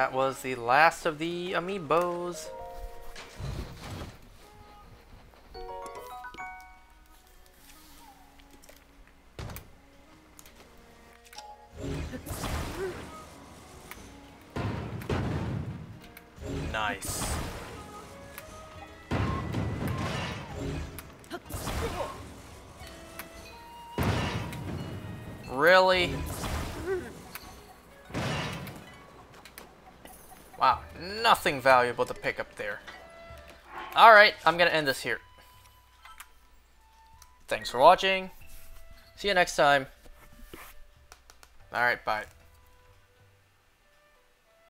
That was the last of the amiibos. Nice. Really? Wow, nothing valuable to pick up there. Alright, I'm gonna end this here. Thanks for watching. See you next time. Alright, bye.